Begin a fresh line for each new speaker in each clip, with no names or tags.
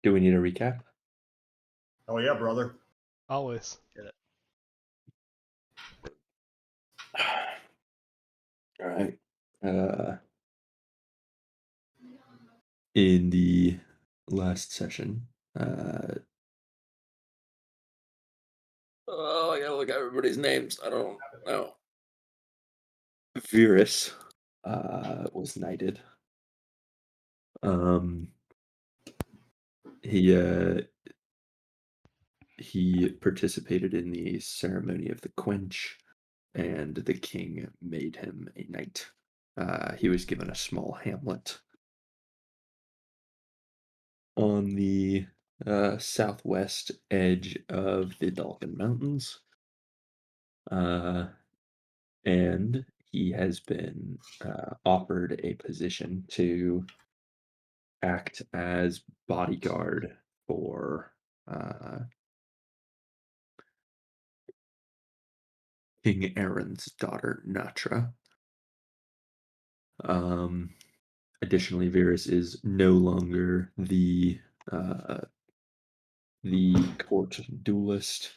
Do we need a recap?
Oh yeah, brother.
Always.
All right. In the last session, oh, I gotta look at everybody's names. I don't know. Virus was knighted. He participated in the ceremony of the quench, and the king made him a knight. He was given a small hamlet on the southwest edge of the Dolphin Mountains. And he has been offered a position to act as bodyguard for King Aaron's daughter, Natra. Additionally, Varys is no longer the court duelist.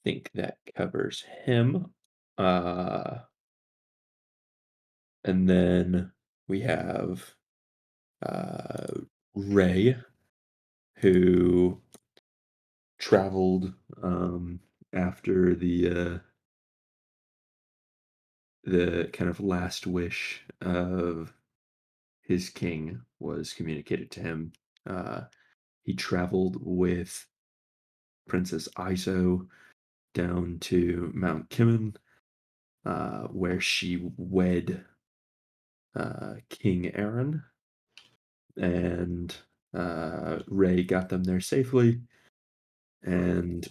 Think that covers him. And then we have Ray, who traveled after the kind of last wish of his king was communicated to him. He traveled with Princess Iso down to Mount Kimon, where she wed King Aaron, and Ray got them there safely, and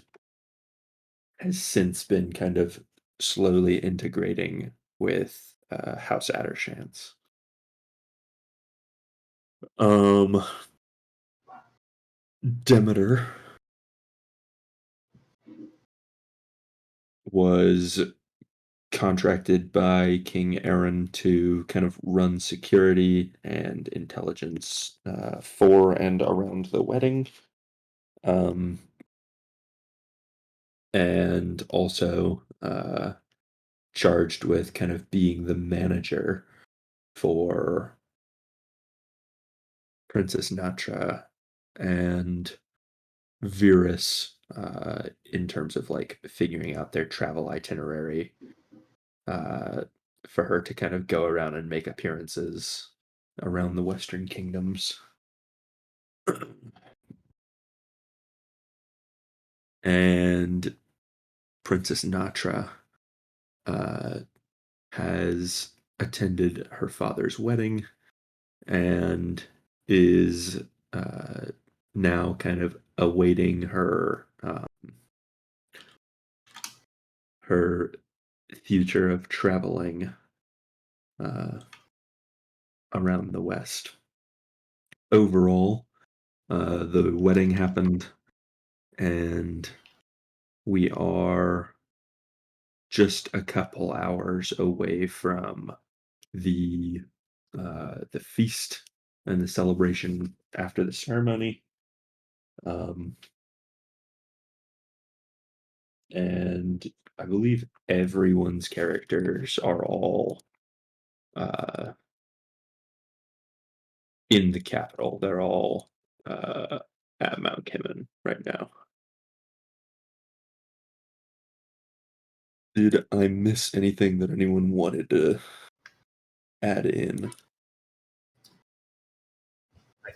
has since been kind of slowly integrating with House Addershants. Demeter was contracted by King Aaron to kind of run security and intelligence for and around the wedding. And also charged with kind of being the manager for Princess Natra and Virus in terms of like figuring out their travel itinerary for her to kind of go around and make appearances around the Western Kingdoms. And Princess Natra has attended her father's wedding and is now kind of awaiting her her future of traveling around the West. Overall, the wedding happened, and we are just a couple hours away from the feast and the celebration after the ceremony. And I believe everyone's characters are all in the capital. They're all at Mount Kimon right now. Did I miss anything that anyone wanted to add in?
I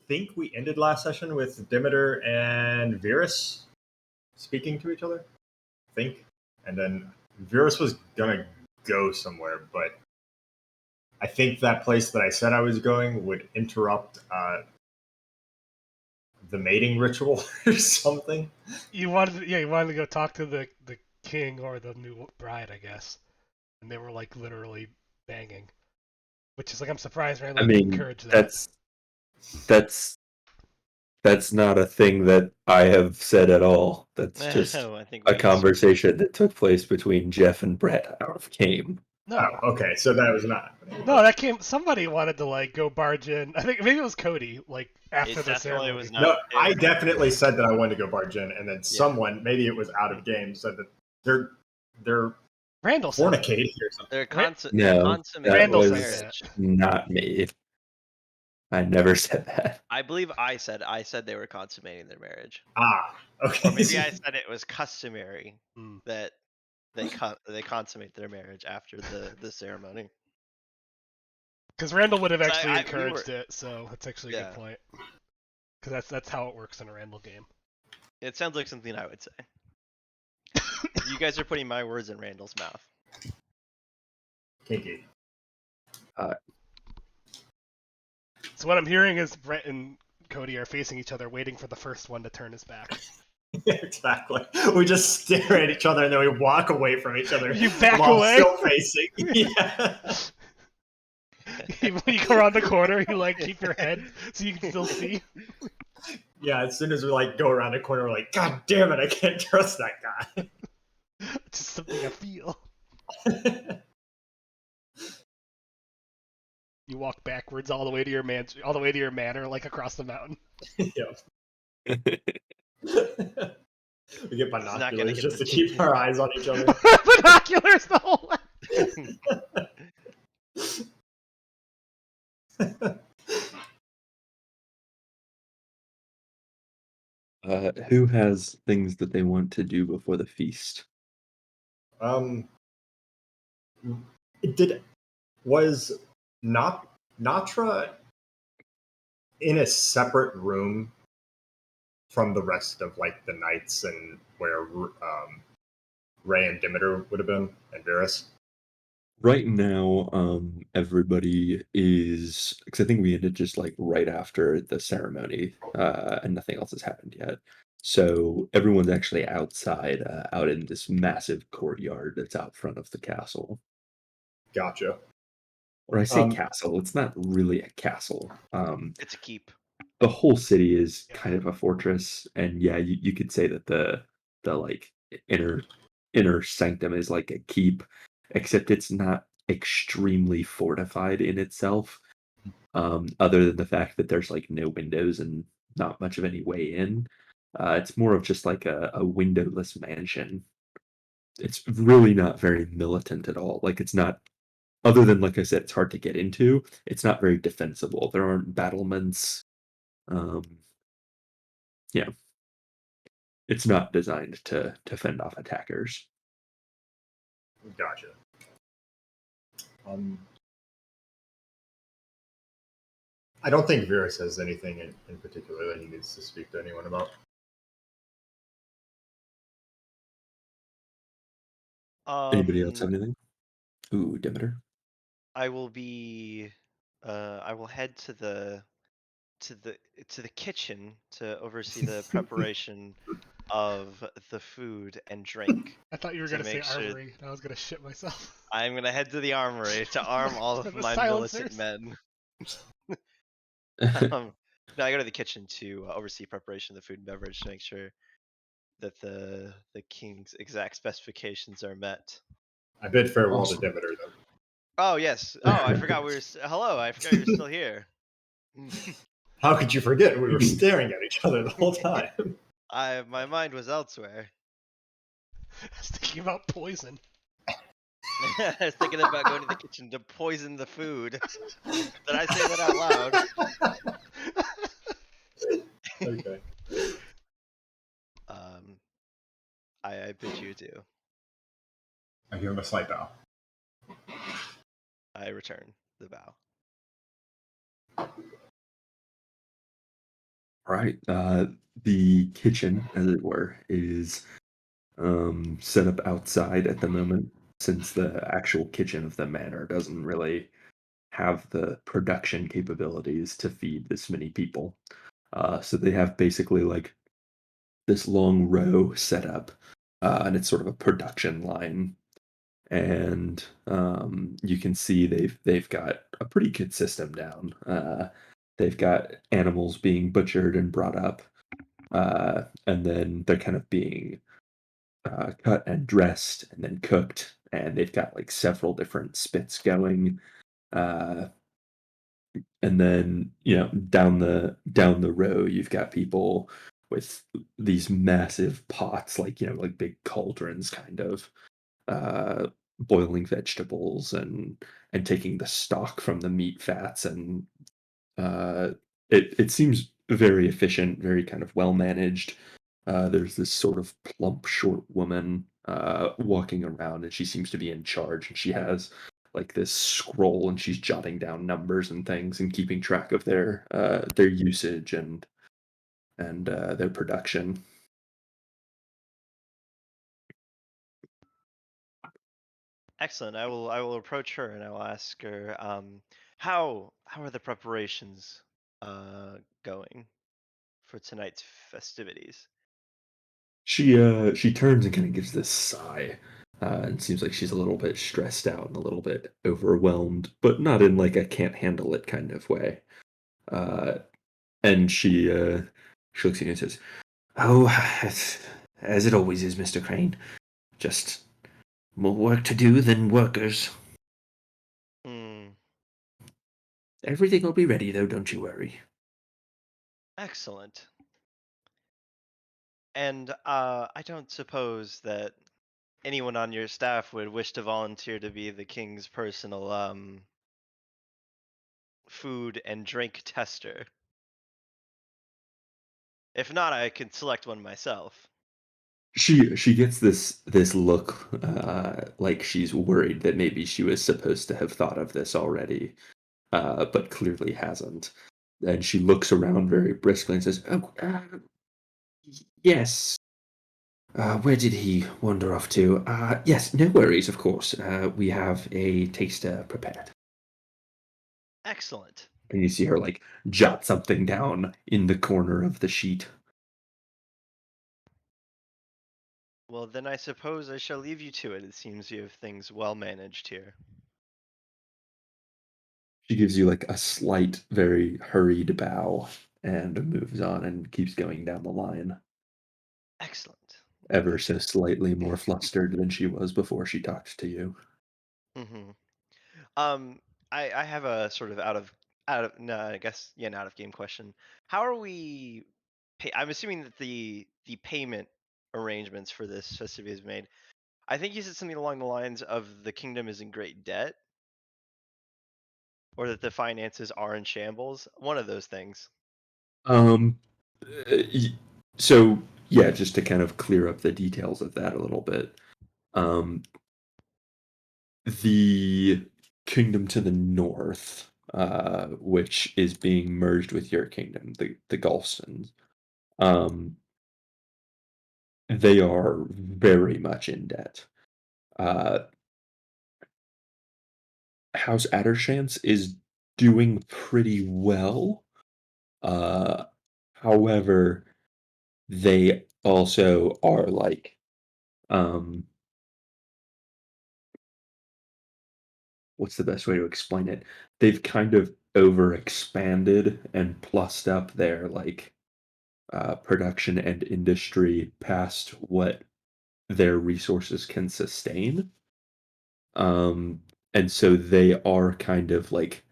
think we ended last session with Demeter and Virus speaking to each other. I think, and then Virus was gonna go somewhere, but I think that place that I said I was going would interrupt the mating ritual or something.
You wanted to go talk to the king or the new bride, I guess. And they were like literally banging. Which is like, I'm surprised Randall encouraged that.
That's not a thing that I have said at all. That's just
I think
a conversation that took place between Jeff and Brett out of game.
No.
Oh, okay, so that was not happening.
No, that came. Somebody wanted to like go barge in. I think maybe it was Cody. Like after
It
the
definitely
ceremony.
was
No,
not.
I definitely said that I wanted to go barge in, and then
Yeah.
someone, maybe it was out of game, said that they're
Randall said that.
fornicating or something.
They're
No,
consummating
that
Randall said
was
marriage.
not me. I never said that.
I believe I said they were consummating their marriage.
Ah, okay.
Or maybe I said it was customary
Hmm.
that they consummate their marriage after the ceremony.
Because Randall would have
So
actually
we
encouraged
were-
it, so that's actually a
Yeah.
good point. Because that's how it works in a Randall game.
It sounds like something I would say. You guys are putting my words in Randall's mouth.
Kinky.
So what I'm hearing is Brett and Cody are facing each other, waiting for the first one to turn his back.
Exactly. We just stare at each other and then we walk away from each other.
You back
while
away?
still facing. Yeah.
When you go around the corner, you like keep your head so you can still see.
Yeah, as soon as we like go around the corner, we're like, God damn it, I can't trust that guy.
Just something I feel. You walk backwards all the way to your manor, like across the mountain.
Yeah. We get
not gonna
binoculars
get
just
the
to keep our eyes on each other.
Binoculars the whole way.
Who has things that they want to do before the feast?
Was Natra in a separate room from the rest of like the knights and where Ray and Demeter would have been, and Varys?
Right now, everybody is, because I think we ended just like right after the ceremony, and nothing else has happened yet. So everyone's actually outside, out in this massive courtyard that's out front of the castle.
Gotcha.
Or I say castle, it's not really a castle.
It's a keep.
The whole city is
Yeah.
kind of a fortress, and yeah, you could say that the like inner sanctum is like a keep, except it's not extremely fortified in itself. Other than the fact that there's like no windows and not much of any way in. It's more of just like a windowless mansion. It's really not very militant at all. Like it's not, other than like I said, it's hard to get into. It's not very defensible. There aren't battlements. Yeah, it's not designed to fend off attackers.
Gotcha. I don't think Varys has anything in particular that he needs to speak to anyone about.
Anybody else have anything? Ooh, Demeter.
I will be. I will head to the kitchen to oversee the preparation of the food and drink.
I thought you were
To
gonna say
make sure-
armory, and I was gonna shit myself.
I'm gonna head to the armory to arm all of
The
my militant
silencers.
men. No, I go to the kitchen to oversee preparation of the food and beverage to make sure that the king's exact specifications are met.
I bid farewell
Awesome.
to Demeter, though.
Oh yes. Oh, I forgot we were. Hello, I forgot you were still here.
How could you forget? We were staring at each other the whole time.
My mind was elsewhere.
I was thinking about poison.
I was thinking about going to the kitchen to poison the food. Did I say that out loud?
Okay.
I bid you adieu.
I give him a slight bow.
I return the bow.
All right. The kitchen, as it were, is set up outside at the moment, since the actual kitchen of the manor doesn't really have the production capabilities to feed this many people. So they have basically like this long row set up, and it's sort of a production line. And you can see they've got a pretty good system down. They've got animals being butchered and brought up, and then they're kind of being cut and dressed and then cooked and they've got like several different spits going. Uh, and then down the row, you've got people with these massive pots, like like big cauldrons, kind of boiling vegetables and taking the stock from the meat fats, and uh, it seems very efficient, very kind of well managed. There's this sort of plump, short woman walking around, and she seems to be in charge. And she has like this scroll, and she's jotting down numbers and things, and keeping track of their usage and their production.
Excellent. I will approach her and I will ask her, how are the preparations going for tonight's festivities?
She turns and kind of gives this sigh, and seems like she's a little bit stressed out and a little bit overwhelmed, but not in like a can't handle it kind of way. Uh, and she looks at you and says, "Oh, as it always is, Mr. Crane. Just more work to do than workers.
Hmm.
Everything will be ready, though. Don't you worry."
Excellent. And I don't suppose that anyone on your staff would wish to volunteer to be the king's personal food and drink tester. If not, I could select one myself.
She gets this look, like she's worried that maybe she was supposed to have thought of this already, but clearly hasn't. And she looks around very briskly and says, "Oh, yes. Where did he wander off to? Yes, no worries, of course. We have a taster prepared."
Excellent.
And you see her like jot something down in the corner of the sheet.
Well, then I suppose I shall leave you to it. It seems you have things well managed here.
She gives you like a slight, very hurried bow and moves on and keeps going down the line,
Excellent. Well,
ever so slightly more flustered than she was before she talked to you.
hmm Um, I have a sort of out of no, I guess yeah, an out of game question. How are we I'm assuming that the payment arrangements for this festivity is made. I think you said something along the lines of the kingdom is in great debt or that the finances are in shambles. One of those things.
Um, y- so yeah, just to kind of clear up the details of that a little bit. Um, the kingdom to the north, which is being merged with your kingdom, the Gulfstons, um, they are very much in debt. Uh, House Addershance is doing pretty well. Uh, However, they also are like, um, what's the best way to explain it? They've kind of overexpanded and plussed up their like production and industry past what their resources can sustain. Um, and so they are kind of like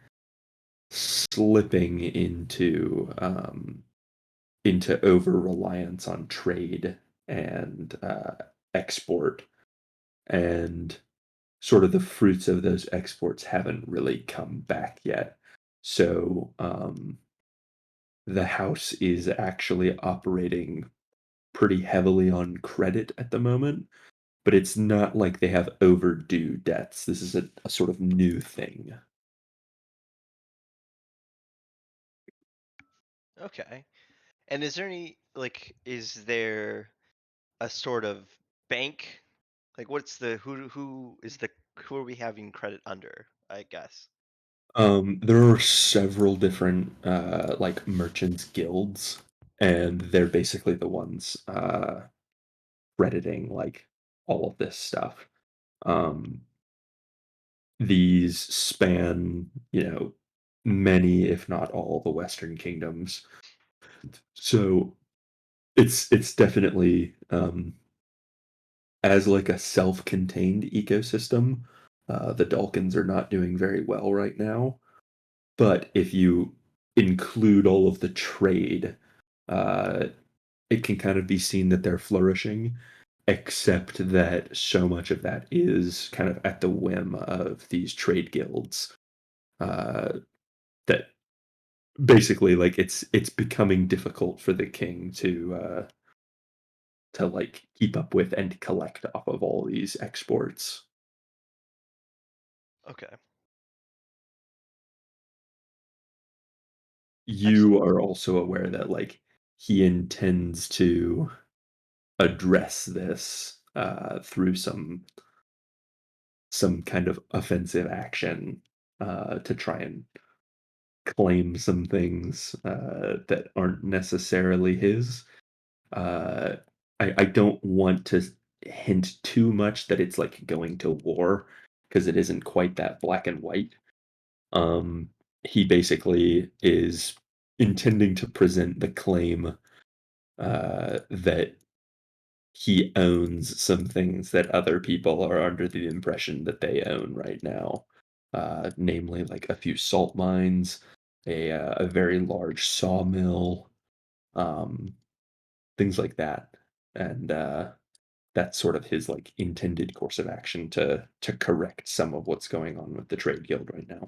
slipping into over reliance on trade and export, and sort of the fruits of those exports haven't really come back yet. So the house is actually operating pretty heavily on credit at the moment, but it's not like they have overdue debts. This is a sort of new thing.
Okay. And is there any is there a sort of bank? Like what's the who are we having credit under, I guess?
There are several different like merchants guilds, and they're basically the ones crediting like all of this stuff. Um, these span, many, if not all, the Western kingdoms. So it's definitely as like a self-contained ecosystem, the Dalkans are not doing very well right now. But if you include all of the trade, uh, it can kind of be seen that they're flourishing, except that so much of that is kind of at the whim of these trade guilds. That basically, like, it's becoming difficult for the king to like keep up with and collect off of all these exports.
Okay.
You are also aware that like he intends to address this through some kind of offensive action to try and claim some things that aren't necessarily his. Uh, I don't want to hint too much that it's like going to war because it isn't quite that black and white. Um, he basically is intending to present the claim that he owns some things that other people are under the impression that they own right now, namely like a few salt mines, a very large sawmill, um, things like that, and that's sort of his like intended course of action to correct some of what's going on with the trade guild right now.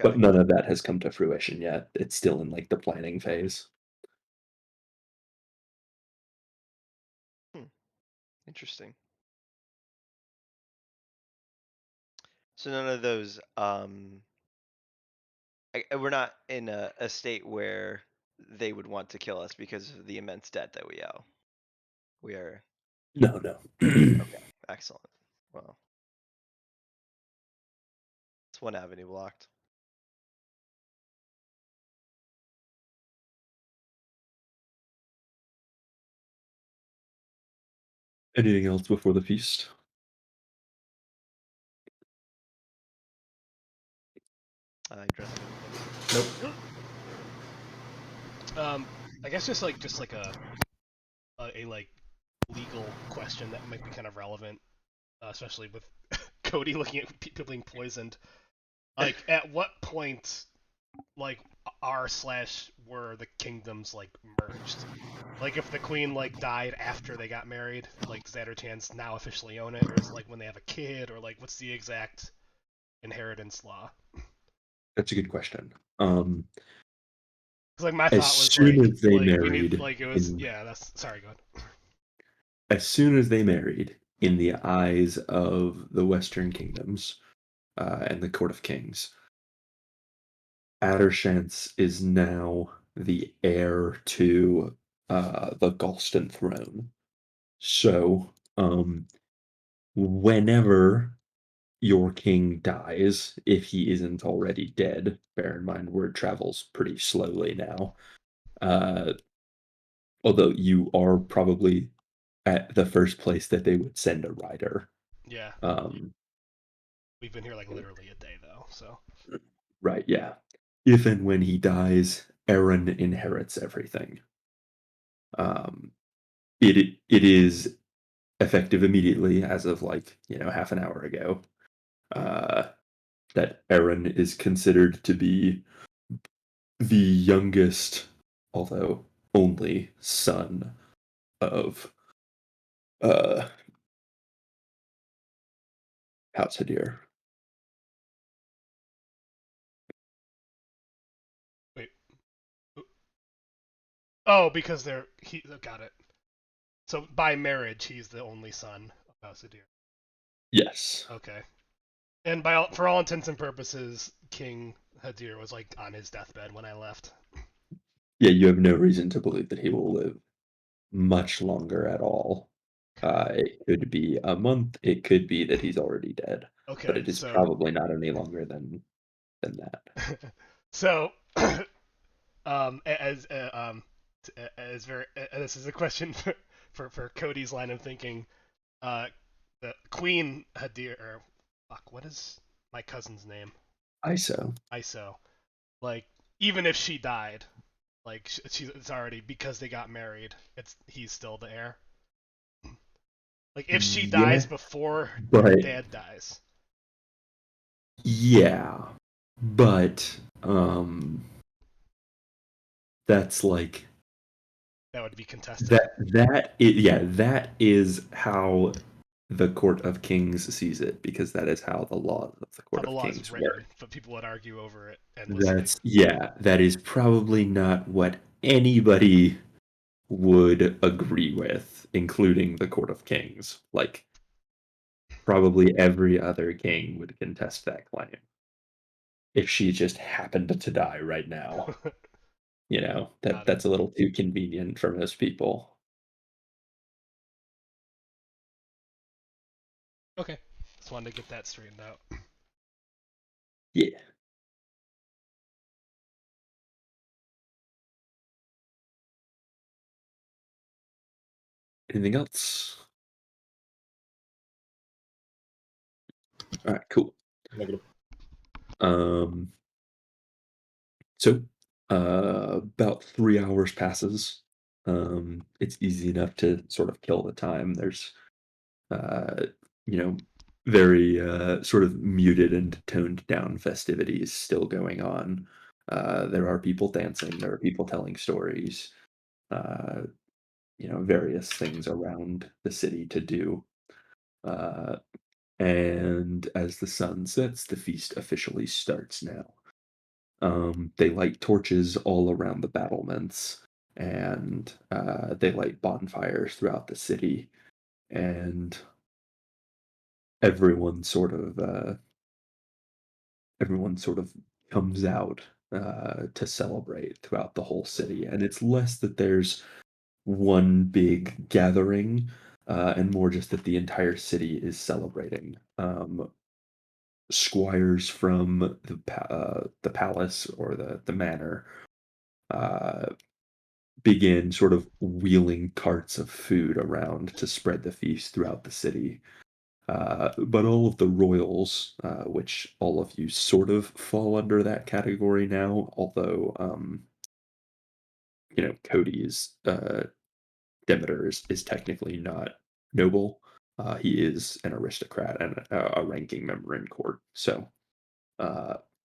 But
Okay.
none of that has come to fruition yet. It's still in like the planning phase.
Hmm. Interesting. So none of those we're not in a state where they would want to kill us because of the immense debt that we owe. We are
No, no.
okay. Excellent. Well, it's one avenue blocked.
Anything else before the feast?
I address have anything.
Nope.
I guess just like a like legal question that might be kind of relevant, especially with Cody looking at people being poisoned. Like, at what point, like, were the kingdoms like merged? Like, if the queen like died after they got married, like, does Athertans now officially own it, or is it like when they have a kid, or like what's the exact inheritance law?
That's a good question.
Because like my
As
thought was
soon as they
we need
married
like it was
in
yeah that's sorry go ahead.
as soon as they married in the eyes of the Western kingdoms, and the Court of Kings, Addershance is now the heir to the Galston throne. So, whenever your king dies, if he isn't already dead, bear in mind word travels pretty slowly now. Uh, although you are probably at the first place that they would send a rider.
Yeah,
Um,
we've been here like literally a day though, so
right, yeah. If and when he dies, Aaron inherits everything. Um, it is effective immediately as of like, half an hour ago. Uh, that Aaron is considered to be the youngest, although only son of uh House Hadir.
wait. Oh, because he got it. So by marriage, he's the only son of Bowser.
Yes.
Okay. And for all intents and purposes, King Hadir was like on his deathbed when I left.
Yeah, you have no reason to believe that he will live much longer at all. It could be a month, it could be that he's already dead, but
Okay,
it is
so
probably not any longer than that.
so as as very this is a question for Cody's line of thinking. Uh, the Queen Hadir, or fuck, what is my cousin's name?
ISO.
Iso. Like, even if she died, like it's already because they got married. He's still the heir. Like if she
Yeah,
dies before
but
Dad dies.
yeah, but that's like
That would be contested.
that is how the Court of Kings sees it, because that is how the laws of the
How
Court
the
of
law is
Kings
written,
work.
but people would argue over it endlessly.
That is probably not what anybody would agree with, including the Court of Kings. Like, probably every other king would contest that claim if she just happened to die right now.
Got it.
That's a little too convenient for most people.
Okay. Just wanted to get that straightened out.
Yeah. Anything else? All right, cool.
Negative.
Um, so about 3 hours passes. It's easy enough to sort of kill the time. There's uh, you know, very sort of muted and toned down festivities still going on. There are people dancing, there are people telling stories, uh, various things around the city to do. Uh, and as the sun sets, the feast officially starts now. They light torches all around the battlements, and they light bonfires throughout the city, and everyone sort of uh, everyone sort of comes out to celebrate throughout the whole city. And it's less that there's one big gathering, and more just that the entire city is celebrating. Squires from the palace or the manor uh, begin sort of wheeling carts of food around to spread the feast throughout the city. But all of the royals, which all of you sort of fall under that category now, although Cody's Demeter is technically not noble. He is an aristocrat and a ranking member in court. So uh,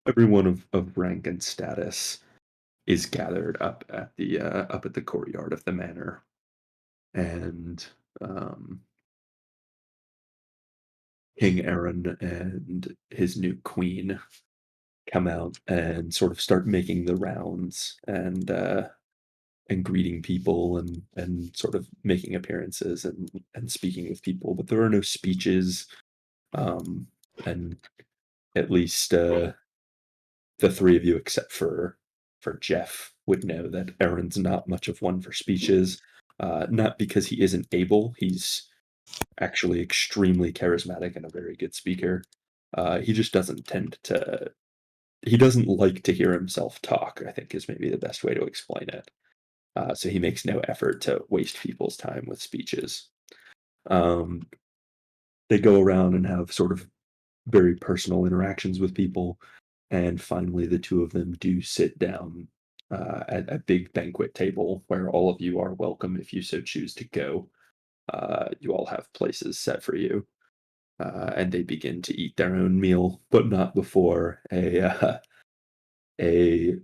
everyone of rank and status is gathered up at the courtyard of the manor, and um, King Aaron and his new queen come out and sort of start making the rounds and greeting people and sort of making appearances and speaking with people. But there are no speeches, um, and at least the three of you, except for Jeff, would know that Aaron's not much of one for speeches. Not because he isn't able; he's actually extremely charismatic and a very good speaker. He just doesn't tend to he doesn't like to hear himself talk, I think is maybe the best way to explain it. So he makes no effort to waste people's time with speeches. Um, they go around and have sort of very personal interactions with people. And finally, the two of them do sit down at a big banquet table where all of you are welcome if you so choose to go. You all have places set for you. And they begin to eat their own meal, but not before a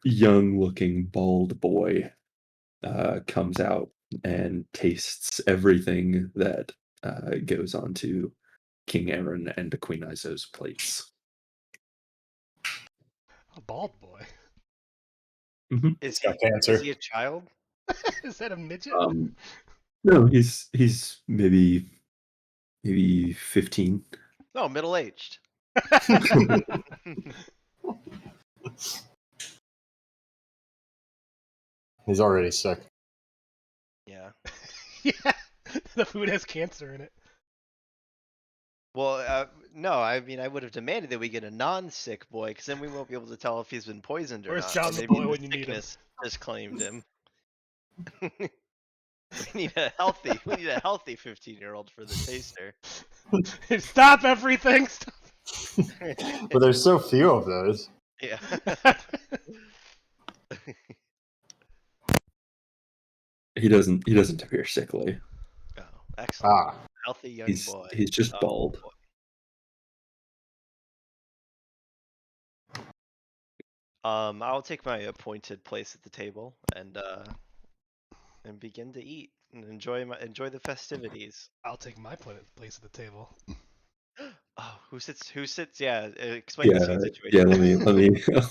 young-looking bald boy comes out and tastes everything that goes onto King Aaron and Queen Iso's plates.
A bald boy.
Mhm.
Is
Got
he is
cancer.
he a child?
Is that a midget?
Um, no, he's maybe 15.
No, middle aged.
He's already sick.
Yeah.
Yeah. The food has cancer in it.
Well, no, I mean, I would have demanded that we get a non-sick boy, because then we won't be able to tell if he's been poisoned or
Where's
not.
John
Or
the
maybe
boy
the
when you need him?
sickness just claimed him. We need a healthy 15-year-old for the taster.
Stop everything! Stop.
But there's so few of those.
Yeah.
He doesn't appear sickly.
Oh, Excellent.
Ah,
Healthy young
He's
boy.
he's just
Oh,
bald.
boy. I'll take my appointed place at the table and begin to eat and enjoy the festivities.
I'll take my place at the table.
Oh, who sits? Yeah, explain the seat
Yeah.
situation.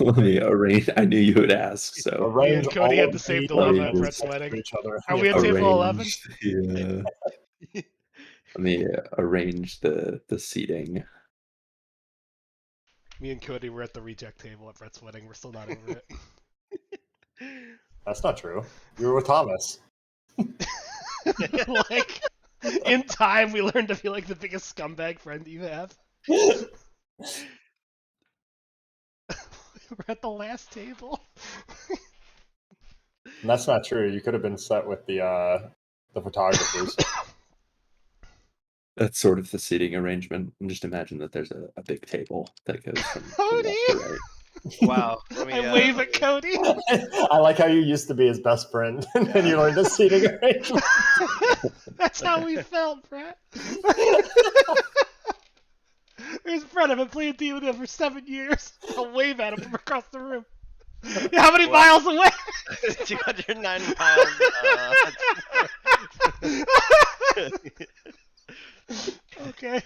Let me arrange. I knew you would ask, so
Me
arrange
and Cody
all
had the
of
same
the
dilemma
at
tables
Brett's
next to
wedding.
each other.
Are we at table 11?
arrange the let me arrange the seating.
Me and Cody were at the reject table at Brett's wedding. We're still not over it.
That's not true. You were with Thomas.
Like, in time, we learned to be like the biggest scumbag friend you have. We're at the last table.
And that's not true. You could have been set with the photographers.
That's sort of the seating arrangement. And just imagine that there's a big table that goes from
Cody!
left to right.
Wow. Let me,
I wave at Cody.
I like how you used to be his best friend, and then you learned a seating arrangement.
That's how we felt, Brett. There's Brett. I've been playing D&D for 7 years. I'll wave at him from across the room. How many miles away?
209 miles.
Okay.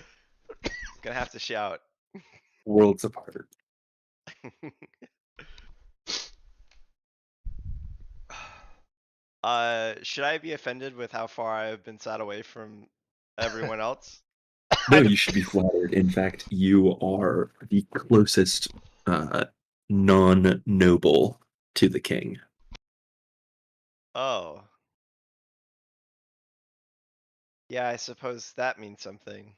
Gonna have to shout.
Worlds apart.
Should I be offended with how far I've been sat away from everyone else?
No, you should be flattered. In fact, you are the closest non-noble to the king.
Oh. Yeah, I suppose that means something.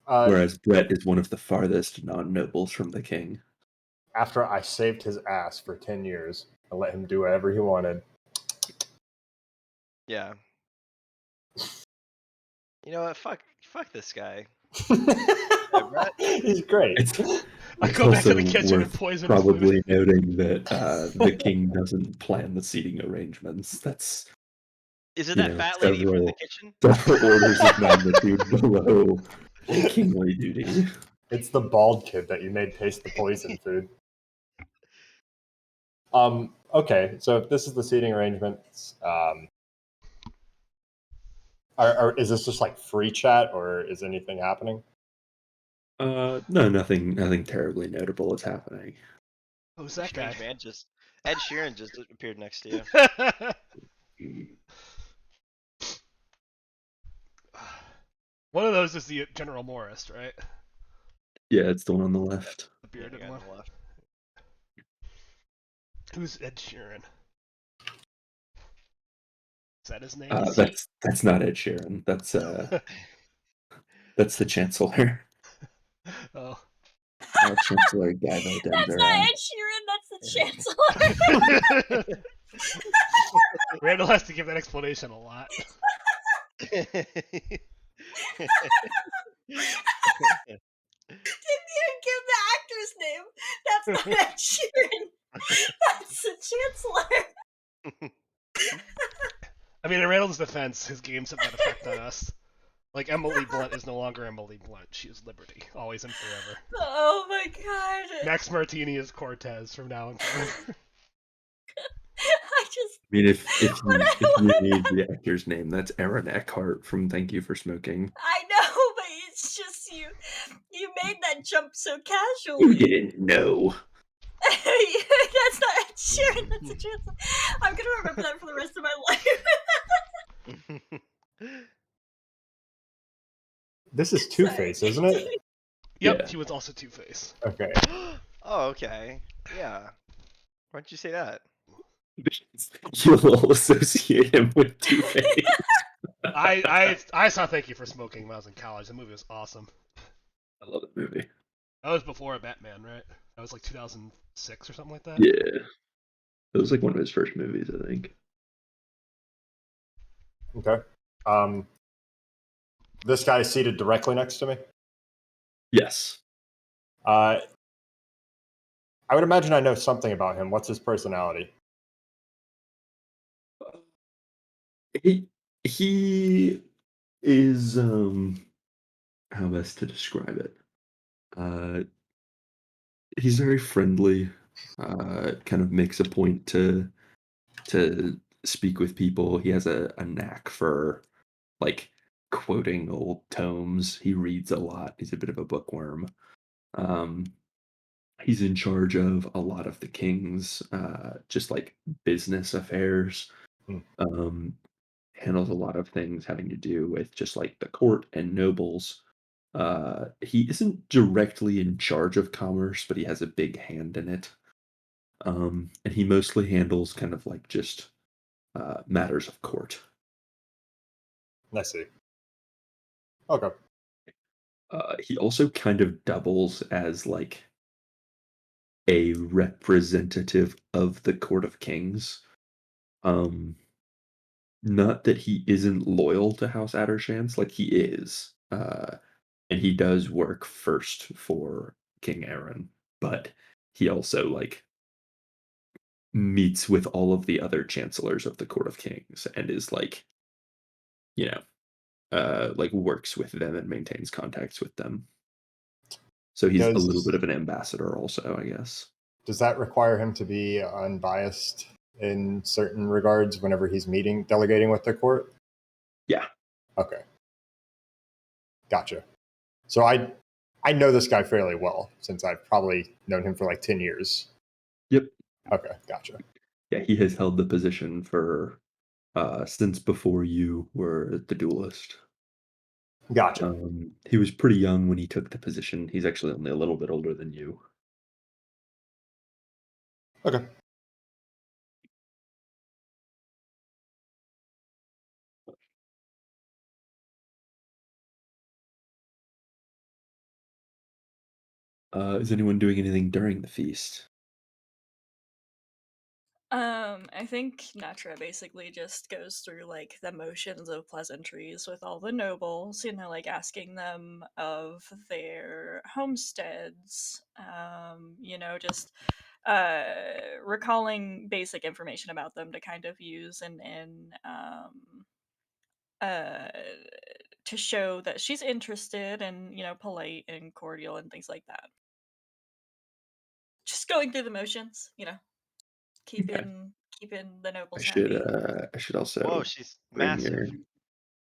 Whereas Brett is one of the farthest non-nobles from the king.
After I saved his ass for 10 years, I let him do whatever he wanted.
Yeah. You know what? Fuck this guy. Brett?
He's great.
I
It's
go back to the
also
kitchen and
worth
poison his
probably noting that the king doesn't plan the seating arrangements. That's
Is it
you
that
know,
fat lady from the
several
kitchen?
orders of magnitude below kingly duty.
It's the bald kid that you made taste the poison food. Okay, so if this is the seating arrangements, is this just like free chat, or is anything happening?
No, nothing terribly notable is happening.
Who's that guy?
Strange man just Ed Sheeran just appeared next to you.
One of those is the General Morris, right?
Yeah, it's the one on the left.
The bearded
Yeah,
one.
on the left.
Who's Ed Sheeran? Is that his name?
That's not Ed Sheeran. That's the Chancellor.
Oh.
Chancellor Gavo
That's
Denver.
not Ed Sheeran, that's the Chancellor.
Randall has to give that explanation a lot.
Didn't even give the actor's name. That's not Ed Sheeran. That's the Chancellor.
I mean, in Randall's defense, his games have that effect on us. Like, Emily Blunt is no longer Emily Blunt. She is Liberty, always and forever.
Oh my god.
Max Martini is Cortez from now on forever.
I just.
I mean, if you need the actor's name, that's Aaron Eckhart from Thank You for Smoking.
I know, but it's just you. You made that jump so
You
casually.
didn't know.
That's not Ed Sheeran. That's a Chancellor. I'm gonna remember that for the rest of my life.
This is Two-Face, isn't it?
Yep,
Yeah.
he was also Two-Face.
Okay.
Oh, okay. Yeah. Why'd you say that?
You'll associate him with Two-Face.
I saw Thank You for Smoking when I was in college. The movie was awesome.
I love that movie.
That was before Batman, right? That was like 2006 or something like that?
Yeah. It was like one of his first movies, I think.
Okay. This guy is seated directly next to me.
Yes.
I would imagine I know something about him. What's his personality?
He is how best to describe it? Uh, he's very friendly. Kind of makes a point to speak with people. He has a knack for like quoting old tomes. He reads a lot. He's a bit of a bookworm. Um, he's in charge of a lot of the king's just like business affairs.
Hmm.
Um, handles a lot of things having to do with just like the court and nobles. He isn't directly in charge of commerce, but he has a big hand in it. And he mostly handles kind of like just matters of court.
I see. Okay.
He also kind of doubles as like a representative of the Court of Kings. Um, not that he isn't loyal to House Addershans, like he is, and he does work first for King Aaron, but he also like meets with all of the other chancellors of the Court of Kings and is like, you know, like works with them and maintains contacts with them. So he's a little bit
Does
of an ambassador, also, I guess.
does that require him to be unbiased in certain regards whenever he's delegating with the court?
Yeah.
Okay, gotcha. So I know this guy fairly well since I've probably known him for like 10 years.
Yep.
Okay, gotcha.
Yeah, he has held the position for since before you were the duelist.
Gotcha.
He was pretty young when he took the position. He's actually only a little bit older than you.
Okay.
Is anyone doing anything during the feast?
I think Natra basically just goes through like the motions of pleasantries with all the nobles, like asking them of their homesteads, just recalling basic information about them to kind of use uh to show that she's interested and polite and cordial and things like that. Just going through the motions,
Okay.
keeping the
I
nobles
should
happy.
I should
Whoa,
also
she's
bring
massive.
your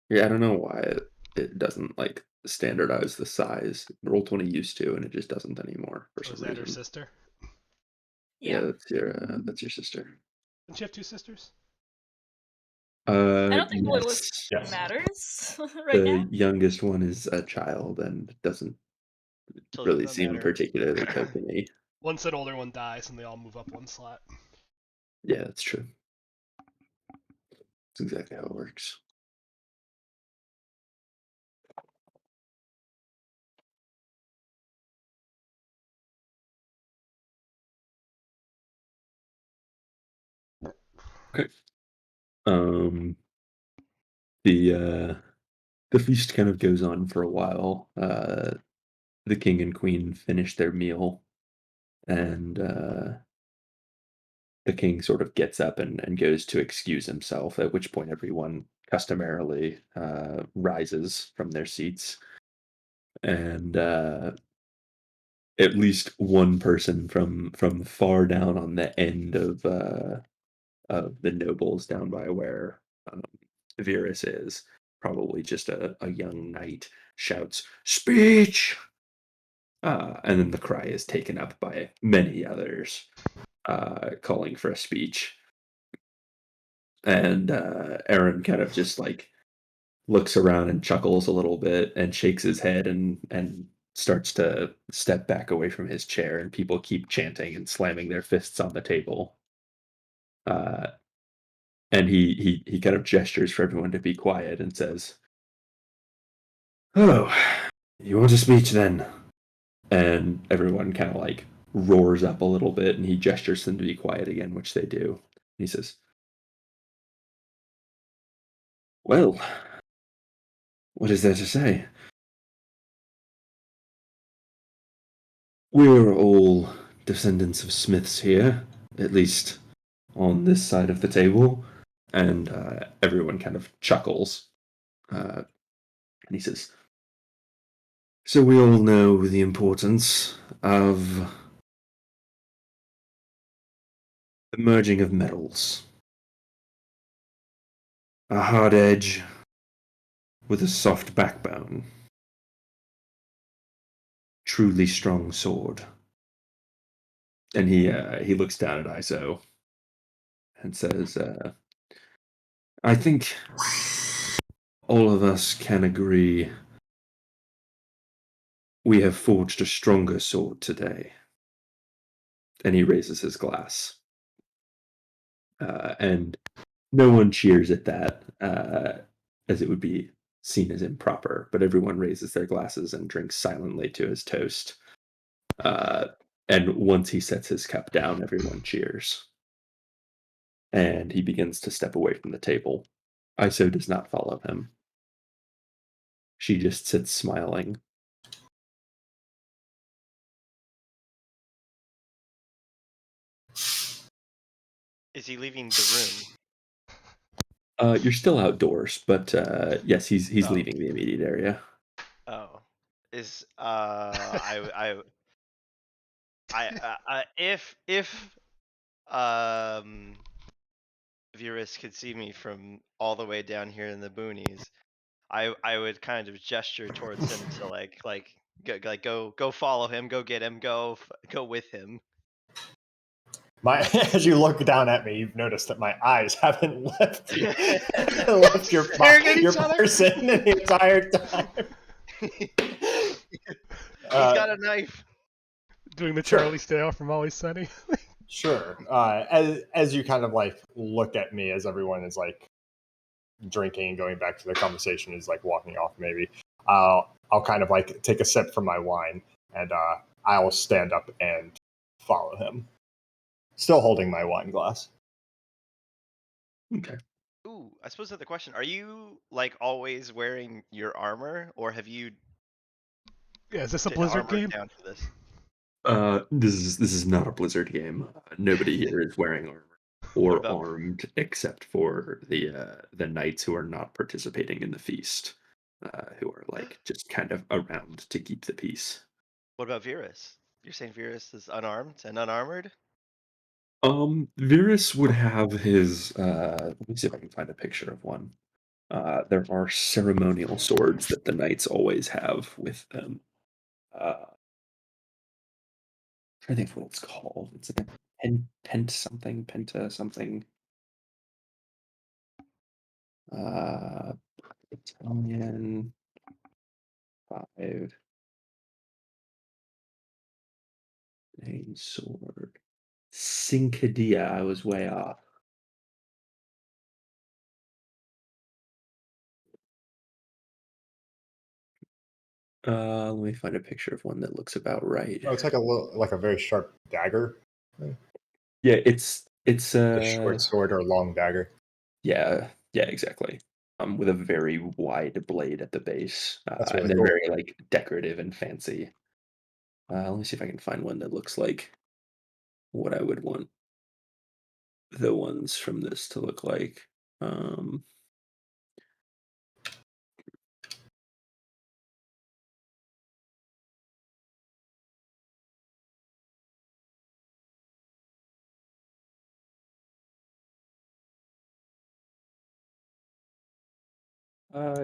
yeah, I don't know why it doesn't like standardize the size. Roll 20 used to, and it just doesn't anymore for
Oh, is
some
that her
reason.
sister?
Yeah,
Yeah.
that's your sister.
Didn't she have two sisters?
I don't think loyalist
Yes.
Yes.
matters right
The
now.
youngest one is a child and doesn't
Totally
really
Doesn't
seem
matter.
particularly tokeny.
Once an older one dies, and they all move up one slot.
Yeah, that's true. That's exactly how it works. Okay. Um, the feast kind of goes on for a while. The king and queen finish their meal, and the king sort of gets up and goes to excuse himself, at which point everyone customarily rises from their seats. And at least one person from far down on the end of the nobles down by where Virus is, probably just a young knight, shouts, "Speech!" And then the cry is taken up by many others, calling for a speech. And Aaron kind of just like looks around and chuckles a little bit and shakes his head and starts to step back away from his chair, and people keep chanting and slamming their fists on the table. Uh, and he kind of gestures for everyone to be quiet and says, "Oh, you want a speech then?" And everyone kind of like roars up a little bit, and he gestures them to be quiet again, which they do. He says, "Well, what is there to say? We're all descendants of smiths here, at least on this side of the table. and everyone kind of chuckles. And he says, "So we all know the importance of the merging of metals. A hard edge with a soft backbone. Truly strong sword." And he looks down at ISO and says, "I think all of us can agree we have forged a stronger sword today." And he raises his glass. And no one cheers at that, as it would be seen as improper, but everyone raises their glasses and drinks silently to his toast. And once he sets his cup down, everyone cheers. And he begins to step away from the table. Iso does not follow him. She just sits smiling.
Is he leaving the room?
You're still outdoors, but yes, he's
Oh.
leaving the immediate area.
Oh, is if Virus could see me from all the way down here in the boonies, I would kind of gesture towards him to go follow him, go get him, go with him.
As you look down at me, you've noticed that my eyes haven't left your
Staring at
your
each other.
person the entire time.
He's got a knife.
Doing the
Sure.
Charlie Stay Off from Always Sunny.
Sure. As you kind of like look at me as everyone is like drinking and going back to their conversation is like walking off, maybe I'll kind of like take a sip from my wine and I'll stand up and follow him, still holding my wine glass.
Okay.
Ooh, I suppose that's the question. Are you like always wearing your armor, or have you
Yeah, is this a Blizzard
armored
game?
down for this?
This is not a Blizzard game. Nobody here is wearing armor or
about-
armed except for the knights who are not participating in the feast, who are like just kind of around to keep the peace.
What about Virus? You're saying Virus is unarmed and unarmored?
Virus would have his. Let me see if I can find a picture of one. There are ceremonial swords that the knights always have with them. I think what it's called. It's like a pent something, penta something. Uh, Italian 5 main sword. Cincadia. I was way off. Let me find a picture of one that looks about right.
Oh, it's like like a very sharp dagger,
Yeah, it's
a short sword or a long dagger.
yeah, exactly. With a very wide blade at the base,
That's
and
really
they're
cool.
very like decorative and fancy. Let me see if I can find one that looks like what I would want the ones from this to look like. Um,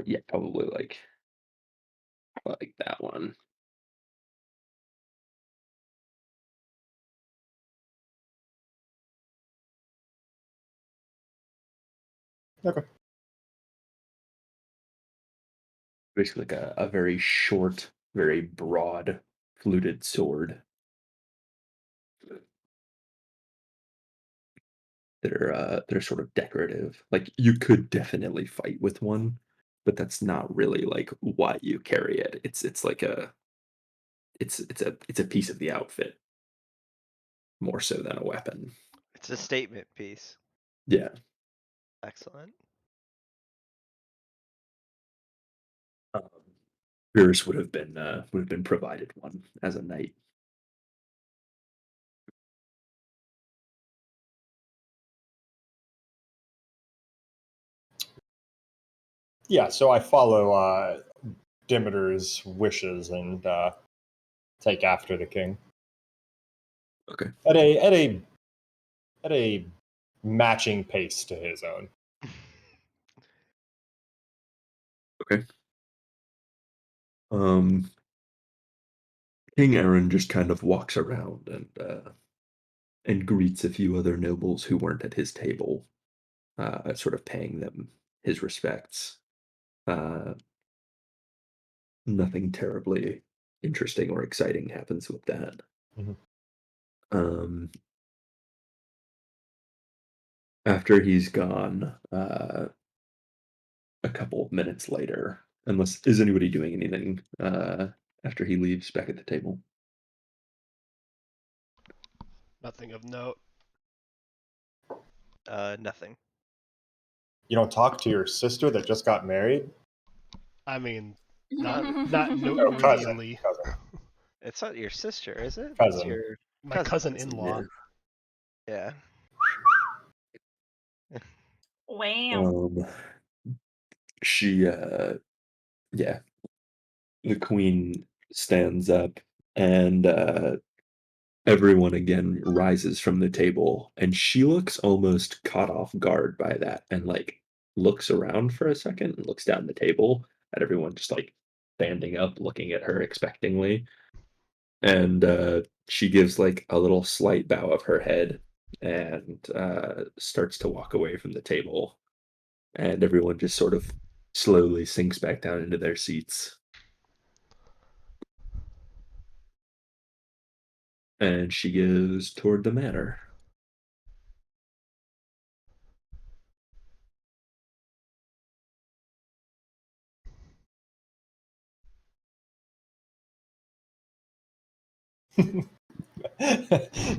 yeah, probably like that one.
Okay.
Basically, like a very short, very broad, fluted sword. They're sort of decorative. Like you could definitely fight with one, but that's not really like why you carry it. It's like it's a piece of the outfit more so than a weapon.
It's a statement piece.
Yeah.
Excellent.
Um, Beers would have been provided one as a knight.
Yeah, so I follow Demeter's wishes and take after the king.
Okay.
At a matching pace to his own.
Okay. King Aaron just kind of walks around and greets a few other nobles who weren't at his table, sort of paying them his respects. Uh, Nothing terribly interesting or exciting happens with that.
Mhm.
Um, After he's gone, a couple of minutes later, unless is anybody doing anything after he leaves back at the table?
Nothing of note.
Nothing.
You don't talk to your sister that just got married?
I mean, not
No,
noteworthily.
cousin.
It's not your sister, is it? It's
Cousin.
your
My cousin-in-law.
Yeah.
Wow.
She yeah, the queen stands up and everyone again rises from the table and she looks almost caught off guard by that and like looks around for a second and looks down the table at everyone just like standing up looking at her expectingly and she gives like a little slight bow of her head and starts to walk away from the table and everyone just sort of slowly sinks back down into their seats. And she goes toward the manor.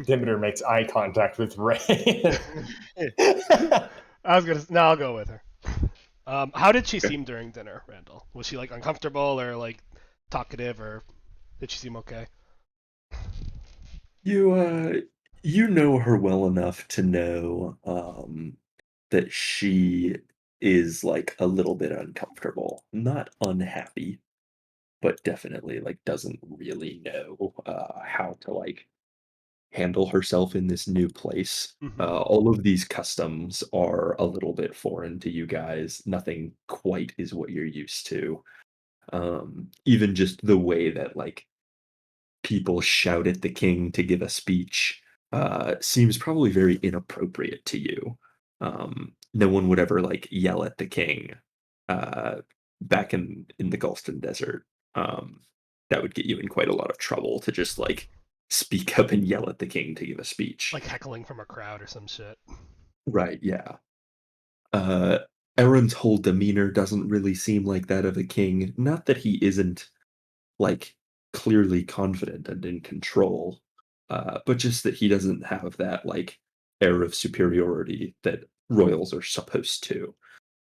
Demeter makes eye contact with Ray.
I'll go with her. How did she seem during dinner, Randall? Was she like uncomfortable or like talkative, or did she seem okay?
You know her well enough to know that she is like a little bit uncomfortable, not unhappy, but definitely like doesn't really know how to like handle herself in this new place.
Mm-hmm.
All of these customs are a little bit foreign to you guys. Nothing quite is what you're used to. Even just the way that like people shout at the king to give a speech seems probably very inappropriate to you. No one would ever like yell at the king uh, back in the Gulfston Desert. Um, that would get you in quite a lot of trouble to just like speak up and yell at the king to give a speech.
Like heckling from a crowd or some shit.
Right? Yeah. Uh, Aaron's whole demeanor doesn't really seem like that of a king. Not that he isn't like clearly confident and in control, but just that he doesn't have that like air of superiority that royals are supposed to.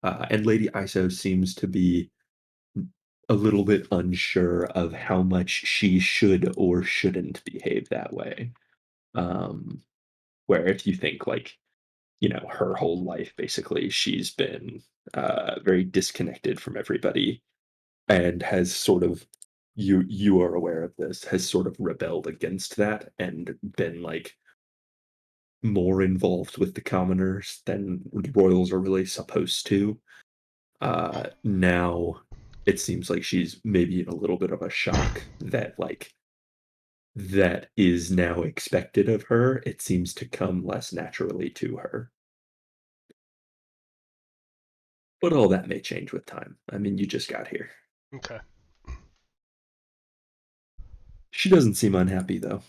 And Lady Iso seems to be a little bit unsure of how much she should or shouldn't behave that way. Um, where if you think like, you know, her whole life basically, she's been very disconnected from everybody and has sort of you are aware of this has sort of rebelled against that and been like more involved with the commoners than royals are really supposed to. Now it seems like she's maybe in a little bit of a shock that like that is now expected of her. It seems to come less naturally to her. But all that may change with time. I mean, you just got here.
Okay.
She doesn't seem unhappy though.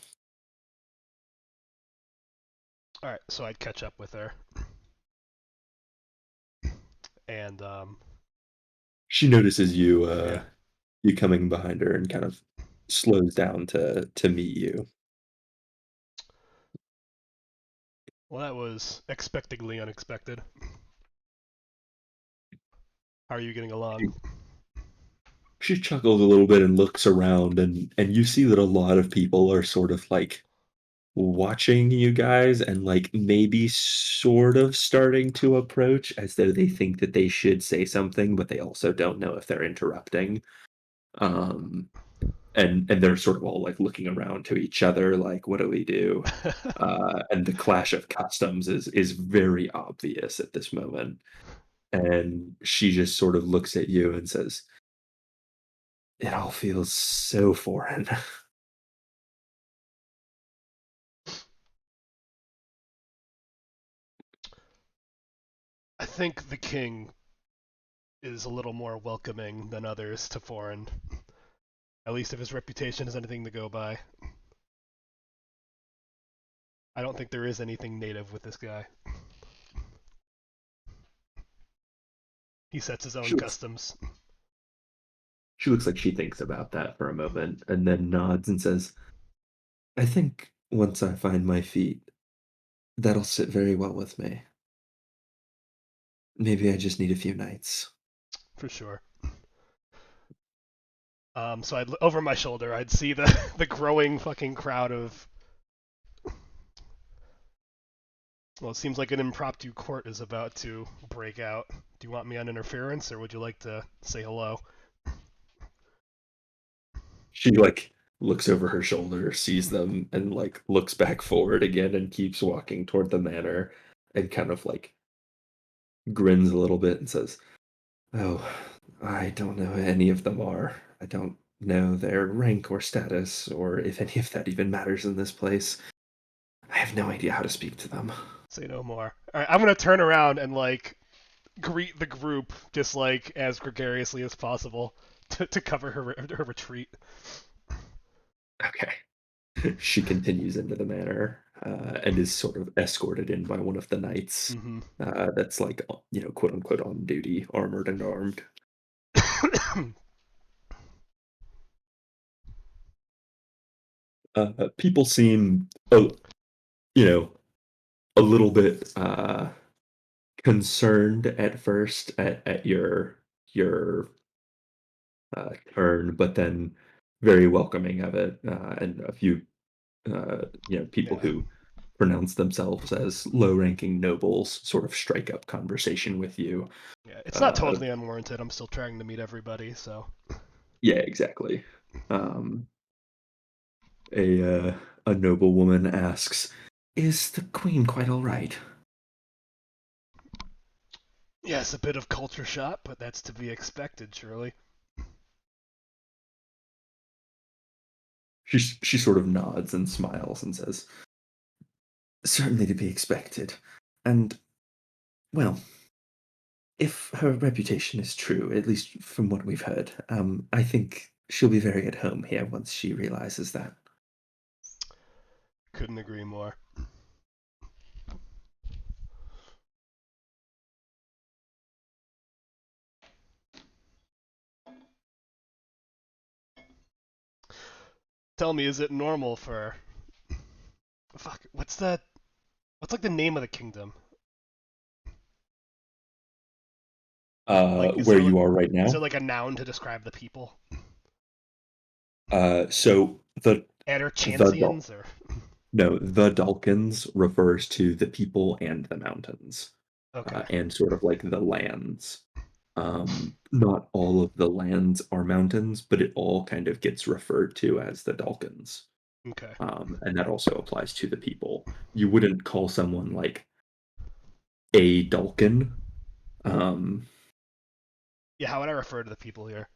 All right. So I'd catch up with her, and
She notices you
yeah.
you coming behind her and kind of slows down to meet you.
Well, that was expectedly unexpected. How are you getting
She,
along?
she chuckles a little bit and looks around and you see that a lot of people are sort of like watching you guys and like maybe sort of starting to approach as though they think that they should say something, but they also don't know if they're interrupting. Um, and they're sort of all like looking around to each other, like, what do we do? And the clash of customs is very obvious at this moment. And she just sort of looks at you and says, "It all feels so foreign."
I think the king is a little more welcoming than others to foreign. At least if his reputation is anything to go by. I don't think there is anything native with this guy. He sets his own
She looks
customs.
she looks like she thinks about that for a moment and then nods and says, "I think once I find my feet, that'll sit very well with me. Maybe I just need a few nights."
For sure. So I'd over my shoulder, I'd see the the growing fucking crowd of. Well, it seems like an impromptu court is about to break out. Do you want me on interference, or would you like to say hello?
She like looks over her shoulder, sees them, and like looks back forward again and keeps walking toward the manor and kind of like grins a little bit and says, "Oh, I don't know who any of them are. I don't know their rank or status, or if any of that even matters in this place. I have no idea how to speak to them."
Say no more. All right, I'm gonna turn around and like greet the group just like as gregariously as possible to cover her retreat.
Okay. She continues into the manor and is sort of escorted in by one of the knights
Mm-hmm.
that's like, quote unquote, on duty, armored and armed. People seem, you know, a little bit concerned at first at your turn, but then very welcoming of it, and a few people
Yeah.
who pronounce themselves as low-ranking nobles sort of strike up conversation with you.
Yeah, it's not
Uh,
totally unwarranted. I'm still trying to meet everybody, so.
yeah, exactly. Um, a noble woman asks, "Is the queen quite all right?"
Yes, a bit of culture shock, but that's to be expected, surely.
She sort of nods and smiles and says, "Certainly to be expected. And, well, if her reputation is true, at least from what we've heard, I think she'll be very at home here once she realizes that."
Couldn't agree more. Tell me, is it normal for. Fuck, what's that? What's like the name of the kingdom? Like,
Where you are right
is
now?
there like a noun to describe the people?
So the Dal-
Adderchansians, or.
no, the Dalkins refers to the people and the mountains,
Okay.
and sort of like the lands. Not all of the lands are mountains, but it all kind of gets referred to as the Dalkins.
Okay.
And that also applies to the people. You wouldn't call someone like a Dalkin. Um,
Yeah, how would I refer to the people here?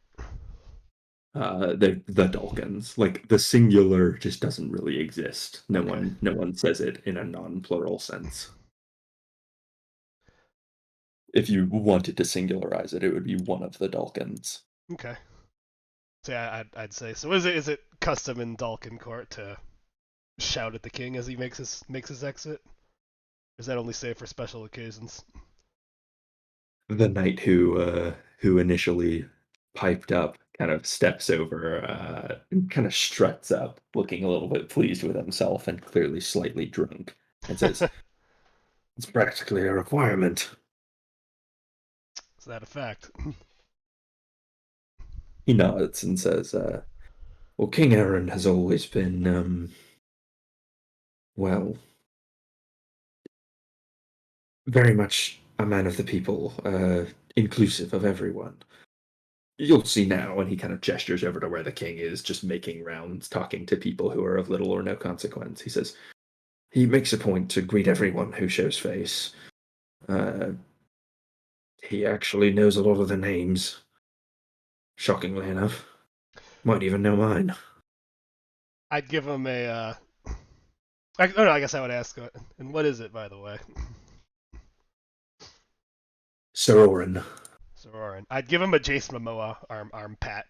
the Dalkins. Like the singular just doesn't really exist. No
Okay.
one no one says it in a non-plural sense. If you wanted to singularize it, it would be one of the Dalkins.
Okay. So yeah, I'd say. So is it custom in Dalkin Court to shout at the king as he makes his exit? Or is that only safe for special occasions?
The knight who initially piped up kind of steps over and kind of struts up, looking a little bit pleased with himself and clearly slightly drunk, and says, "It's practically a requirement."
Is that a fact?
He nods and says, "Well, King Aaron has always been Well, very much a man of the people, inclusive of everyone. You'll see now, and he kind of gestures over to where the king is, just making rounds, talking to people who are of little or no consequence. He says, he makes a point to greet everyone who shows face. Uh, he actually knows a lot of the names, shockingly enough. Might even know mine.
I'd give him a. No, I guess I would ask. And what is it, by the way?
Sir Orin.
Sir Orin. I'd give him a Jace Momoa arm pat.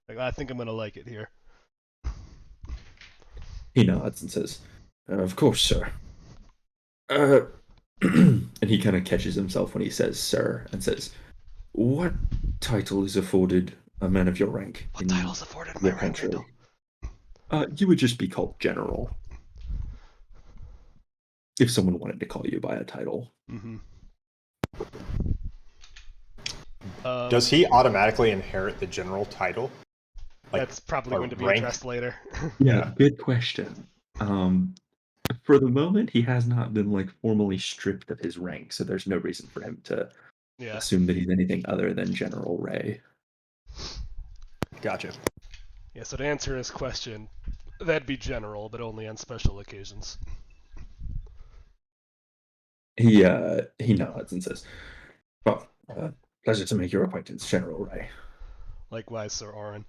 Like, I think I'm gonna like it here.
He nods and says, of course, sir. And he kind of catches himself when he says sir and says, what title is afforded a man of your rank
What
in
title's afforded
your
my rank,
country?
Randall?
You would just be called general. If someone wanted to call you by a title.
Mm-hmm.
Does he automatically inherit the general title?
That's probably
a
going to be
rank?
addressed later.
Yeah, good question. For the moment, he has not been formally stripped of his rank, so there's no reason for him to
Yeah.
assume that he's anything other than General Ray.
Gotcha.
Yeah, so to answer his question, that'd be general, but only on special occasions.
He nods and says, well, pleasure to make your acquaintance, General Ray.
Likewise, Sir Orin.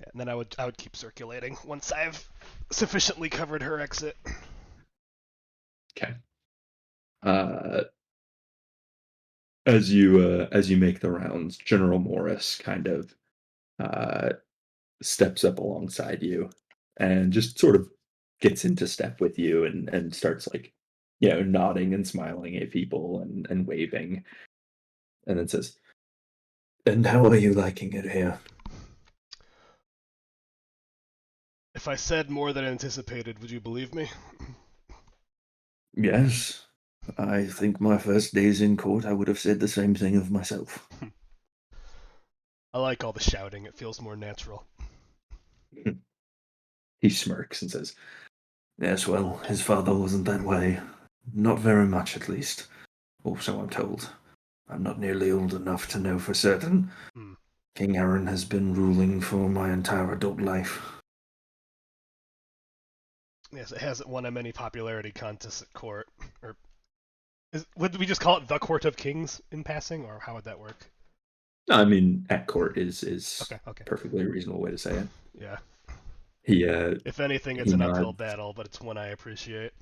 Yeah, and then I would keep circulating once I've sufficiently covered her exit.
Okay. As you make the rounds, General Morris kind of steps up alongside you and just sort of gets into step with you and starts nodding and smiling at people and waving, and then says, and how are you liking it here?
If I said more than anticipated, would you believe me?
Yes, I think my first days in court I would have said the same thing of myself.
I like all the shouting, it feels more natural.
He smirks and says, yes, well, his father wasn't that way. Not very much, at least. Or so I'm told. I'm not nearly old enough to know for certain. King Aaron has been ruling for my entire adult life.
Yes, it hasn't won him any popularity contests at court. Or would we just call it the Court of Kings in passing, or how would that work?
No, I mean, at court is
Okay.
perfectly a reasonable way to say it.
Yeah.
If
anything, it's
he
an
nods.
uphill battle, but it's one I appreciate.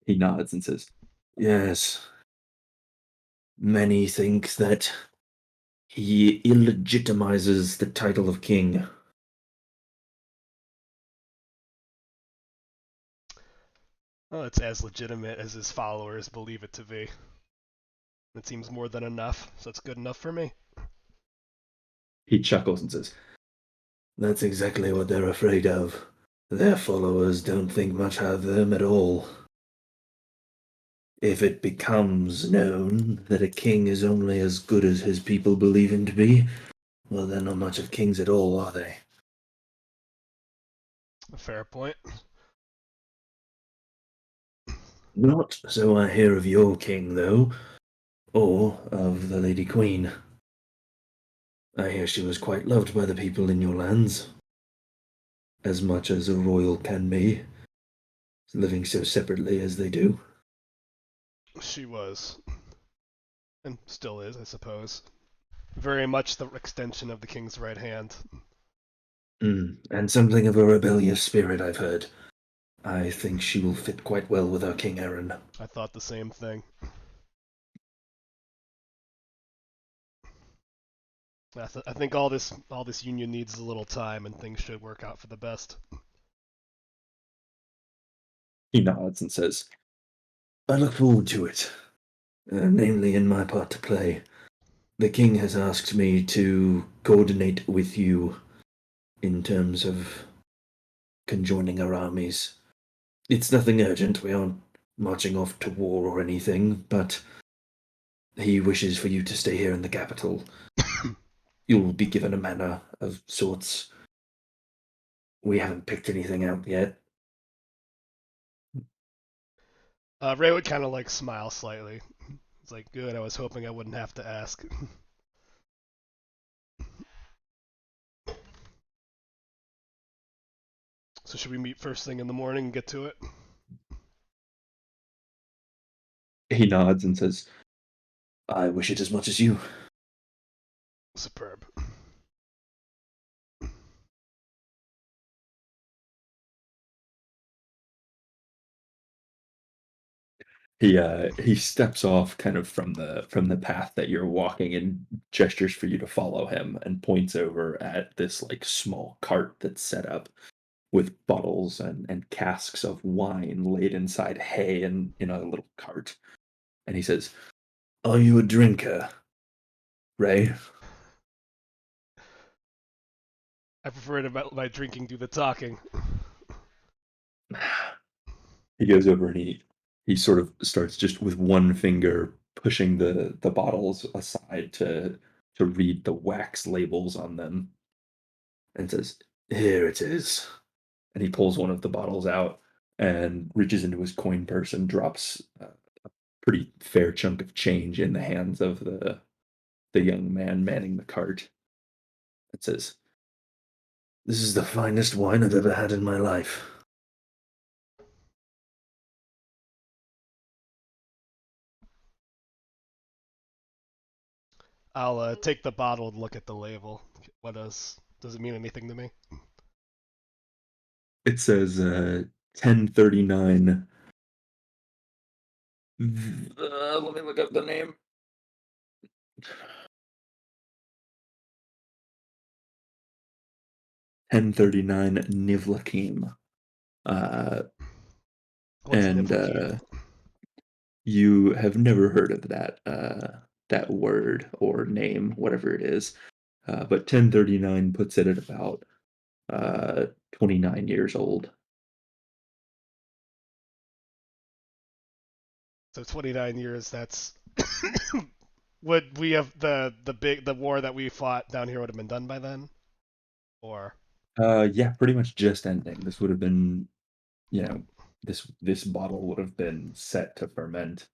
He nods and says, yes. Many think that he illegitimizes the title of king.
Well, it's as legitimate as his followers believe it to be. It seems more than enough, so it's good enough for me.
He chuckles and says, that's exactly what they're afraid of. Their followers don't think much of them at all. If it becomes known that a king is only as good as his people believe him to be, well, they're not much of kings at all, are they?
A fair point.
Not so I hear of your king, though, or of the Lady Queen. I hear she was quite loved by the people in your lands. As much as a royal can be, living so separately as they do.
She was. And still is, I suppose. Very much the extension of the king's right hand.
And something of a rebellious spirit, I've heard. I think she will fit quite well with our King Aaron.
I thought the same thing. I think all this union needs a little time, and things should work out for the best.
He nods and says, I look forward to it, namely in my part to play. The king has asked me to coordinate with you in terms of conjoining our armies. It's nothing urgent. We aren't
marching off to war or anything, but he wishes for you to stay here in the capital. You'll be given a manor of sorts. We haven't picked anything out yet.
Ray would kind of like smile slightly. It's like, good. I was hoping I wouldn't have to ask. So should we meet first thing in the morning and get to it?
He nods and says,
I wish it as much as you.
Superb.
he steps off kind of from the path that you're walking and gestures for you to follow him and points over at this like small cart that's set up with bottles and casks of wine laid inside hay and in a little cart. And he says,
Are you a drinker, Ray?
I prefer to my drinking do the talking.
he goes over and he sort of starts just with one finger pushing the bottles aside to read the wax labels on them and says,
Here it is.
and he pulls one of the bottles out and reaches into his coin purse and drops a pretty fair chunk of change in the hands of the young man manning the cart. It says,
This is the finest wine I've ever had in my life.
I'll take the bottle and look at the label. What does it mean anything to me?
it says 1039. Let me look up the name. 1039 Nivlakim.
What's
And
Nivlakim?
you have never heard of that word or name, whatever it is. But 1039 puts it at about 29 years old.
So 29 years. That's would we have the war that we fought down here would have been done by then, or
Yeah, pretty much just ending. This would have been, you know, this bottle would have been set to ferment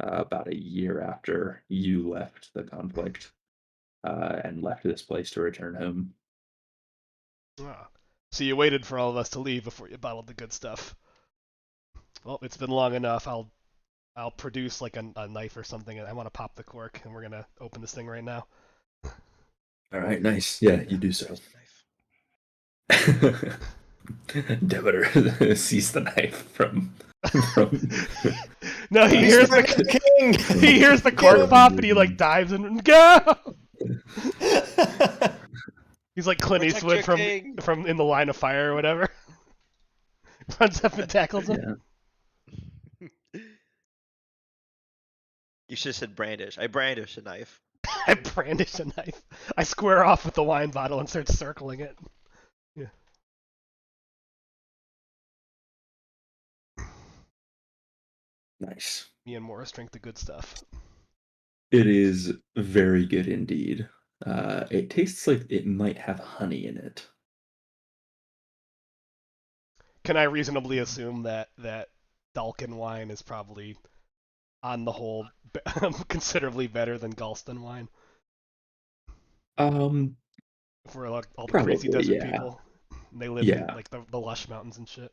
about a year after you left the conflict and left this place to return home.
ah. So you waited for all of us to leave before you bottled the good stuff. Well, it's been long enough. I'll produce like a knife or something, and I want to pop the cork, and we're gonna open this thing right now.
All right, nice. Yeah, you do so.
Where's the knife?
Demeter sees the knife from
No, he
Uh,
hears
Mr.
the
King!
he hears the cork pop, and he like dives in and go. He's like Clint
Protect
Eastwood
your king.
from In the Line of Fire or whatever. Runs up and tackles him.
yeah.
You should have said brandish. I brandish a knife.
I brandish a knife. I square off with the wine bottle and start circling it. Yeah.
Nice.
Me and Morris drink the good stuff.
It is very good indeed. It tastes like it might have honey in it.
Can I reasonably assume that Dalkin wine is probably, on the whole, considerably better than Galston wine
Um,
for like all the crazy
Probably,
desert
yeah.
people? They live in
Yeah.
like the lush mountains and shit.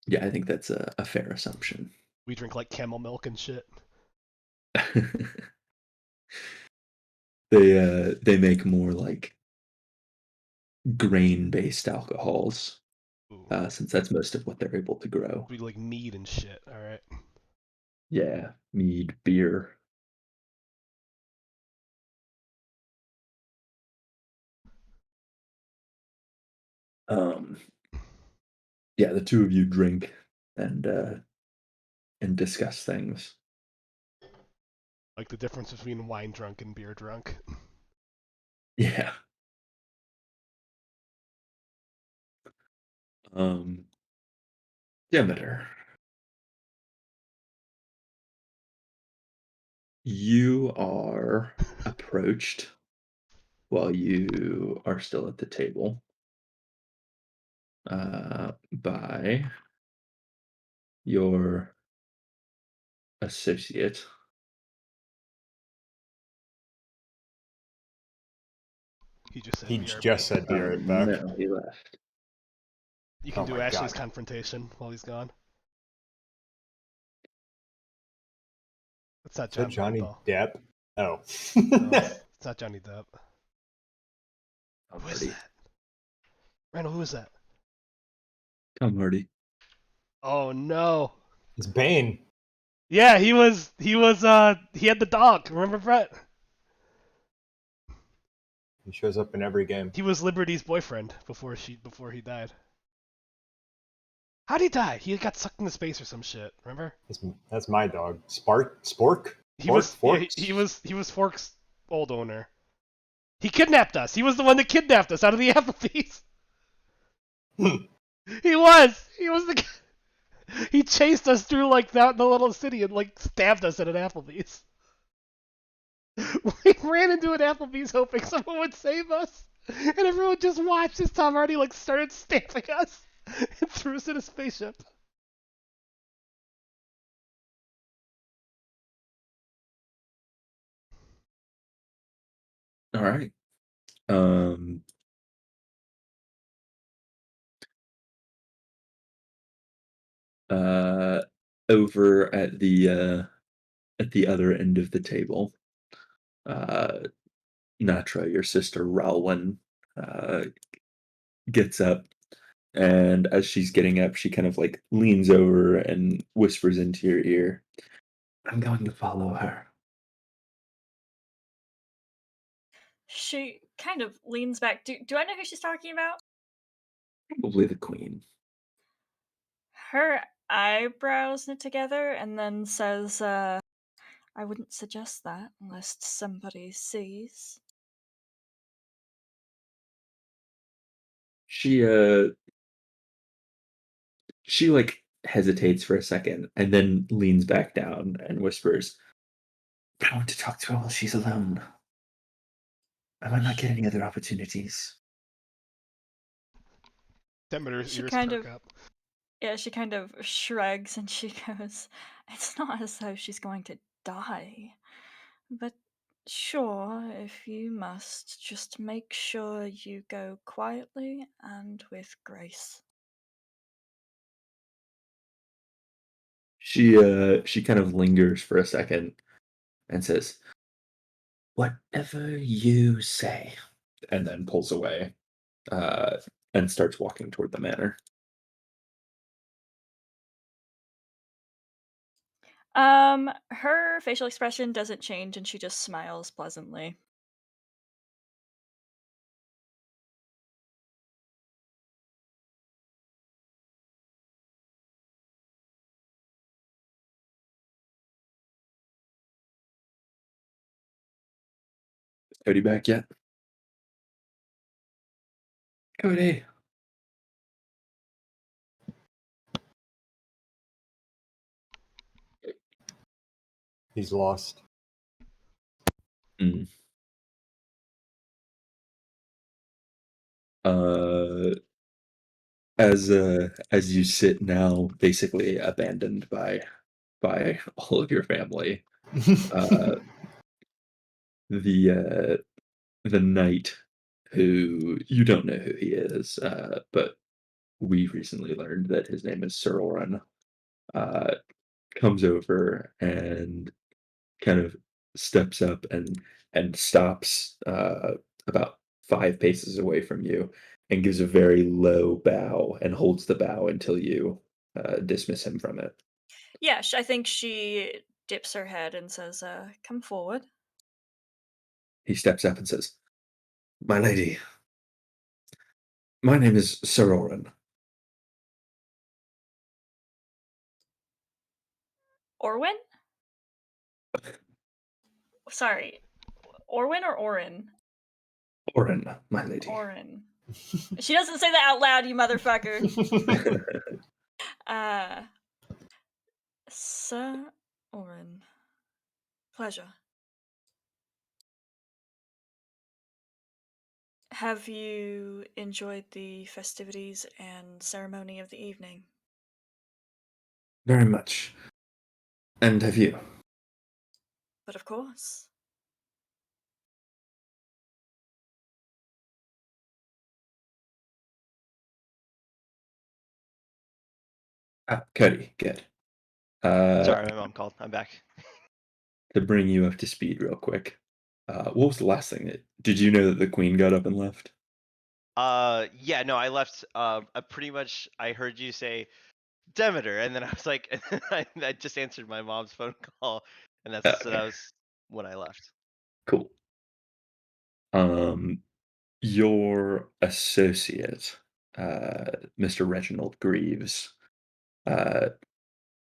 Yeah, I think that's a fair assumption.
We drink like camel milk and shit.
They make more like grain-based alcohols,
Ooh.
since that's most of what they're able to grow.
We like mead and shit. All right.
Yeah, mead, beer. Um, yeah, the two of you drink and discuss things.
Like the difference between wine drunk and beer drunk.
Yeah. Um, Demeter, You are approached while you are still at the table by your associate.
He just said
He
BRB.
just said be right back.
No, he left.
You can
Oh
do
my
Ashley's
God.
confrontation while he's gone. It's not
Is that
John
Johnny
Bernthal.
Depp? Oh.
No, it's not Johnny Depp.
Tom
Who is
Hardy.
that? Randall, who is that?
Tom Hardy.
Oh no.
It's Bane.
Yeah, he had the dog. Remember, Brett?
He shows up in every game.
He was Liberty's boyfriend before he died. How'd he die? He got sucked into space or some shit. Remember?
That's my dog. Spork?
He was
Forks?
he was Fork's old owner. He kidnapped us. He was the one that kidnapped us out of the Applebee's. He was the. He chased us through like that in the little city and like stabbed us at an Applebee's. We ran into an Applebee's hoping someone would save us, and everyone just watched as Tom Hardy like started stabbing us and threw us in a spaceship.
All right. Um, over at the other end of the table, uh, Natra, your sister Ralwyn, uh, gets up, and as she's getting up, she kind of like leans over and whispers into your ear, "I'm going to follow her."
She kind of leans back. Do I know who she's talking about?
Probably the queen.
Her eyebrows knit together and then says, I wouldn't suggest that unless somebody sees.
She she like hesitates for a second and then leans back down and whispers, "I want to talk to her while she's alone. I might not get any other opportunities."
Demeter's
She
ears
kind
perk
of,
up.
yeah, she kind of shrugs and she goes, it's not as though she's going to die. But sure, if you must, just make sure you go quietly and with grace.
She kind of lingers for a second and says, "Whatever you say," and then pulls away, and starts walking toward the manor.
Her facial expression doesn't change and she just smiles pleasantly.
Cody back yet? Cody.
He's lost.
Mm. Uh, as you sit now, basically abandoned by all of your family, uh, the the knight, who you don't know who he is, but we recently learned that his name is Sir Oren, uh, comes over and kind of steps up and stops about 5 paces away from you and gives a very low bow and holds the bow until you dismiss him from it.
Yeah, I think she dips her head and says, come forward.
He steps up and says, "My lady, my name is Sir Oren."
Orwin? Sorry, Orwin or Orin?
Oren, my lady.
Orin. She doesn't say that out loud, you motherfucker. Sir Orin. Pleasure. Have you enjoyed the festivities and ceremony of the evening?
Very much. And have you?
But of course.
Ah, Cody, good. Uh,
Sorry, my mom called. I'm back.
to bring you up to speed real quick. What was the last thing that did you know that the queen got up and left?
Yeah, no, I left. I pretty much I heard you say Demeter, and then I was like, and then I just answered my mom's phone call, and that
Okay,
was when I left.
cool. Um, your associate, Mr. Reginald Greaves, uh,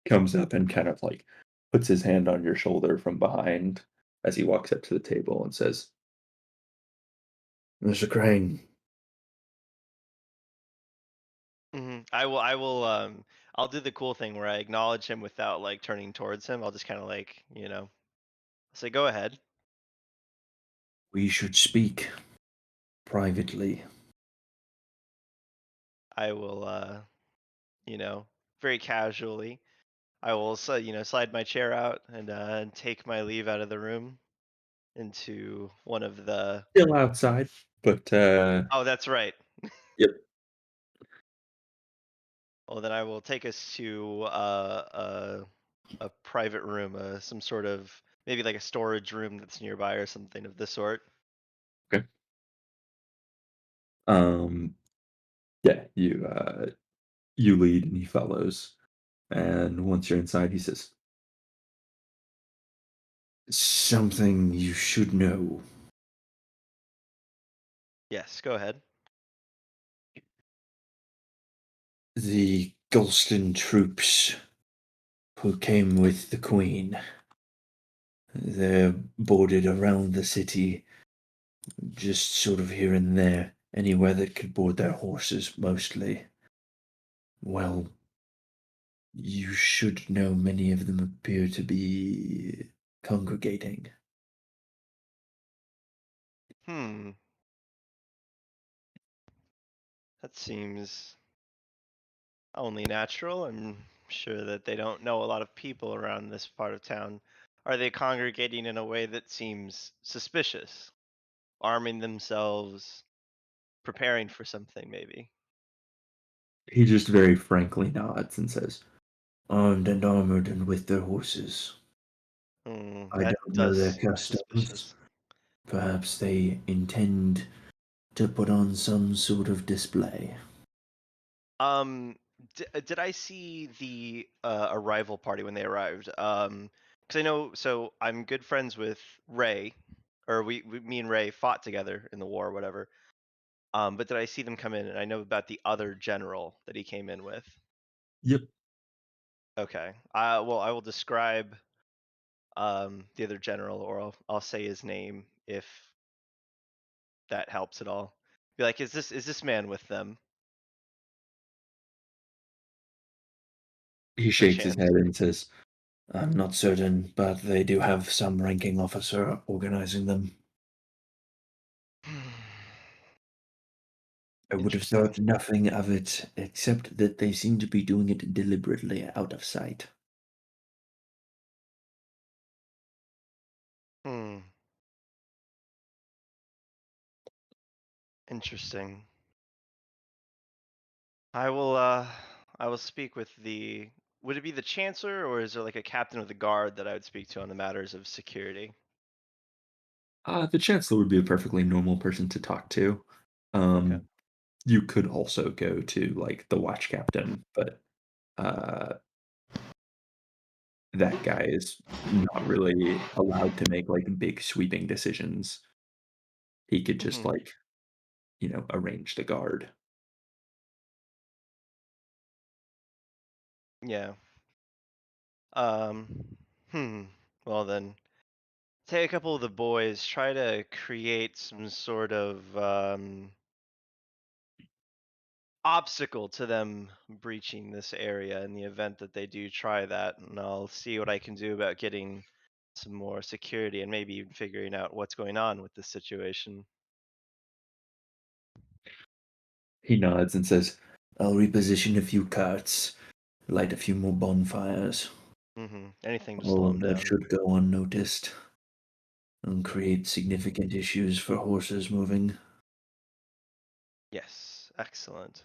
comes up and kind of like puts his hand on your shoulder from behind as he walks up to the table and says, Mr. Crane,
I will. I will. I'll do the cool thing where I acknowledge him without like turning towards him. I'll just kind of like say, "Go ahead."
we should speak privately.
I will. Very casually. I will, slide my chair out and take my leave out of the room into one of the.
Still outside, but
Oh, that's right.
yep.
Well, then I will take us to a private room, some sort of maybe like a storage room that's nearby or something of the sort.
Okay. Um, yeah, you lead and he follows. And once you're inside, he says, something you should know.
Yes, go ahead.
The Gulston troops who came with the Queen, they're boarded around the city, just sort of here and there, anywhere that could board their horses, mostly. Well, you should know many of them appear to be congregating.
Hmm, that seems only natural. I'm sure that they don't know a lot of people around this part of town. Are they congregating in a way that seems suspicious? Arming themselves, preparing for something, maybe?
He just very frankly nods and says, armed and armored and with their horses. I
That
don't know
does
their
seem
customs.
suspicious.
Perhaps they intend to put on some sort of display.
Um, did I see the arrival party when they arrived? Because I know, so I'm good friends with Ray, or me and Ray fought together in the war or whatever. But did I see them come in? And I know about the other general that he came in with.
Yep.
Okay. Well, I will describe the other general, or I'll say his name if that helps at all. Be like, is this man with them
He
by
shakes his
chance?
head and says, I'm not certain, but they do have some ranking officer organizing them. I would have
Interesting.
thought nothing of it, except that they seem to be doing it deliberately out of sight.
Hmm. Interesting. I will I will speak with the would it be the chancellor or is there like a captain of the guard that I would speak to on the matters of security?
The Chancellor would be a perfectly normal person to talk to.
Okay.
Um, you could also go to like the watch captain, but uh, that guy is not really allowed to make like big sweeping decisions. He could just
Hmm.
like, arrange the guard.
Yeah. Um hmm. Well then, take a couple of the boys, try to create some sort of obstacle to them breaching this area in the event that they do try that, and I'll see what I can do about getting some more security and maybe even figuring out what's going on with this situation.
He nods and says, I'll reposition a few carts, light a few more bonfires.
Anything to slow
All
him
of that
down.
should go unnoticed and create significant issues for horses moving.
Yes, excellent.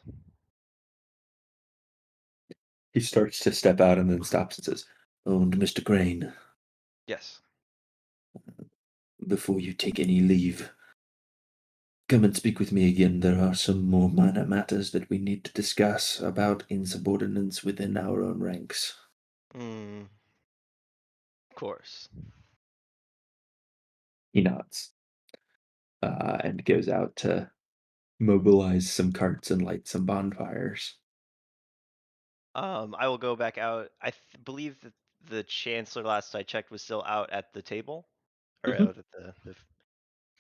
He starts to step out and then stops and says,
Oh, and Mr. Crane,
Yes.
before you take any leave, come and speak with me again. There are some more minor matters that we need to discuss about insubordinance within our own ranks.
Of course.
he nods, and goes out to mobilize some carts and light some bonfires.
I will go back out. Believe that the chancellor, last I checked, was still out at the table, or
Mhm.
out at the.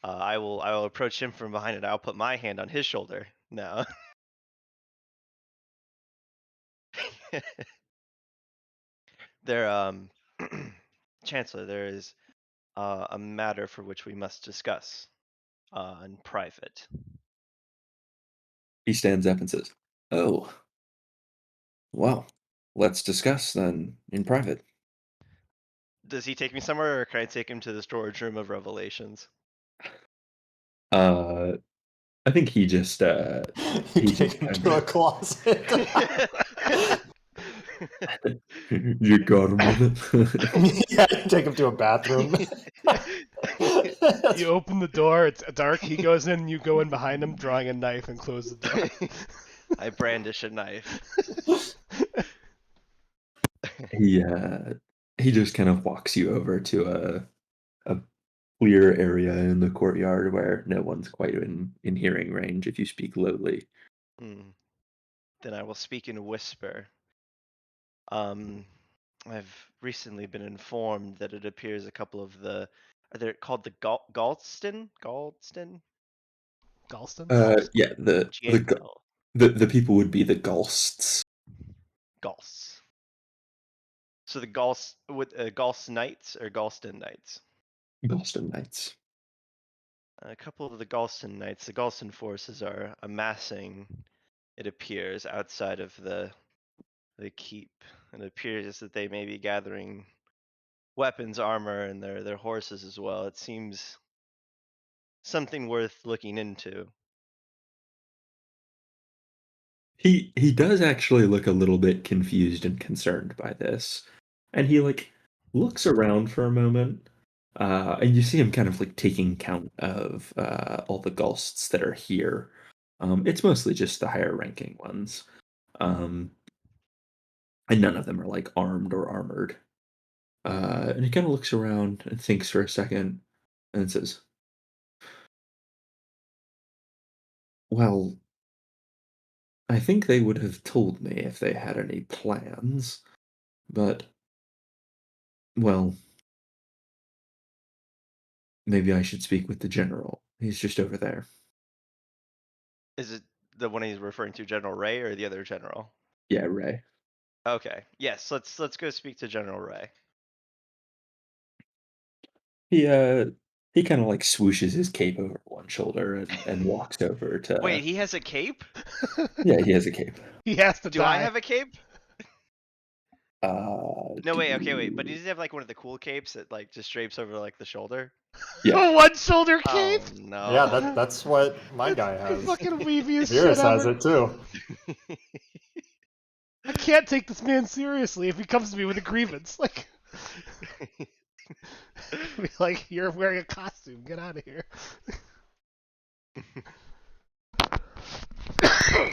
I will approach him from behind, and I'll put my hand on his shoulder. No. There, Chancellor, there is a matter for which we must discuss in private.
He stands up and says, "Oh, well, let's discuss then in private."
Does he take me somewhere, or can I take him to the storage room of revelations?
Uh, I think he just
You
he
take
just
him
kind
to a closet.
of you got him with it.
Yeah, you take him to a bathroom.
You open the door, it's dark, he goes in, you go in behind him, drawing a knife and close the door.
I brandish a knife.
He just kind of walks you over to a clear area in the courtyard where no one's quite in hearing range if you speak lowly.
Hmm. Then I will speak in a whisper. Um, I've recently been informed that it appears a couple of the are they called the Galston? Galston?
Galston?
Yeah,
G-A-L.
the people would be the Galsts.
Gals. So the Gals Knights or Galston Knights?
Galston Knights.
A couple of the Galston Knights, the Galston forces are amassing, it appears, outside of the keep. And it appears that they may be gathering weapons, armor, and their horses as well. It seems something worth looking into.
He does actually look a little bit confused and concerned by this. And he like looks around for a moment. And you see him kind of like taking count of all the ghosts that are here. It's mostly just the higher ranking ones. Um, and none of them are like armed or armored. And he kind of looks around and thinks for a second and says, "Well, I think they would have told me if they had any plans, but, well, maybe I should speak with the general. He's just over there."
Is it the one he's referring to, General Ray, or the other general?
Yeah, Ray.
Okay. Yes, let's go speak to General Ray.
He, he kinda, like, swooshes his cape over one shoulder and walks over
Wait,
to
he has a cape?
yeah, he has a cape.
He has to
Do I
die.
have a cape? No, wait, okay, wait. But
Do
does he have like one of the cool capes that like just drapes over like the shoulder?
yeah.
A one shoulder cape?
Oh no.
Yeah, that's what my
It's
guy
the
has.
fucking weebiest
Virus
shit
has
ever.
it too.
I can't take this man seriously if he comes to me with a grievance. Like, be like, you're wearing a costume. Get out of here.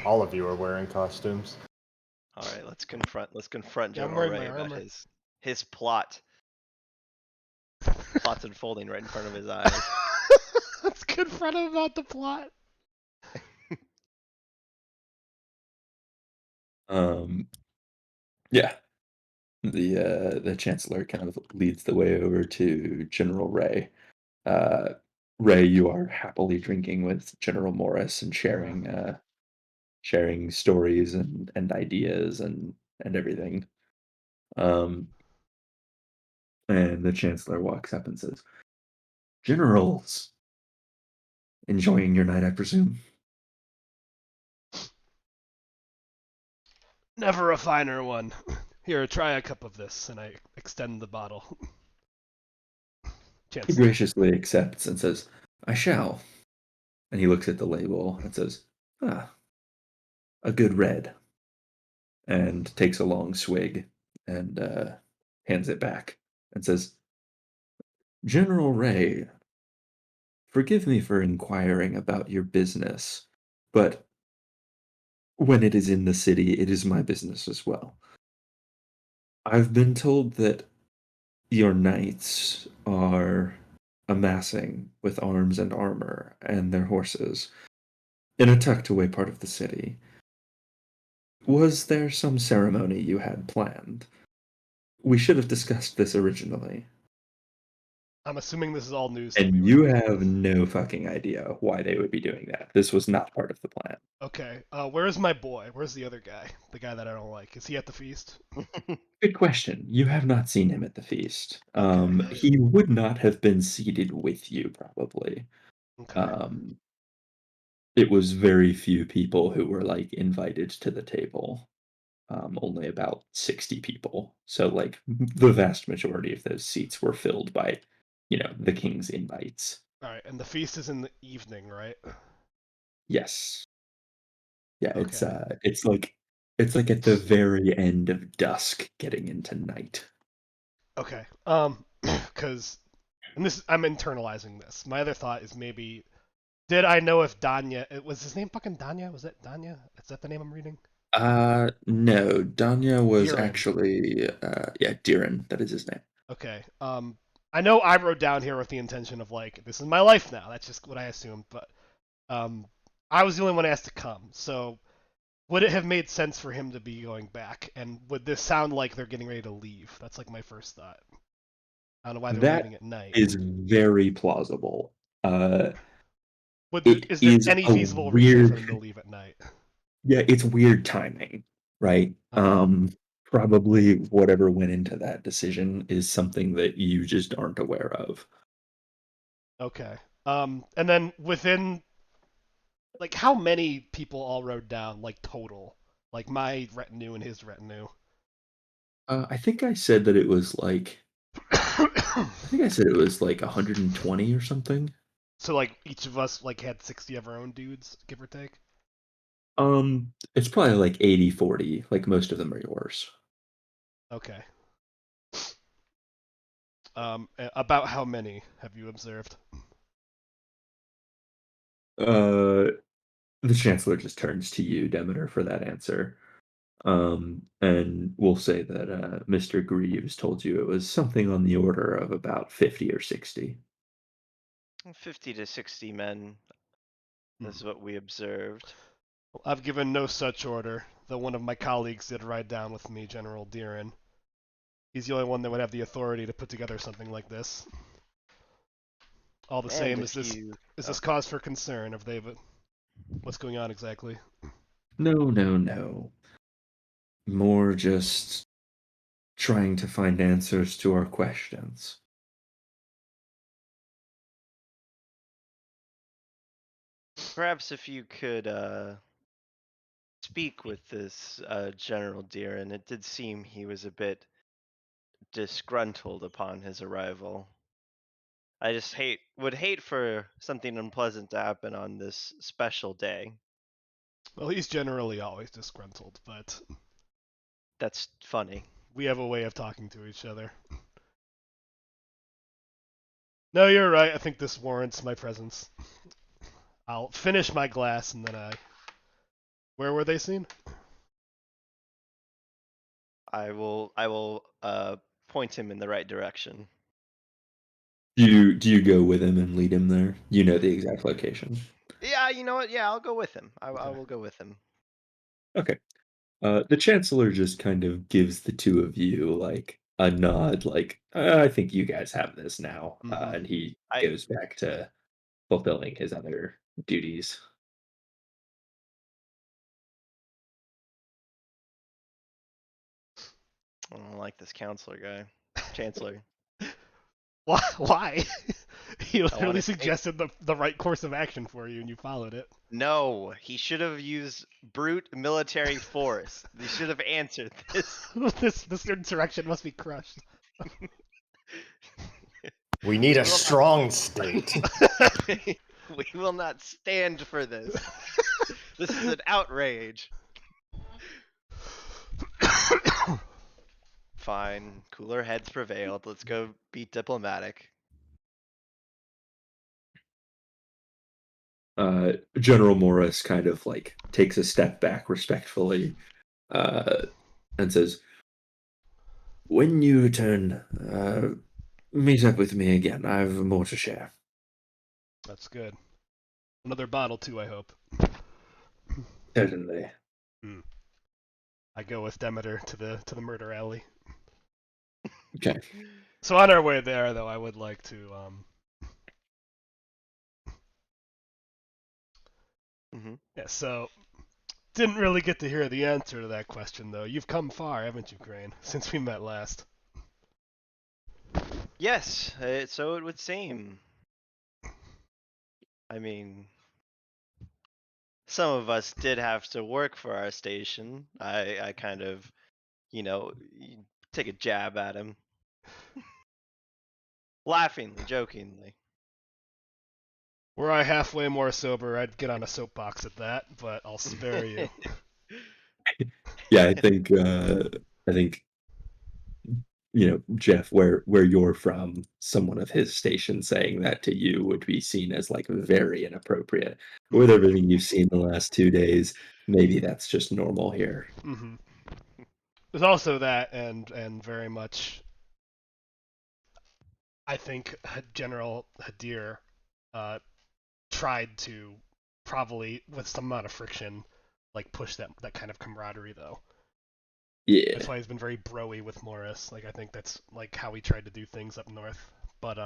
All of you are wearing costumes.
All right, let's confront
Yeah, I'm
General
wearing
Ray
my
about
armor.
his plot. Plot's unfolding right in front of his eyes.
Let's confront him about the plot.
Um, yeah. The chancellor kind of leads the way over to General Ray. Uh, Ray, you are happily drinking with General Morris and sharing stories and ideas and everything. Um, And the chancellor walks up and says, "Generals, enjoying your night, I presume?"
Never a finer one. Here, try a cup of this, and I extend the bottle.
He
Chancellor.
graciously accepts and says, "I shall." And he looks at the label and says, "Ah, a good red." And takes a long swig and hands it back and says, "General Ray, forgive me for inquiring about your business, but when it is in the city, it is my business as well. I've been told that your knights are amassing with arms and armor and their horses in a tucked away part of the city. Was there some ceremony you had planned? We should have discussed this originally."
I'm assuming this is all news to me
And
right
you
now.
have no fucking idea why they would be doing that. This was not part of the plan.
Okay, where's my boy? Where's the other guy? The guy that I don't like. Is he at the feast?
Good question. You have not seen him at the feast.
Okay.
He would not have been seated with you, probably.
Okay.
Um, it was very few people who were like invited to the table. Only about 60 people. So, like, the vast majority of those seats were filled by, the king's invites.
All right, and the feast is in the evening, right?
Yes. Yeah,
Okay.
it's like at the very end of dusk getting into night.
Okay. Because, and this, I'm internalizing this. My other thought is maybe, did I know if Danya, was his name fucking Danya? Was that Danya? Is that the name I'm reading?
No, Danya was
Diran.
actually, yeah, Diran, that is his name.
Okay. I know I wrote down here with the intention of like, this is my life now. That's just what I assumed, but um, I was the only one asked to come. So would it have made sense for him to be going back? And would this sound like they're getting ready to leave? That's like my first thought. I don't know why they're
That
leaving at night.
is very plausible. Uh, it
Is there
is
any
a
feasible reason for them to
weird,
leave at night?
yeah, it's weird timing, right?
Okay.
Probably whatever went into that decision is something that you just aren't aware of.
Okay. And then within, like, how many people all rode down, like, total? Like, my retinue and his retinue.
I think I said that it was like, I think I said it was like 120 or something.
So, like, each of us, like, had 60 of our own dudes, give or take?
It's probably like 80-40. Like most of them are yours.
Okay. About how many have you observed?
Uh, the chancellor just turns to you, Demeter, for that answer. And we'll say that Mr. Greaves told you it was something on the order of about 50 or 60.
50 to 60 men is what we observed.
I've given no such order, though one of my colleagues did ride down with me, General Deeren. He's the only one that would have the authority to put together something like this. All the
And
same, is
if
this
you.
is
Oh,
this cause for concern? Have they? What's going on exactly?
No, no, no. More just trying to find answers to our questions.
perhaps if you could speak with this General Deeren, it did seem he was a bit disgruntled upon his arrival. I just would hate for something unpleasant to happen on this special day.
Well, he's generally always disgruntled, but
That's funny.
we have a way of talking to each other. No, you're right. I think this warrants my presence. I'll finish my glass and then I. Where were they seen?
I will point him in the right direction.
Do you go with him and lead him there? You know the exact location.
Yeah, you know what? Yeah, I'll go with him. I
Okay.
will go with him.
Okay. The chancellor just kind of gives the two of you like a nod, like I think you guys have this now,
Mm-hmm.
and he
I
goes back to fulfilling his other duties.
I don't like this counselor guy. Chancellor.
Why? He
I
literally
wanna
suggested the right course of action for you, and you followed it.
No, he should have used brute military force. He should have answered this.
This insurrection must be crushed.
We need a
will not-
strong state.
We will not stand for this. This is an outrage. Fine, cooler heads prevailed. Let's go be diplomatic.
General Morris kind of like takes a step back respectfully and says, "When you return, meet up with me again. I have more to share."
That's good. Another bottle too, I hope.
Certainly.
I go with Demeter to the murder alley.
Okay.
So on our way there, though, I would like to yeah. So didn't really get to hear the answer to that question, though. You've come far, haven't you, Crane? Since we met last.
Yes, so it would seem. I mean, some of us did have to work for our station. I kind of, take a jab at him. Laughingly, jokingly.
Were I halfway more sober, I'd get on a soapbox at that, but I'll spare you.
Yeah, I think Jeff, where you're from, someone of his station saying that to you would be seen as like very inappropriate. With everything you've seen the last 2 days, maybe that's just normal here.
Mm-hmm. There's also that, and very much, I think General Hadir tried to, probably with some amount of friction, like push that kind of camaraderie, though.
Yeah.
That's why he's been very broy with Morris. Like, I think that's like how he tried to do things up north. But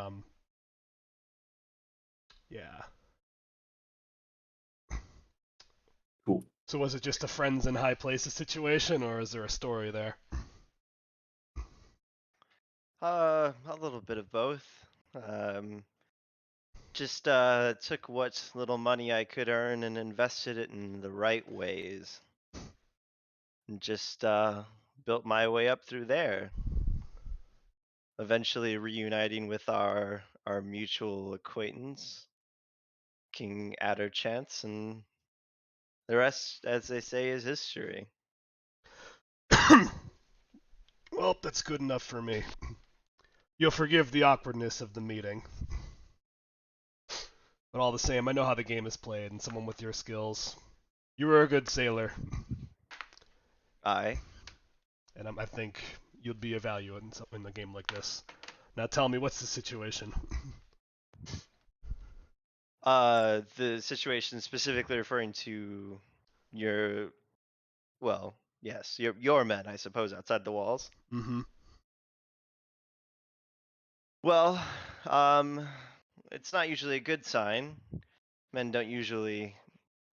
yeah.
Cool.
So was it just a friends in high places situation, or is there a story there?
A little bit of both. Just took what little money I could earn and invested it in the right ways. And just built my way up through there. Eventually reuniting with our mutual acquaintance, King Adderchance, and the rest, as they say, is history.
Well, that's good enough for me. You'll forgive the awkwardness of the meeting. But all the same, I know how the game is played, and someone with your skills, you were a good sailor,
Aye.
and I think you'd be of value in a game like this. Now tell me, what's the situation?
The situation specifically referring to your, well, yes, your men, I suppose, outside the walls.
Mm-hmm.
Well, it's not usually a good sign. Men don't usually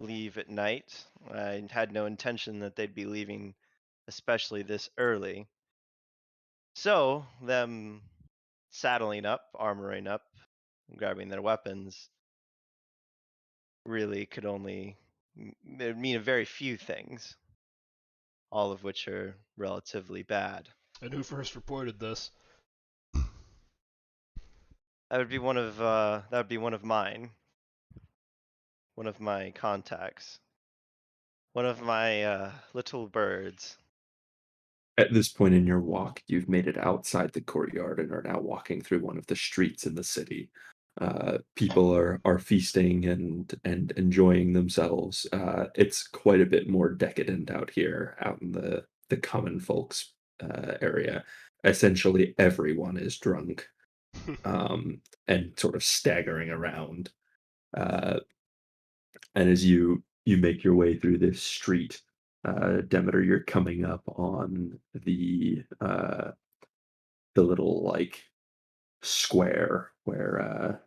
leave at night. I had no intention that they'd be leaving, especially this early. So, them saddling up, armoring up, grabbing their weapons, really could only it'd mean a very few things, all of which are relatively bad.
And who first reported this?
That would be one of mine, one of my contacts, one of my little birds.
At this point in your walk, you've made it outside the courtyard and are now walking through one of the streets in the city. People are feasting and enjoying themselves. It's quite a bit more decadent out here, out in the common folks area. Essentially, everyone is drunk and sort of staggering around. Uh, and as you make your way through this street, Demeter, you're coming up on the little like square where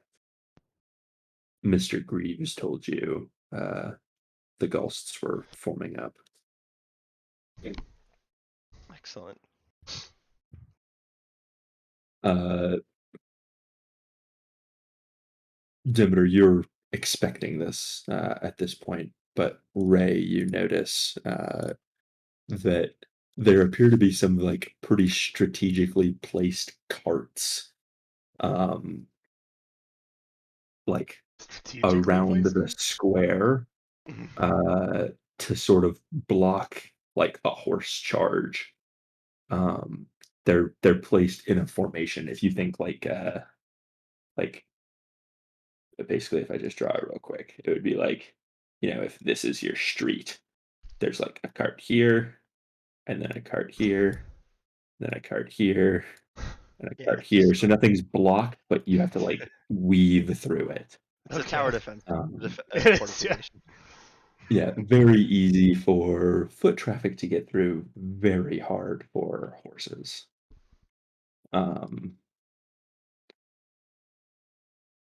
Mr. Greaves told you the ghosts were forming up.
Excellent.
Uh, Demeter, you're expecting this at this point, but Ray, you notice that there appear to be some like pretty strategically placed carts, um, like
Strategically
around
placed
the
cards?
square, uh, to sort of block like a horse charge. Um, they're placed in a formation. If you think like basically, if I just draw it real quick, it would be like, if this is your street, there's like a cart here, and then a cart here, then a cart here, and a
Yeah,
cart here. So nothing's blocked, but you have to like weave through it.
it's a
Okay.
tower defense,
Um,
It's, yeah.
fortification.
yeah, very easy for foot traffic to get through, very hard for horses. Um,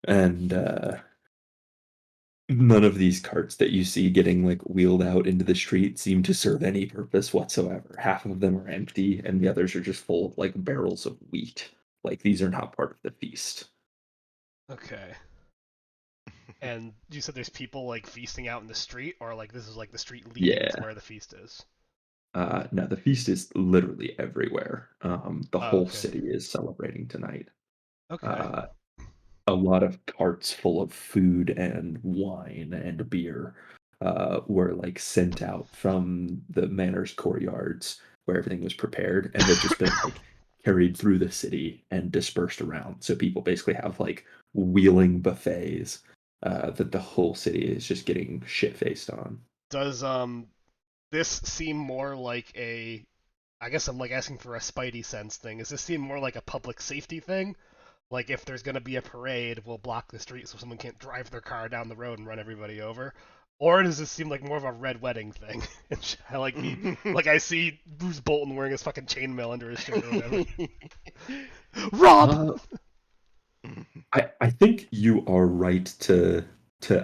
and None of these carts that you see getting like wheeled out into the street seem to serve any purpose whatsoever. Half of them are empty, and the others are just full of like barrels of wheat. Like these are not part of the feast.
Okay. And you said there's people like feasting out in the street, or like this is like the street leading to
Yeah.
where the feast is?
No, the feast is literally everywhere. The
Oh,
whole
okay.
city is celebrating tonight.
Okay.
Uh, a lot of carts full of food and wine and beer were like sent out from the manor's courtyards where everything was prepared, and they've just been like carried through the city and dispersed around. So people basically have like wheeling buffets that the whole city is just getting shit faced on.
Does this seem more like a? I guess I'm like asking for a Spidey sense thing. Does this seem more like a public safety thing? Like if there's gonna be a parade, we'll block the street so someone can't drive their car down the road and run everybody over. Or does this seem like more of a red wedding thing? I like I see Bruce Bolton wearing his fucking chainmail under his shirt or whatever. Rob.
Uh, I think you are right to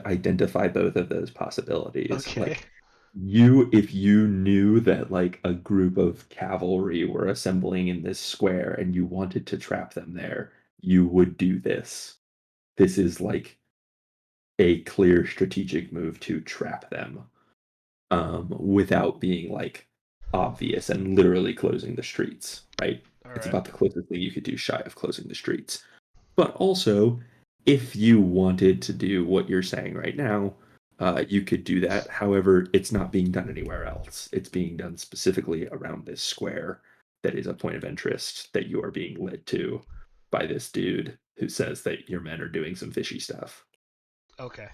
identify both of those possibilities.
Okay.
Like if you knew that like a group of cavalry were assembling in this square and you wanted to trap them there, you would do this. This is like a clear strategic move to trap them, without being like obvious and literally closing the streets, right?
All
It's
right.
about the closest thing you could do shy of closing the streets. But also, if you wanted to do what you're saying right now, you could do that. However, it's not being done anywhere else. It's being done specifically around this square that is a point of interest that you are being led to by this dude who says that your men are doing some fishy stuff.
Okay.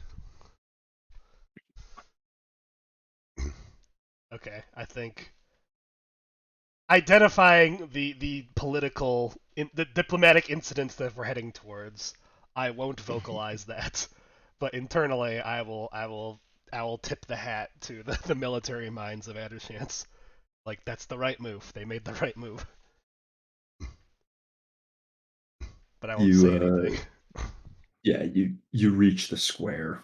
Okay. I think identifying the political the diplomatic incidents that we're heading towards, I won't vocalize that, but internally I will tip the hat to the military minds of Adderchance. Like that's the right move. They made the right move, but I won't
You
say anything.
Yeah, you reach the square.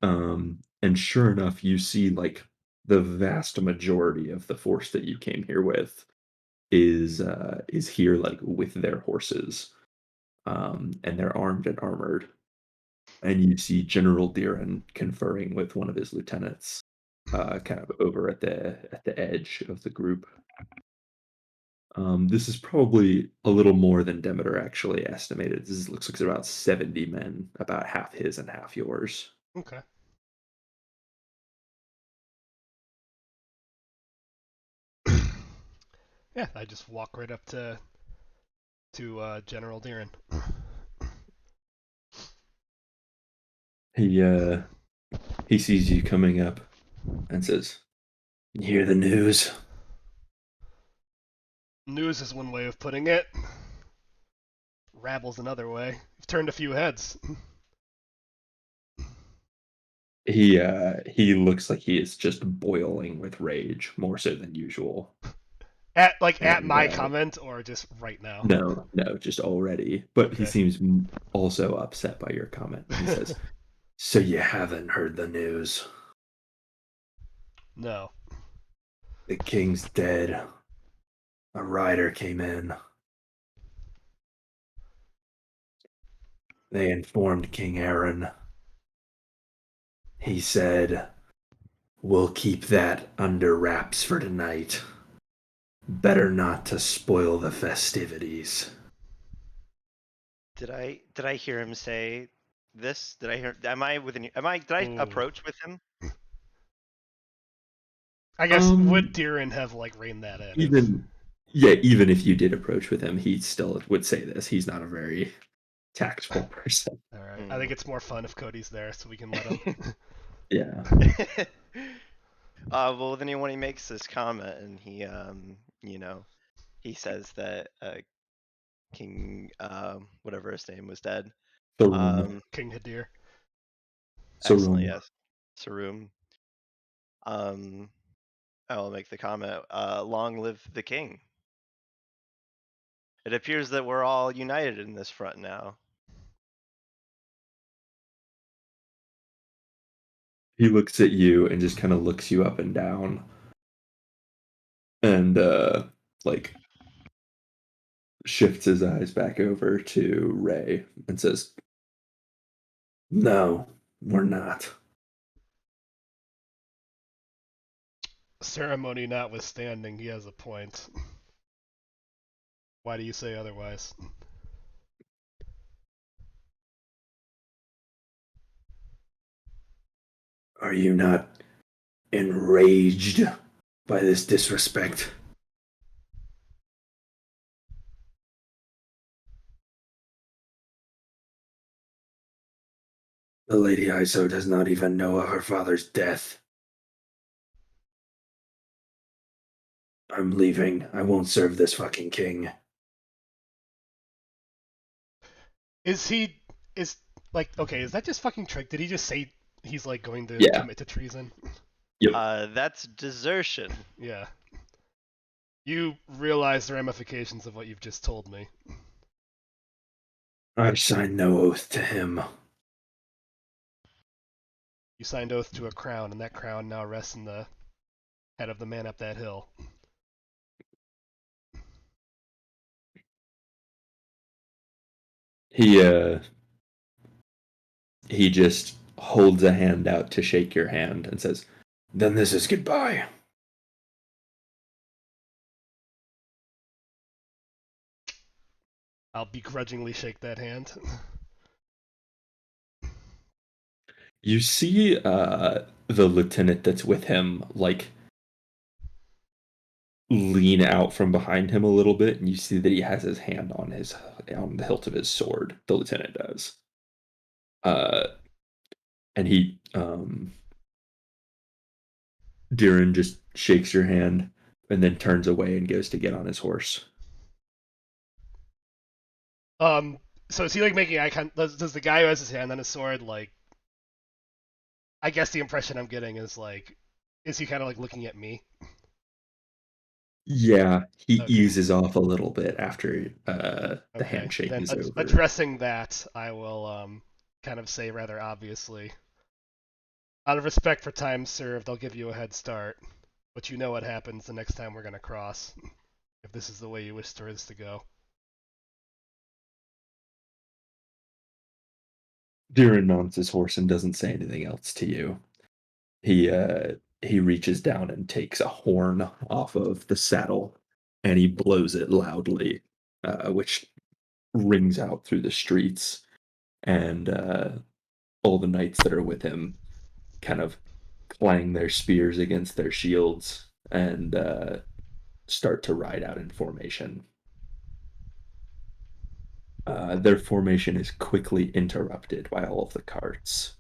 And sure enough, you see like the vast majority of the force that you came here with is here like with their horses, and they're armed and armored. And you see General Deeren conferring with one of his lieutenants, kind of over at the edge of the group. This is probably a little more than Demeter actually estimated. Looks like it's about 70 men, about half his and half yours.
Okay. Yeah, I just walk right up to General Deeren.
He he sees you coming up and says, "You hear the news?"
News is one way of putting it. Rabble's another way. You've turned a few heads.
He looks like he is just boiling with rage, more so than usual.
At
And
my comment or just right now.
no, just already. But he
Okay.
seems also upset by your comment. He says, "So you haven't heard the news?
No.
The king's dead. A rider came in."
They informed King Aaron. He said, we'll keep that under wraps for tonight. Better not to spoil the festivities.
Did I hear him say this? Did I hear? Am I within? Am I? Did I
Ooh.
approach with him?
I guess would Dirin have like reined that in?
Even if you did approach with him, he still would say this. He's not a very tactful person.
All right. I think it's more fun if Cody's there, so we can let him.
Yeah.
Well, then when he makes this comment and he, he says that King, whatever his name was dead.
Sarum.
King Hadir.
Excellent,
Sarum.
yes. Sarum. I will make the comment, long live the king. It appears that we're all united in this front now.
He looks at you and just kind of looks you up and down. And like shifts his eyes back over to Ray and says, "No, we're not."
Ceremony notwithstanding, he has a point. Why do you say otherwise?
Are you not enraged by this disrespect? The Lady Iso does not even know of her father's death. I'm leaving. I won't serve this fucking king.
Is okay, is that just fucking trick? Did he just say he's like going to
Yeah.
commit to treason?
Yep.
That's desertion.
Yeah. You realize the ramifications of what you've just told me.
I've signed no oath to him.
You signed oath to a crown, and that crown now rests in the head of the man up that hill.
He just holds a hand out to shake your hand and says,
"Then this is goodbye."
I'll begrudgingly shake that hand.
You see the lieutenant that's with him, like, lean out from behind him a little bit, and you see that he has his hand on the hilt of his sword. The lieutenant does. And Dirin just shakes your hand and then turns away and goes to get on his horse.
So is he like making eye contact? Does the guy who has his hand on his sword like? I guess the impression I'm getting is like, is he kind of like looking at me?
Yeah, he
Okay.
eases off a little bit after the
Okay.
handshake
Then
is over.
addressing that, I will kind of say rather obviously, out of respect for time served, I'll give you a head start. But you know what happens the next time we're gonna cross, if this is the way you wish for this to go.
Dirin mounts his horse and doesn't say anything else to you. He reaches down and takes a horn off of the saddle and he blows it loudly, which rings out through the streets. And all the knights that are with him kind of clang their spears against their shields and start to ride out in formation. Their formation is quickly interrupted by all of the carts.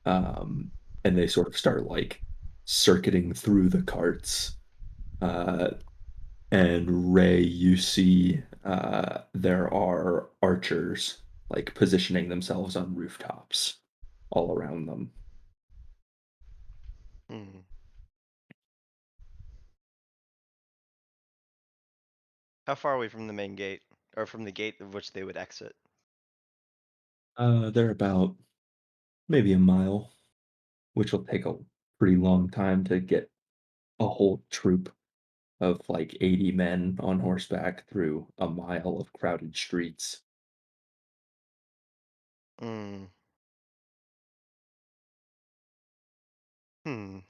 And they sort of start like circuiting through the carts. And Ray, you see there are archers like positioning themselves on rooftops all around them.
How far are we from the main gate, or from the gate of which they would exit?
They're about maybe a mile, which will take a pretty long time to get a whole troop of like 80 men on horseback through a mile of crowded streets.
Mm.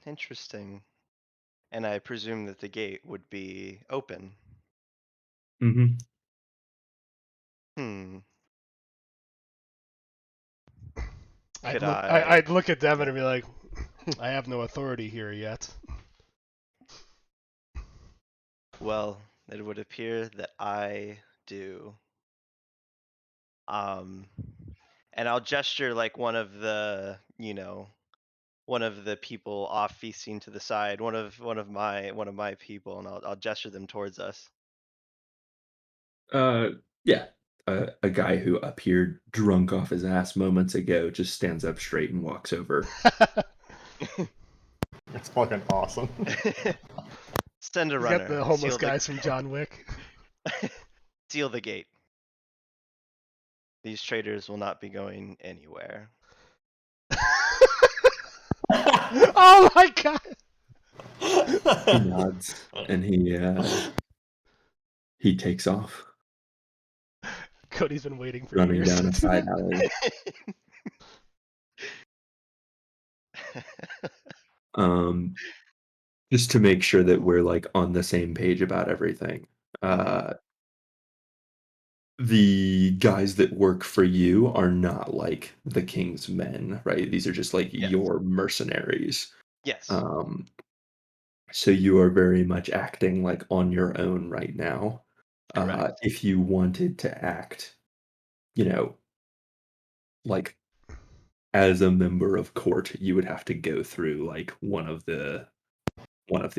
Interesting. And I presume that the gate would be open.
Mm-hmm.
Hmm.
I'd
Could
look.
I?
I'd look at Devin
Yeah.
and be like, I have no authority here yet.
Well, it would appear that I do. Um, and I'll gesture like one of the, one of the people off facing to the side, one of my people, and I'll gesture them towards us.
Yeah. A guy who appeared drunk off his ass moments ago just stands up straight and walks over.
It's fucking awesome.
Send a
He's got
runner.
the homeless guys from John Wick.
Seal the gate. These traitors will not be going anywhere.
Oh my god!
He nods and he takes off,
Cody's been waiting for
running
years.
down a side alley. Um, just to make sure that we're like on the same page about everything. Uh, the guys that work for you are not like the king's men, right? These are just like
Yes.
your mercenaries.
Yes.
Um, so you are very much acting like on your own right now.
Correct.
If you wanted to act, you know, like as a member of court, you would have to go through like one of the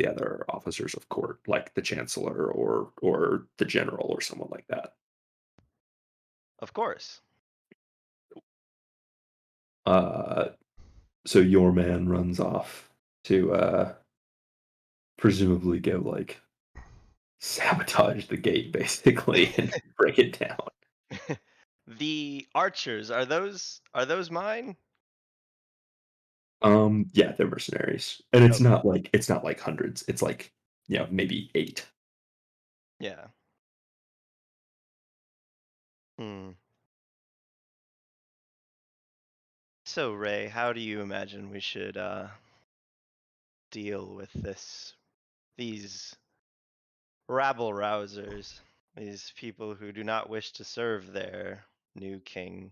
other officers of court, like the chancellor or the general or someone like that.
Of course.
Uh, so your man runs off to presumably go like sabotage the gate basically and break it down.
The archers, are those mine?
Yeah, they're mercenaries. And it's not like hundreds. It's like, maybe 8.
Yeah. Hmm. So Ray, how do you imagine we should deal with these rabble rousers, these people who do not wish to serve their new king?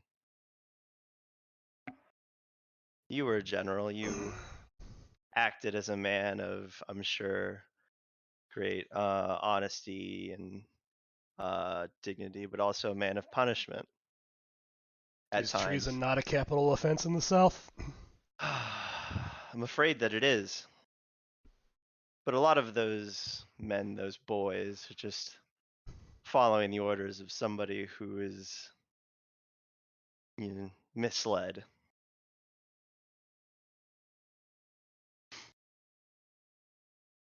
You were a general. You acted as a man of, I'm sure, great honesty and dignity, but also a man of punishment at
Is
times.
treason not a capital offense in the South?
I'm afraid that it is. But a lot of those men, those boys, are just following the orders of somebody who is, misled.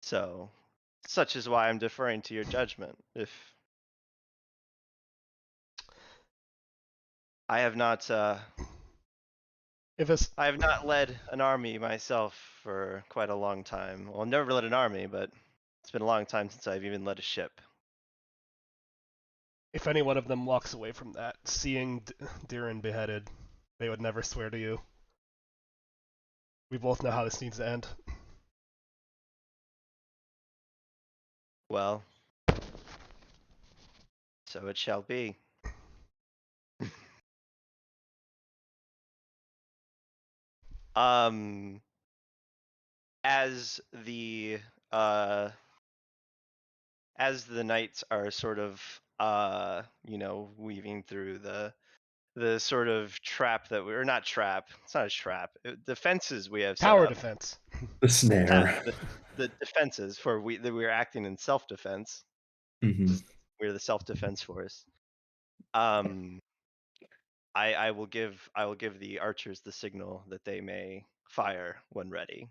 So, such is why I'm deferring to your judgment. If I have not,
If it's
I have not led an army myself for quite a long time. Well, I've never led an army, but it's been a long time since I've even led a ship.
if any one of them walks away from that, seeing Diran beheaded, they would never swear to you. We both know how this needs to end.
Well, so it shall be. Um, as the uh as the knights are sort of weaving through the sort of trap that we're not trap. It's not a trap. The fences we have set
Tower
up.
defense.
The snare.
The defenses for that we're acting in self defense.
Mhm.
We're the self defense force. Um, I will give the archers the signal that they may fire when ready.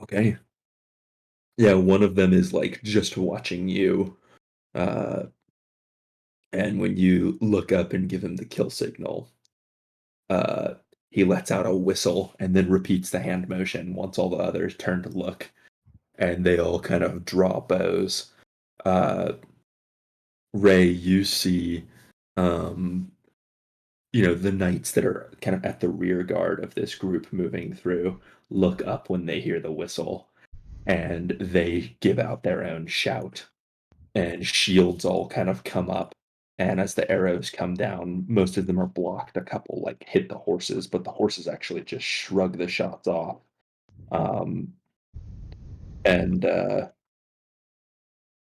Okay. Yeah, one of them is like just watching you. Uh, and when you look up and give him the kill signal, uh, he lets out a whistle and then repeats the hand motion once all the others turn to look, and they all kind of draw bows. Uh, Ray, you see Um, the knights that are kind of at the rear guard of this group moving through look up when they hear the whistle, and they give out their own shout, and shields all kind of come up. And as the arrows come down, most of them are blocked. A couple like hit the horses, but the horses actually just shrug the shots off. Um, and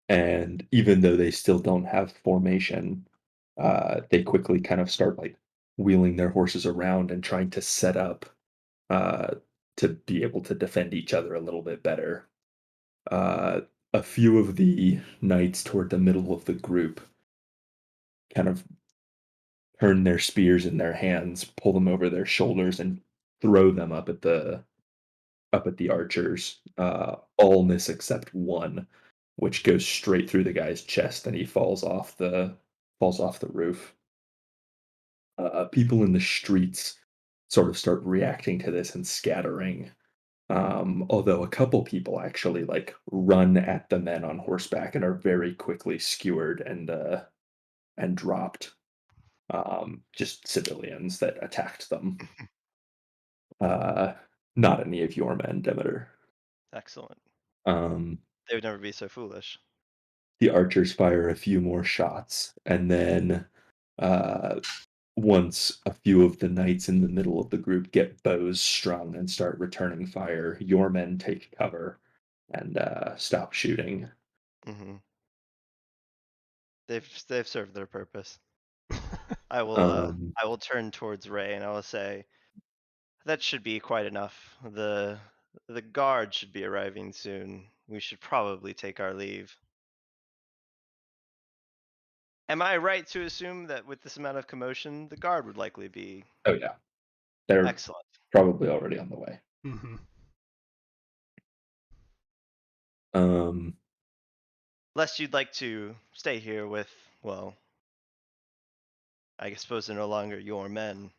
and even though they still don't have formation, they quickly kind of start like wheeling their horses around and trying to set up uh, to be able to defend each other a little bit better. Uh, a few of the knights toward the middle of the group kind of turn their spears in their hands, pull them over their shoulders, and throw them up at the archers. All miss except one, which goes straight through the guy's chest, and he falls off the roof. People in the streets sort of start reacting to this and scattering. Although a couple people actually like run at the men on horseback and are very quickly skewered and dropped. Just civilians that attacked them. Uh, Not any of your men, Demeter.
Excellent.
Um,
They would never be so foolish.
the archers fire a few more shots, and then uh, once a few of the knights in the middle of the group get bows strung and start returning fire, your men take cover and stop shooting.
Hmm. They've served their purpose. I will
Um,
I will turn towards Ray and I will say that should be quite enough. The guard should be arriving soon. We should probably take our leave. Am I right to assume that with this amount of commotion, the guard would likely be
oh yeah, they're
excellent?
probably already on the way.
Mm-hmm.
Um,
Lest you'd like to stay here with, well, I suppose they're no longer your men.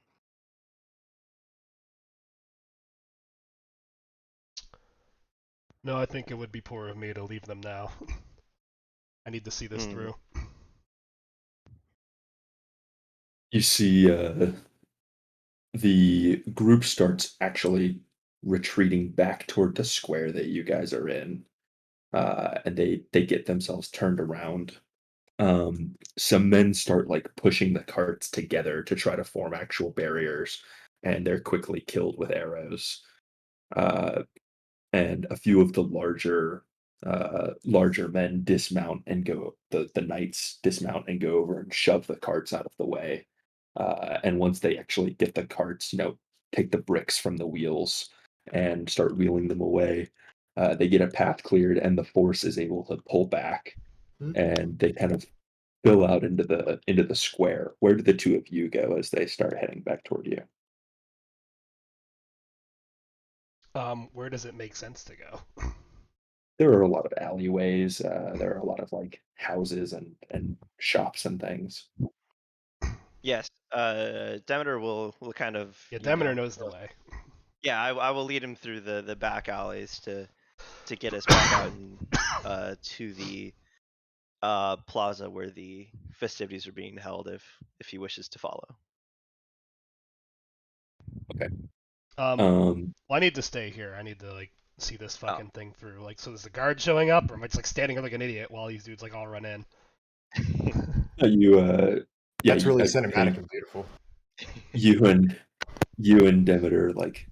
No, I think it would be poor of me to leave them now. I need to see this
Hmm.
through.
you see the group starts actually retreating back toward the square that you guys are in, and they get themselves turned around. Some men start like pushing the carts together to try to form actual barriers, and they're quickly killed with arrows. Uh, and a few of the larger men dismount and go. The knights dismount and go over and shove the carts out of the way. And once they actually get the carts, take the bricks from the wheels and start wheeling them away, they get a path cleared, and the force is able to pull back,
Hmm?
and they kind of spill out into the square. Where do the two of you go as they start heading back toward you?
Where does it make sense to go?
There are a lot of alleyways. There are a lot of like houses and shops and things.
Yes, Demeter will kind of,
Yeah, Demeter knows the way.
yeah, I will lead him through the back alleys to get us back out and to the plaza where the festivities are being held if he wishes to follow.
Okay.
Well,
Um,
I need to stay here. I need to like see this
Oh.
fucking thing through. Like, so there's a guard showing up, or am I just like standing there like an idiot while these dudes like all run in?
you yeah,
That's really
I
cinematic
think
and beautiful.
you and you and Demeter like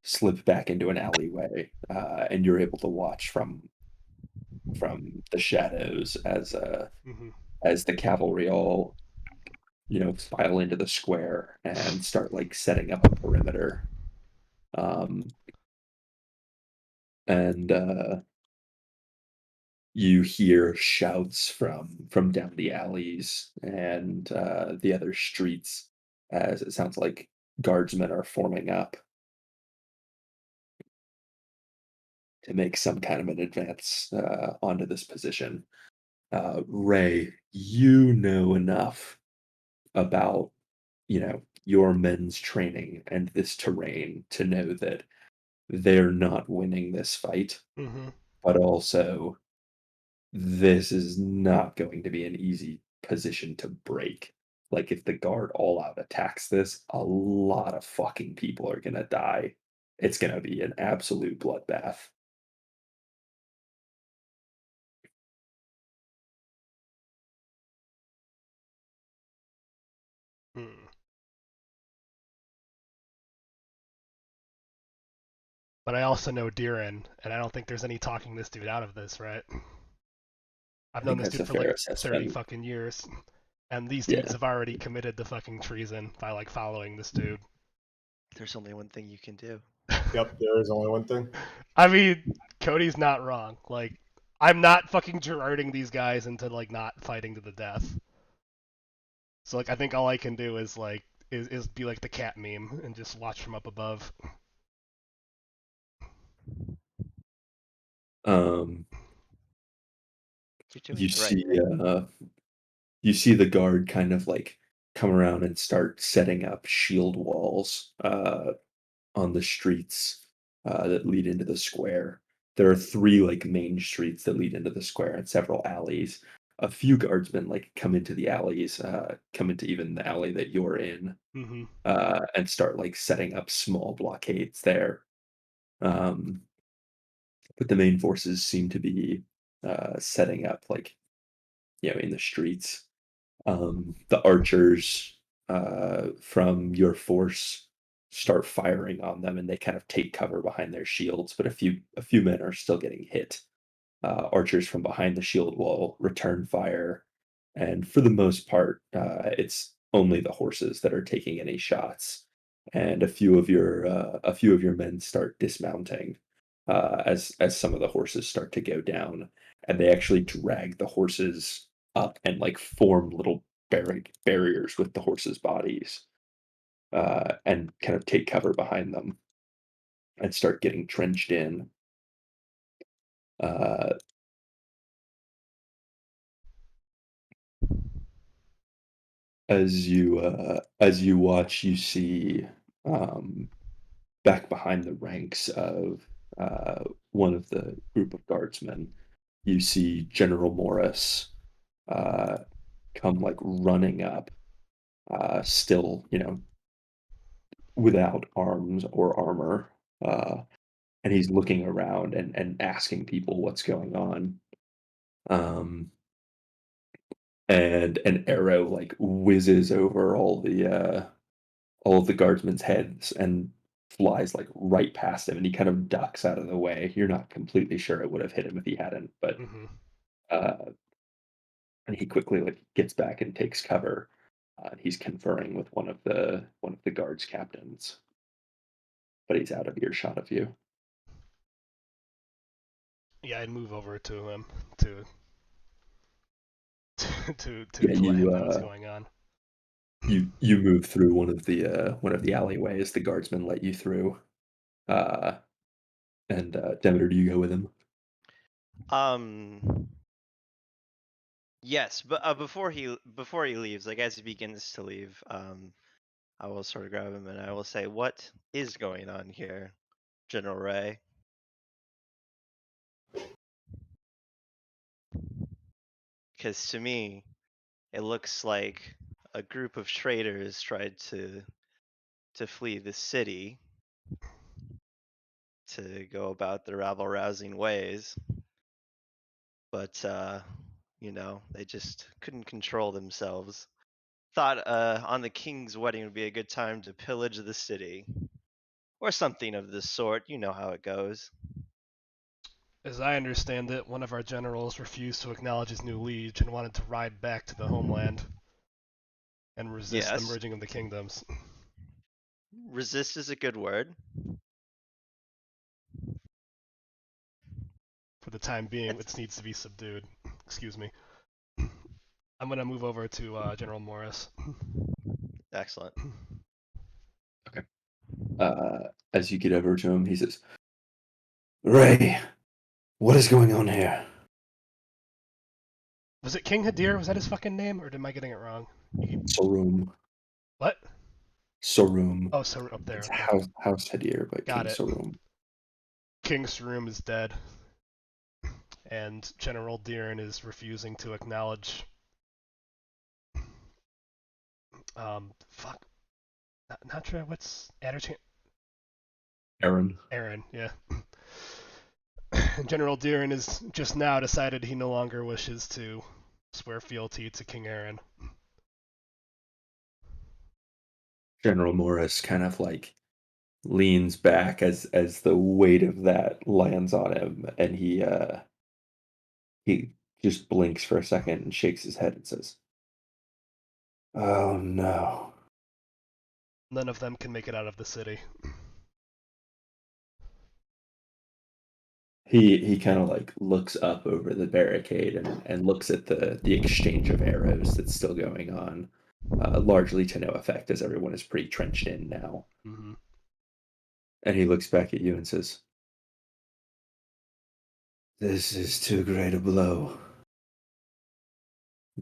slip back into an alleyway, and you're able to watch from the shadows
Mm-hmm.
as the cavalry all file into the square and start like setting up a perimeter. Um, and You hear shouts from down the alleys and the other streets, as it sounds like guardsmen are forming up to make some kind of an advance onto this position. Ray, you know enough about your men's training and this terrain to know that they're not winning this fight,
Mm-hmm.
but also this is not going to be an easy position to break. Like if the guard all out attacks this, a lot of fucking people are gonna die. It's gonna be an absolute bloodbath.
Hmm. But I also know Diran, and I don't think there's any talking this dude out of this, right? I've
I
known
think
this
that's
dude
a
for
fair
like 30
assessment.
fucking years, and these dudes
Yeah.
have already committed the fucking treason by like following this dude.
There's only one thing you can do.
Yep, there is only one thing.
I mean, Cody's not wrong. Like, I'm not fucking Gerarding these guys into like not fighting to the death. So like, I think all I can do is like is be like the cat meme and just watch from up above.
Um,
You're doing
you
the right
see,
thing.
you see the guard kind of like come around and start setting up shield walls on the streets that lead into the square. There are three like main streets that lead into the square and several alleys. A few guardsmen like come into the alleys, come into even the alley that you're in,
Mm-hmm.
and start like setting up small blockades there. Um, but the main forces seem to be setting up like in the streets. The archers from your force start firing on them, and they kind of take cover behind their shields. But a few men are still getting hit. Archers from behind the shield wall return fire, and for the most part, it's only the horses that are taking any shots. And a few of your men start dismounting as some of the horses start to go down, and they actually drag the horses up and like form little barriers with the horses' bodies, and kind of take cover behind them and start getting trenched in. Uh, as you watch, you see um, back behind the ranks of one of the group of guardsmen, you see General Morris uh, come like running up, still without arms or armor, and he's looking around and asking people what's going on. Um, and an arrow like whizzes over all of the guardsmen's heads and flies like right past him, and he kind of ducks out of the way. You're not completely sure it would have hit him if he hadn't, but
Mm-hmm.
uh, and he quickly like gets back and takes cover. He's conferring with one of the guards captains, but he's out of earshot of you.
Yeah, I'd move over to him to
Yeah,
to let him
you
know what's going on.
you move through one of the alleyways. The guardsmen let you through. Uh, and Demeter, do you go with him?
Um. Yes, but before he leaves, like as he begins to leave, I will sort of grab him and I will say, "What is going on here, General Ray?" Because to me, it looks like a group of traitors tried to flee the city to go about their rabble-rousing ways, but they just couldn't control themselves. Thought on the king's wedding would be a good time to pillage the city, or something of the sort. You know how it goes.
As I understand it, one of our generals refused to acknowledge his new liege and wanted to ride back to the homeland and resist the
Yes,
merging of the kingdoms.
resist is a good word.
For the time being,
It's
it needs to be subdued. Excuse me. I'm gonna move over to General Morris.
excellent.
Okay. As you get over to him, he says, "Ray, what is going on here?"
Was it King Hadir? Was that his fucking name, or am I getting it wrong?
Sorum.
What?
Sorum.
Oh, so up there.
It's
Okay,
House Hadir, but
got
King
it.
Sorum.
King Sarum is dead, and General Deeren is refusing to acknowledge Fuck. Not sure what's Adderchan.
Aaron.
Aaron, yeah. General Deeren has just now decided he no longer wishes to swear fealty to King Aaron.
General Morris kind of like leans back as the weight of that lands on him, and he just blinks for a second and shakes his head and says, "Oh no."
None of them can make it out of the city.
He kind of like looks up over the barricade and looks at the exchange of arrows that's still going on, largely to no effect as everyone is pretty trenched in now.
Mm-hmm.
And he looks back at you and says, "This is too great a blow.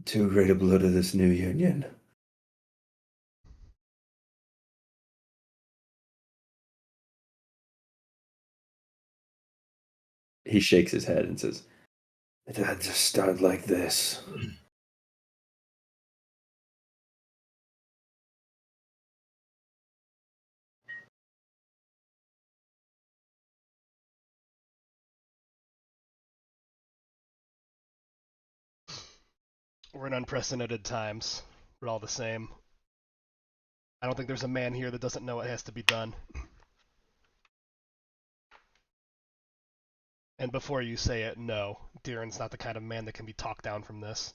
Too great a blow to this new union." He shakes his head and says, "It had to start like this."
We're in unprecedented times, but all the same, I don't think there's a man here that doesn't know what has to be done. And before you say it, no, Deeran's not the kind of man that can be talked down from this.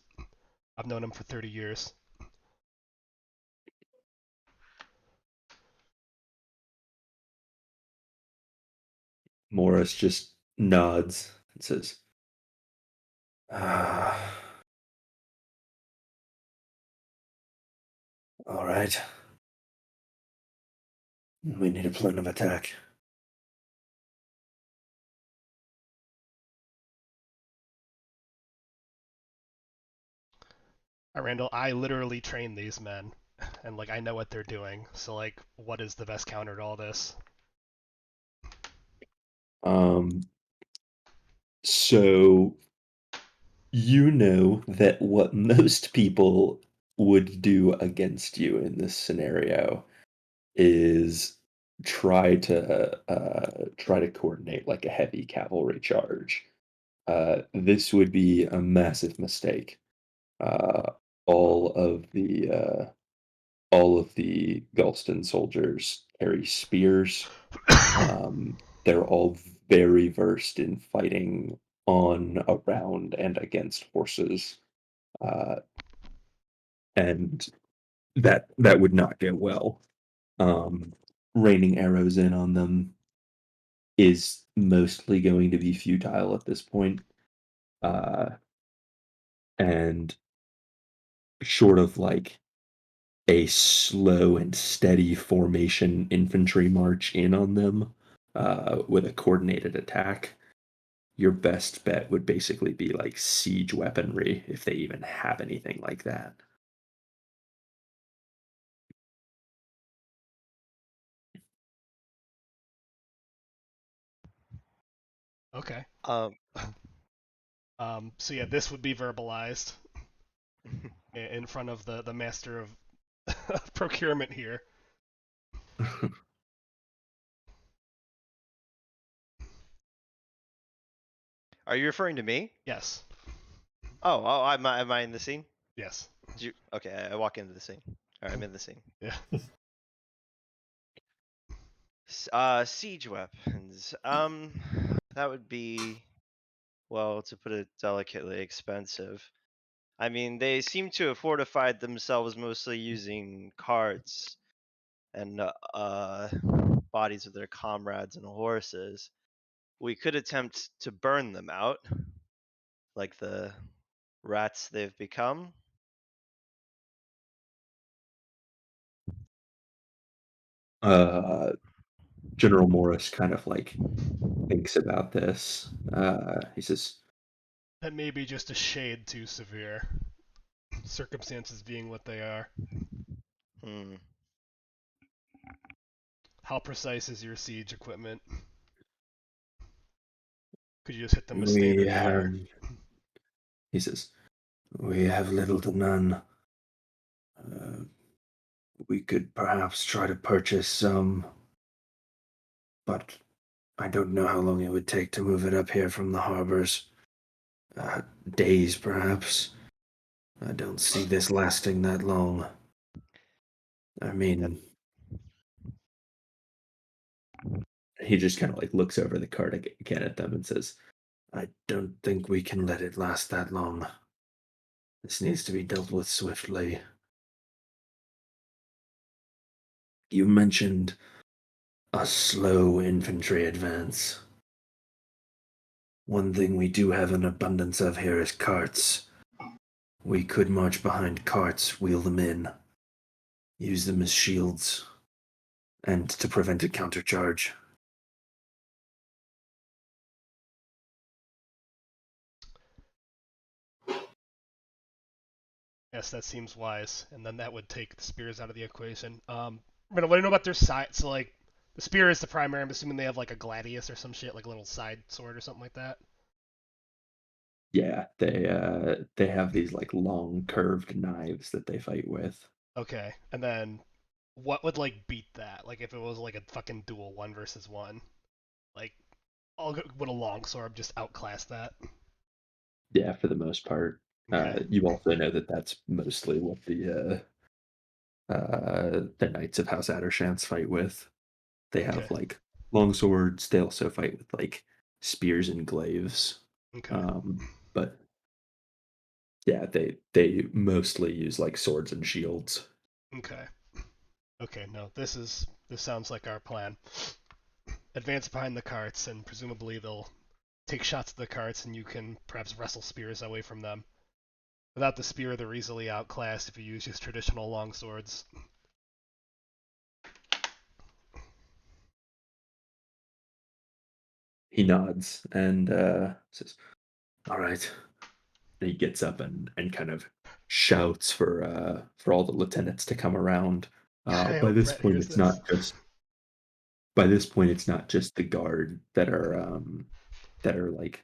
I've known him for 30 years.
Morris just nods and says, "Ah, all right. We need a plan of attack."
Randall, I literally train these men, and like I know what they're doing. So like, what is the best counter to all this?
Um, so you know that what most people would do against you in this scenario is try to coordinate like a heavy cavalry charge. This would be a massive mistake. Uh, all of the all of the Galston soldiers carry spears. They're all very versed in fighting on, around, and against horses, uh, and that would not go well. Um, Raining arrows in on them is mostly going to be futile at this point, uh, and short of like a slow and steady formation infantry march in on them with a coordinated attack, your best bet would basically be like siege weaponry if they even have anything like that.
Okay.
Um,
So yeah, this would be verbalized in front of the master of procurement here.
are you referring to me?
Yes.
Oh, am I in the scene?
Yes.
Okay, I walk into the scene. All right, I'm in the scene.
Yeah.
Siege weapons. That would be, well, to put it delicately, expensive. I mean, they seem to have fortified themselves mostly using carts and bodies of their comrades and horses. We could attempt to burn them out, like the rats they've become.
uh, General Morris kind of like thinks about this. He says,
That may be just a shade too severe. Circumstances being what they are.
Hmm.
How precise is your siege equipment? Could you just hit them with
"We
standard
have,"
fire?
he says, "we have little to none. Uh,
We could perhaps try to purchase some, but I don't know how long it would take to move it up here from the harbors. Days, perhaps. I don't see this lasting that long. I mean,
He just kind of like looks over the card again at them and says,
I don't think we can let it last that long. This needs to be dealt with swiftly. You mentioned a slow infantry advance. One thing we do have an abundance of here is carts. We could march behind carts, wheel them in, use them as shields, and to prevent a countercharge.
Yes, that seems wise, and then that would take the spears out of the equation. What do you know about their side? So like, the spear is the primary. I'm assuming they have like a gladius or some shit, like a little side sword or something like that.
"Yeah, they have these like long curved knives that they fight with."
Okay, and then what would like beat that? Like if it was like a fucking duel 1 versus 1, like would a longsword just outclass that?
Yeah, for the most part.
Okay,
You also know that that's mostly what the Knights of House Addershants fight with. They
okay,
have like long swords. They also fight with like spears and glaives.
okay,
But yeah, they mostly use like swords and shields.
okay, okay. No, this sounds like our plan. Advance behind the carts, and presumably they'll take shots at the carts, and you can perhaps wrestle spears away from them. Without the spear, they're easily outclassed if you use just traditional longswords.
He nods and says, "All right." And he gets up and kind of shouts for all the lieutenants to come around.
I
By
hope
this
Brett
point,
hears
it's
this.
not just by this point it's not just the guard that are like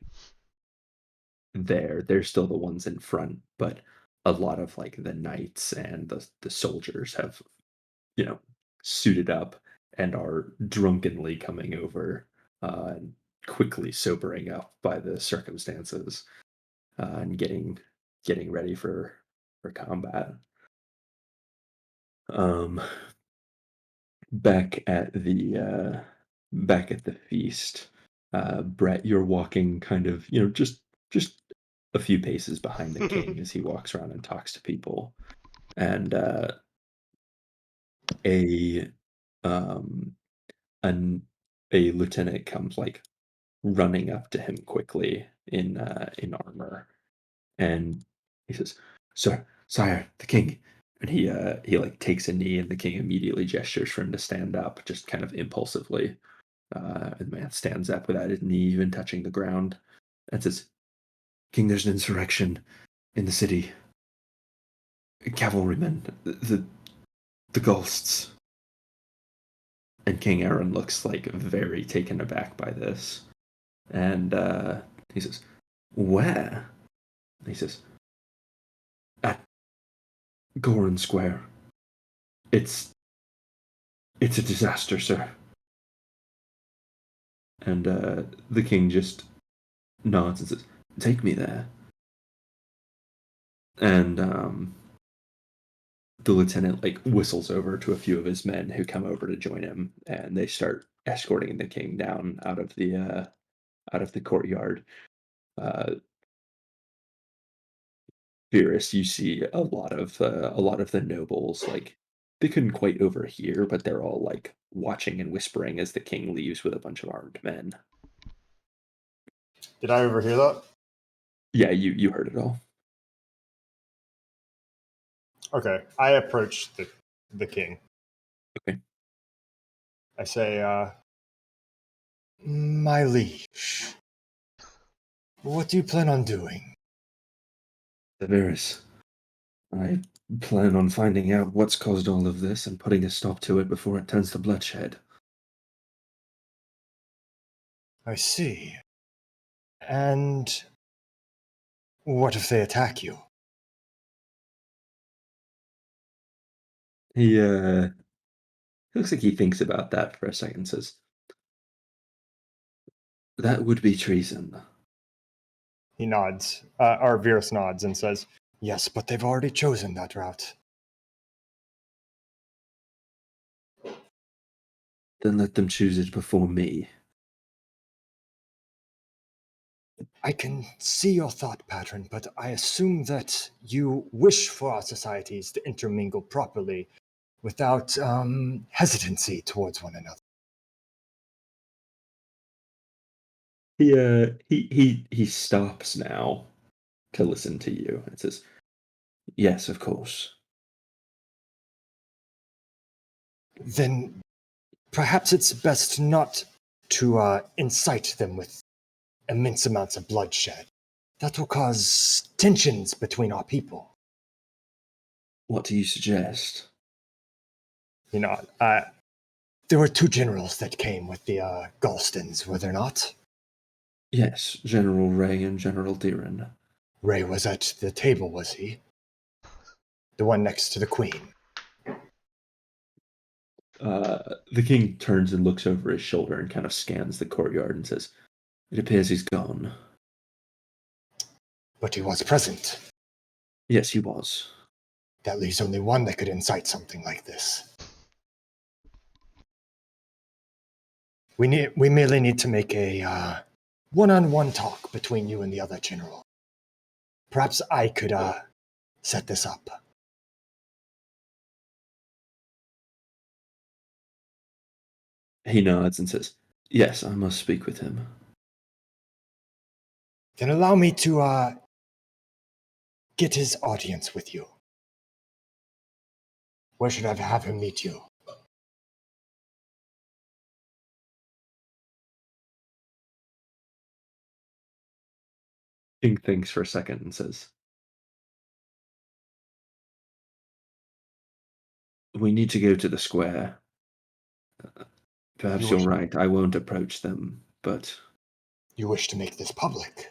there. They're still the ones in front, but a lot of like the knights and the soldiers have, you know, suited up and are drunkenly coming over and quickly sobering up by the circumstances and getting ready for combat. Um, back at the feast, Brett, you're walking kind of, just a few paces behind the king as he walks around and talks to people, and a um an a lieutenant comes like running up to him quickly in armor, and he says, Sire, the king." And he like takes a knee, and the king immediately gestures for him to stand up, just kind of impulsively. And the man stands up without his knee even touching the ground and says, "King, there's an insurrection in the city. Cavalrymen, the ghosts." And King Aaron looks like very taken aback by this. And he says, "Where?" And he says, "At Gorin Square. It's it's a disaster, sir." And the king just nods and says, "Take me there." And the lieutenant like whistles over to a few of his men who come over to join him, and they start escorting the king down out of the courtyard. Uh, Virus, you see a lot of the nobles like they couldn't quite overhear, but they're all like watching and whispering as the king leaves with a bunch of armed men.
Did I overhear that?
Yeah, you heard it all.
Okay. I approach the king.
Okay.
I say, "My liege, what do you plan on doing?"
Severus, I plan on finding out what's caused all of this and putting a stop to it before it turns to bloodshed.
I see. And what if they attack you?
He looks like he thinks about that for a second and says, "That would be treason."
He nods, or Virus nods and says, "Yes, but they've already chosen that route."
Then let them choose it before me.
I can see your thought pattern, but I assume that you wish for our societies to intermingle properly without hesitancy towards one another.
He stops now to listen to you and says, "Yes, of course."
Then perhaps it's best not to incite them with immense amounts of bloodshed. That will cause tensions between our people.
What do you suggest?
You know, there were two generals that came with the Galstons, were there not?
Yes, General Ray and General Deeren.
Ray was at the table, was he? The one next to the queen.
The king turns and looks over his shoulder and kind of scans the courtyard and says, "It appears he's gone."
But he was present.
Yes, he was.
That leaves only one that could incite something like this. We merely need to make a one-on-one talk between you and the other general. Perhaps I could set this up.
He nods and says, "Yes, I must speak with him."
Then allow me to get his audience with you. Where should I have him meet you?
King thinks for a second and says, "We need to go to the square. Perhaps
You
you're
wish,
right, I won't approach them, but
you wish to make this public,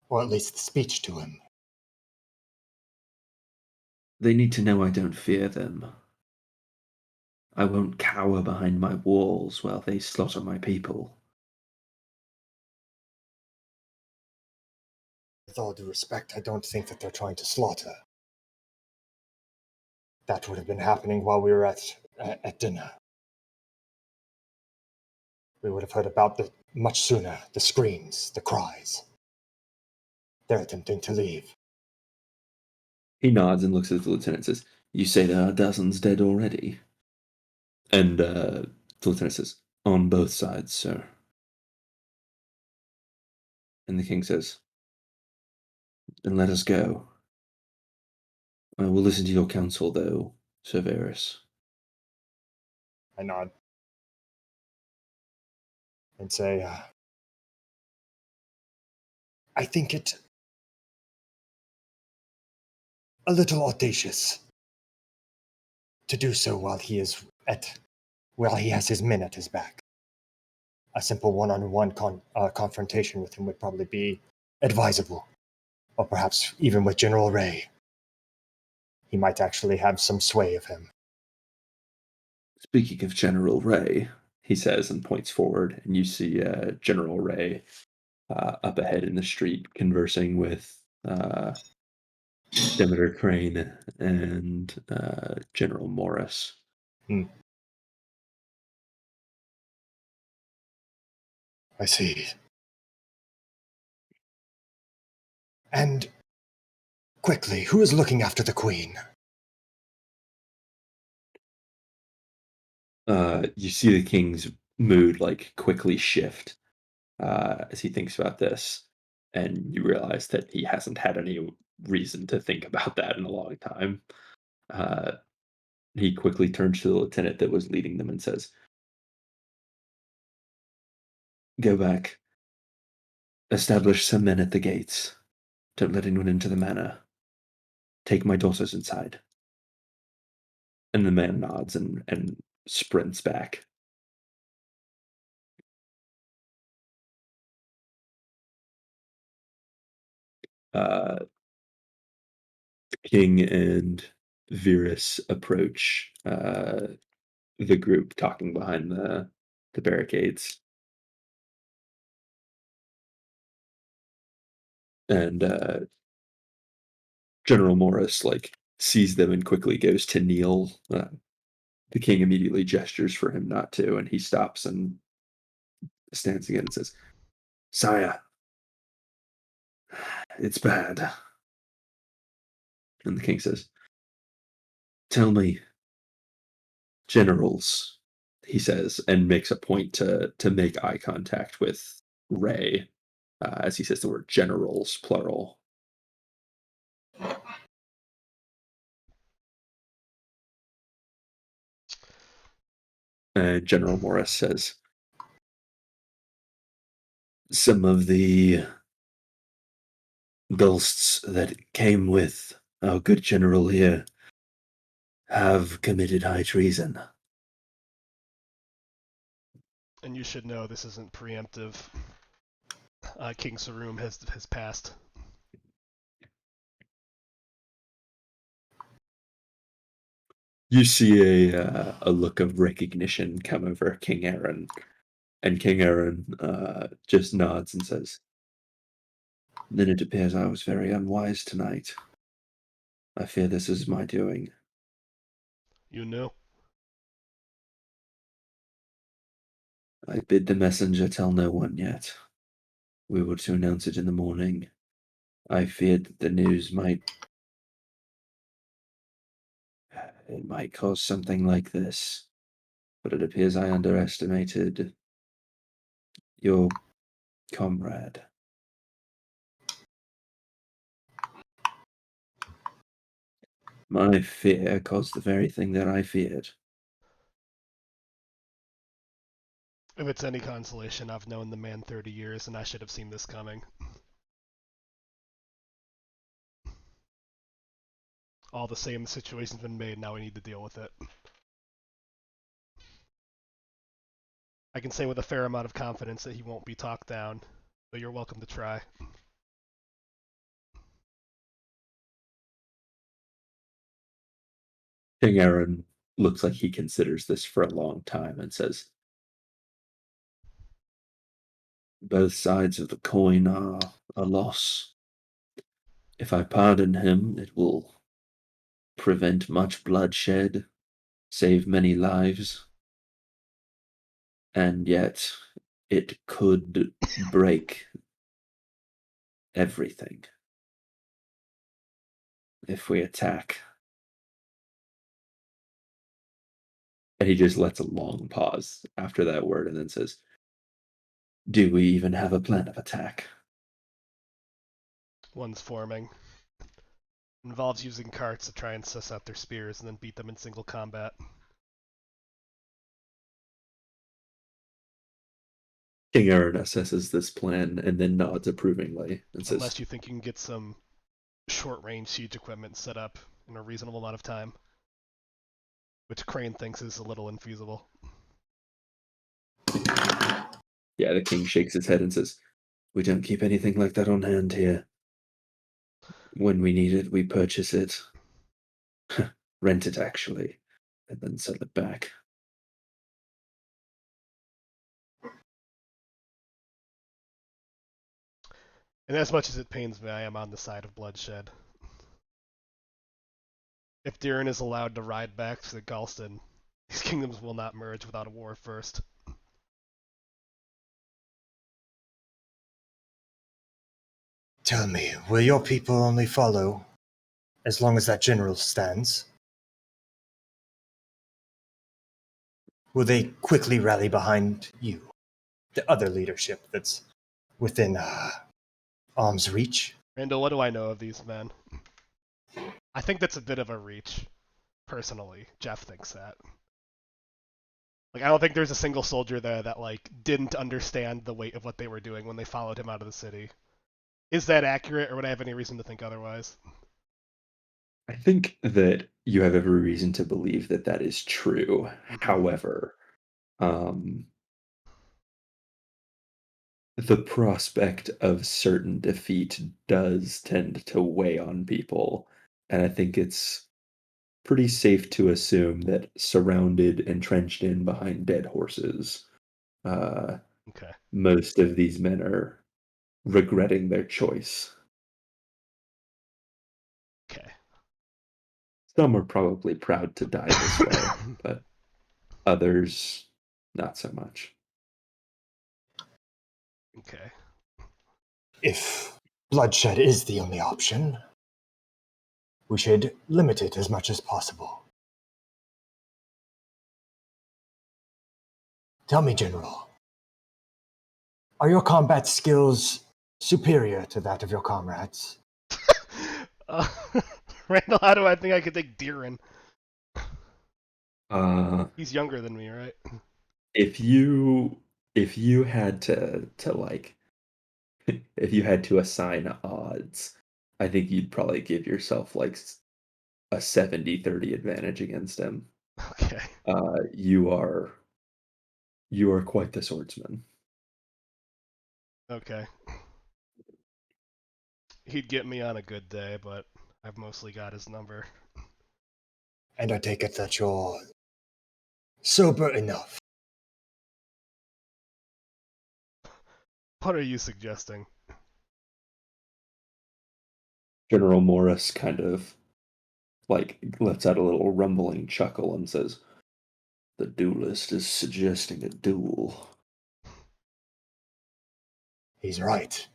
or at least the speech to him.
they need to know I don't fear them. I won't cower behind my walls while they slaughter my people."
With all due respect, I don't think that they're trying to slaughter. That would have been happening while we were at dinner. We would have heard about it much sooner. The screams, the cries. They're attempting to leave.
He nods and looks at the lieutenant and says, "You say there are dozens dead already?" And the lieutenant says, "On both sides, sir." And the king says, "Then let us go. I will listen to your counsel, though, Sir Varys."
I nod and say, I think it a little audacious to do so while he has his men at his back. A simple one-on-one confrontation with him would probably be advisable, or perhaps even with General Ray. He might actually have some sway of him.
"Speaking of General Ray," he says and points forward, and you see General Ray up ahead in the street conversing with Demeter Crane and General Morris.
I see. And quickly, who is looking after the queen?
You see the king's mood like quickly shift as he thinks about this, and you realize that he hasn't had any reason to think about that in a long time. Uh, he quickly turns to the lieutenant that was leading them and says, "Go back. Establish some men at the gates. Don't let anyone into the manor. Take my daughters inside." And the man nods and sprints back. Uh, King and Virus approach the group talking behind the barricades. And General Morris sees them and quickly goes to kneel. The king immediately gestures for him not to, and he stops and stands again and says, "Sire, it's bad." And the king says, "Tell me, generals," he says, and makes a point to make eye contact with Ray as he says the word generals, plural. And General Morris says, "Some of the ghosts that came with our good general here have committed high treason."
And you should know this isn't preemptive. King Sarum has passed.
You see a look of recognition come over King Aaron, and King Aaron just nods and says, "Then it appears I was very unwise tonight. I fear this is my doing."
You know.
"I bid the messenger tell no one yet. We were to announce it in the morning. I feared that the news might cause something like this, but it appears I underestimated your comrade." "My fear caused the very thing that I feared."
If it's any consolation, I've known the man 30 years, and I should have seen this coming. All the same, the situation's been made, now we need to deal with it. I can say with a fair amount of confidence that he won't be talked down, but you're welcome to try.
King Aaron looks like he considers this for a long time and says, "Both sides of the coin are a loss. If I pardon him, it will prevent much bloodshed, save many lives, and yet it could break everything if we attack." And he just lets a long pause after that word and then says, "Do we even have a plan of attack?"
One's forming. Involves using carts to try and suss out their spears and then beat them in single combat.
King Aaron assesses this plan and then nods approvingly and says,
Unless you think you can get some short-range siege equipment set up in a reasonable amount of time. Which Crane thinks is a little infeasible.
Yeah, the king shakes his head and says, "We don't keep anything like that on hand here. When we need it, we purchase it. Rent it, actually, and then sell it back."
And as much as it pains me, I am on the side of bloodshed. If Durin is allowed to ride back to Galston, these kingdoms will not merge without a war first.
Tell me, will your people only follow as long as that general stands? Will they quickly rally behind you, the other leadership that's within arm's reach?
Randall, what do I know of these men? I think that's a bit of a reach, personally. Jeff thinks that. I don't think there's a single soldier there that didn't understand the weight of what they were doing when they followed him out of the city. Is that accurate, or would I have any reason to think otherwise?
I think that you have every reason to believe that that is true. However, um, the prospect of certain defeat does tend to weigh on people, and I think it's pretty safe to assume that surrounded and trenched in behind dead horses, uh,
Okay.
most of these men are regretting their choice.
Okay.
Some are probably proud to die this way, but others not so much.
Okay.
If bloodshed is the only option, we should limit it as much as possible. Tell me, General, are your combat skills superior to that of your comrades?
uh, Randall, how do I think I could take Deeren?
Uh,
He's younger than me, right?
if you had to like if you had to assign odds, I think you'd probably give yourself like a 70-30 advantage against him.
Okay.
You are quite the swordsman.
Okay. He'd get me on a good day, but I've mostly got his number.
And I take it that you're sober enough.
What are you suggesting?
General Morris kind of like lets out a little rumbling chuckle and says, "The duelist is suggesting a duel."
He's right.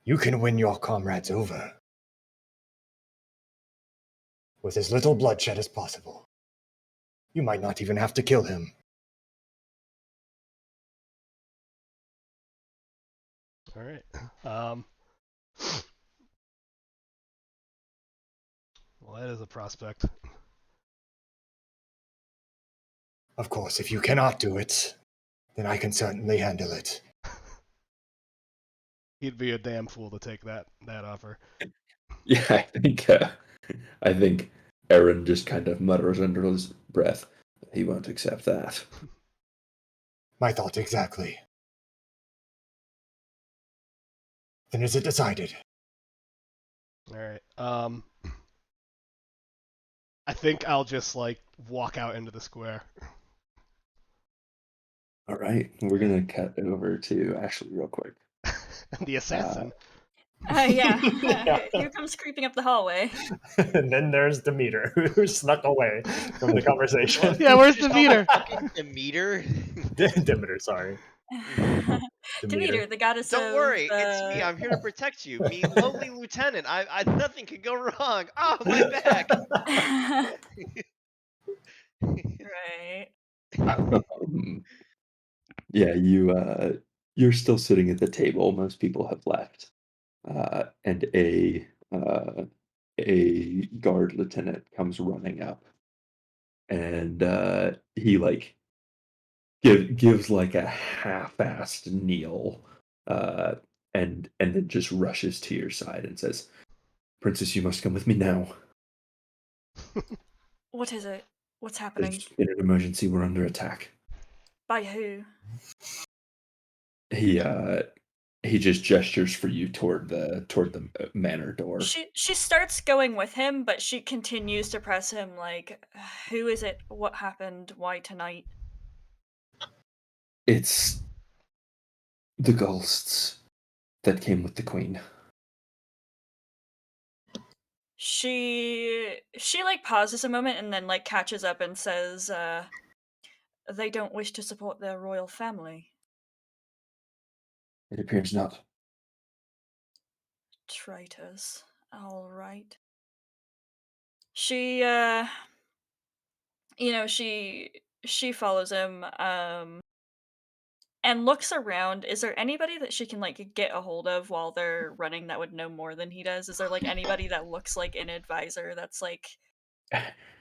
You can win your comrades over with as little bloodshed as possible. You might not even have to kill him.
All right. Well, that is a prospect.
Of course, if you cannot do it, then I can certainly handle it.
He'd be a damn fool to take that offer.
Yeah, I think Aaron just kind of mutters under his breath, "He won't accept that."
My thought exactly. Then is it decided?
All right. I think I'll just like walk out into the square.
All right, we're gonna cut over to Ashley real quick.
The assassin.
Yeah.
Yeah.
Here comes creeping up the hallway.
And then there's Demeter, who snuck away from the conversation.
Yeah, where's
Just
Demeter?
fucking Demeter.
Demeter, sorry.
Demeter, the goddess
Don't
of
worry, it's me. I'm here to protect you. Me, lowly lieutenant. I nothing could go wrong. Oh, my back.
right.
Um, yeah, you're still sitting at the table. Most people have left, and a guard lieutenant comes running up, and he like gives like a half-assed kneel, uh, and then just rushes to your side and says, "Princess, you must come with me now.
What is it? What's happening?
There's been an emergency. We're under attack."
By who?
He uh he just gestures for you toward the manor door.
She starts going with him, but she continues to press him like, who is it? What happened? Why tonight?
It's the ghosts that came with the queen.
She like pauses a moment and then like catches up and says, they don't wish to support their royal family.
It appears not.
Traitors. All right. She she follows him and looks around. Is there anybody that she can like get a hold of while they're running that would know more than he does? Is there like anybody that looks like an advisor that's like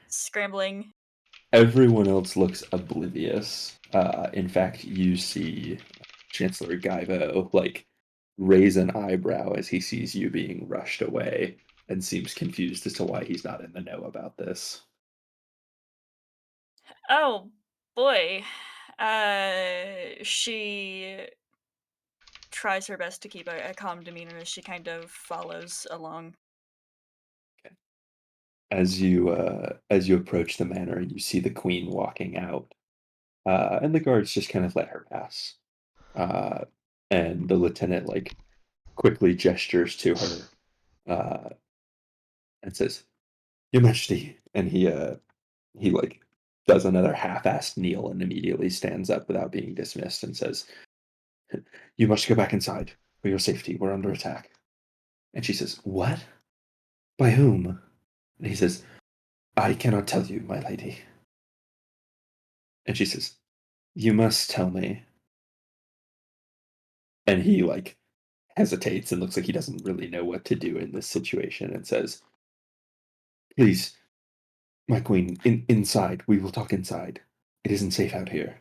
scrambling?
Everyone else looks oblivious. In fact, you see Chancellor Gaivo like raise an eyebrow as he sees you being rushed away and seems confused as to why he's not in the know about this.
Oh boy. She tries her best to keep a calm demeanor as she kind of follows along.
as you approach the manor, you see the queen walking out, and the guards just kind of let her pass. Uh, and the lieutenant like quickly gestures to her uh, and says, "Your Majesty," and he like does another half-assed kneel and immediately stands up without being dismissed and says, "You must go back inside for your safety. We're under attack." And she says, "What? By whom?" And he says, "I cannot tell you, my lady." And she says, "You must tell me." And he like hesitates and looks like he doesn't really know what to do in this situation and says, "Please, my queen, inside. We will talk inside. It isn't safe out here."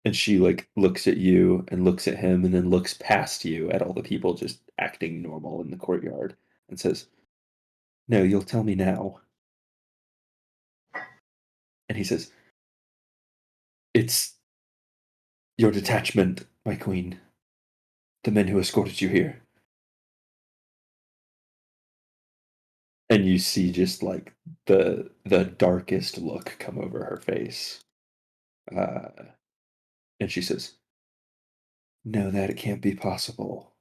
And she like looks at you and looks at him and then looks past you at all the people just acting normal in the courtyard and says, "No, you'll tell me now." And he says, "It's your detachment, my queen. The men who escorted you here." And you see just like the darkest look come over her face. Uh, and she says, "No, that it can't be possible."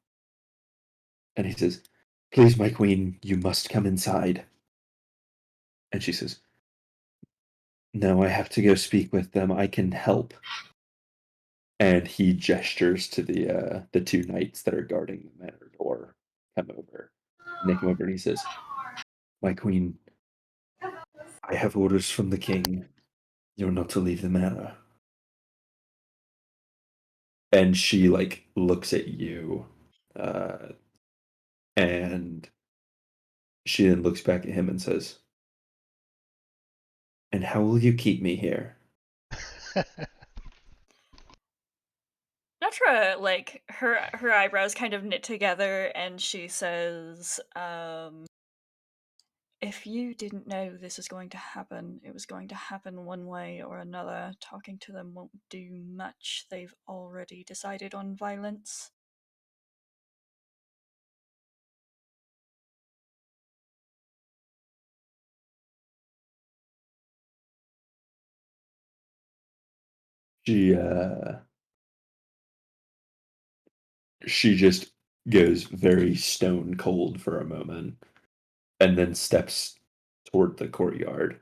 And he says, "Please, my queen, you must come inside." And she says, "No, I have to go speak with them. I can help." And he gestures to the two knights that are guarding the manor door. Come over. And they come over and he says, "My queen, I have orders from the king. You're not to leave the manor." And she like looks at you, uh, and she then looks back at him and says, "And how will you keep me here?"
Natra, like her eyebrows kind of knit together, and she says, "If you didn't know this was going to happen, it was going to happen one way or another. Talking to them won't do much. They've already decided on violence."
She she just goes very stone cold for a moment and then steps toward the courtyard.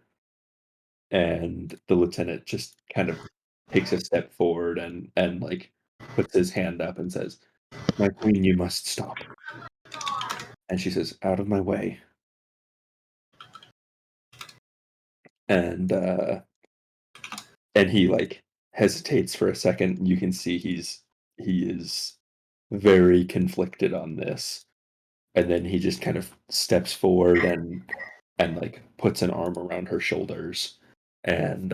And the lieutenant just kind of takes a step forward and like puts his hand up and says, "My queen, you must stop." And she says, "Out of my way." And and he like hesitates for a second. You can see he is very conflicted on this. And then he just kind of steps forward and like puts an arm around her shoulders and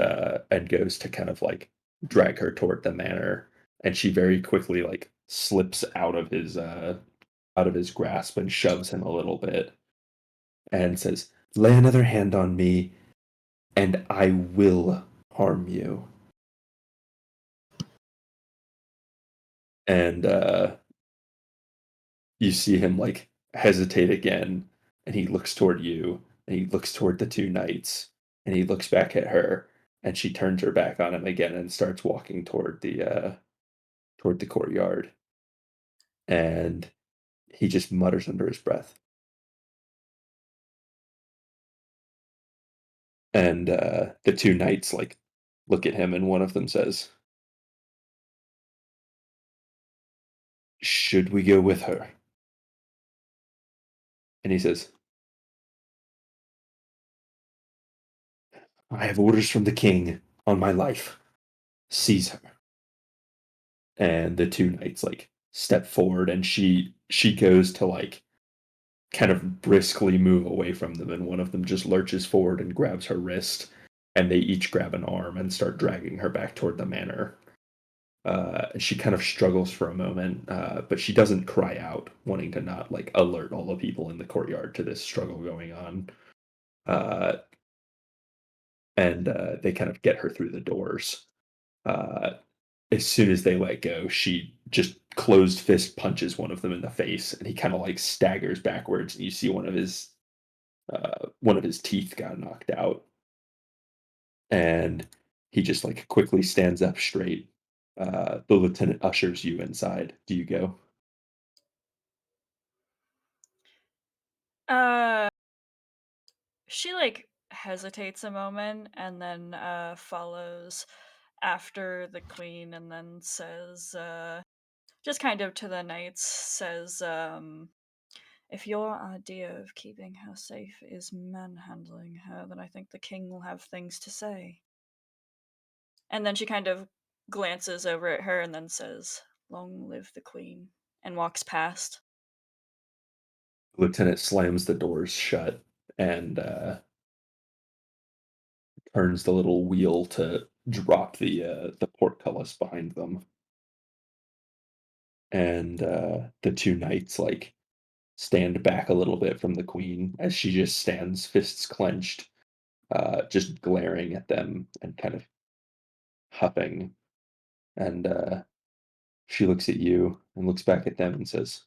goes to kind of like drag her toward the manor. And she very quickly like slips out of his grasp and shoves him a little bit and says, "Lay another hand on me and I will harm you." And you see him like hesitate again, and he looks toward you, and he looks toward the two knights, and he looks back at her, and she turns her back on him again and starts walking toward the courtyard. And he just mutters under his breath. And the two knights like look at him, and one of them says, "Should we go with her?" And he says, "I have orders from the king on my life. Seize her." And the two knights like step forward, and she goes to like kind of briskly move away from them, and one of them just lurches forward and grabs her wrist, and they each grab an arm and start dragging her back toward the manor. She kind of struggles for a moment, but she doesn't cry out, wanting to not like alert all the people in the courtyard to this struggle going on. Uh, and they kind of get her through the doors. Uh, as soon as they let go, she just closed fist punches one of them in the face, and he kind of like staggers backwards, and you see one of one of his teeth got knocked out, and he just like quickly stands up straight. The lieutenant ushers you inside. Do you go?
Uh, she like hesitates a moment and then follows after the queen and then says, just kind of to the knights, says, if your idea of keeping her safe is manhandling her, then I think the king will have things to say. And then she kind of glances over at her and then says, long live the queen, and walks past.
Lieutenant slams the doors shut and turns the little wheel to drop the portcullis behind them. And the two knights like stand back a little bit from the queen as she just stands, fists clenched, just glaring at them and kind of huffing. And she looks at you and looks back at them and says,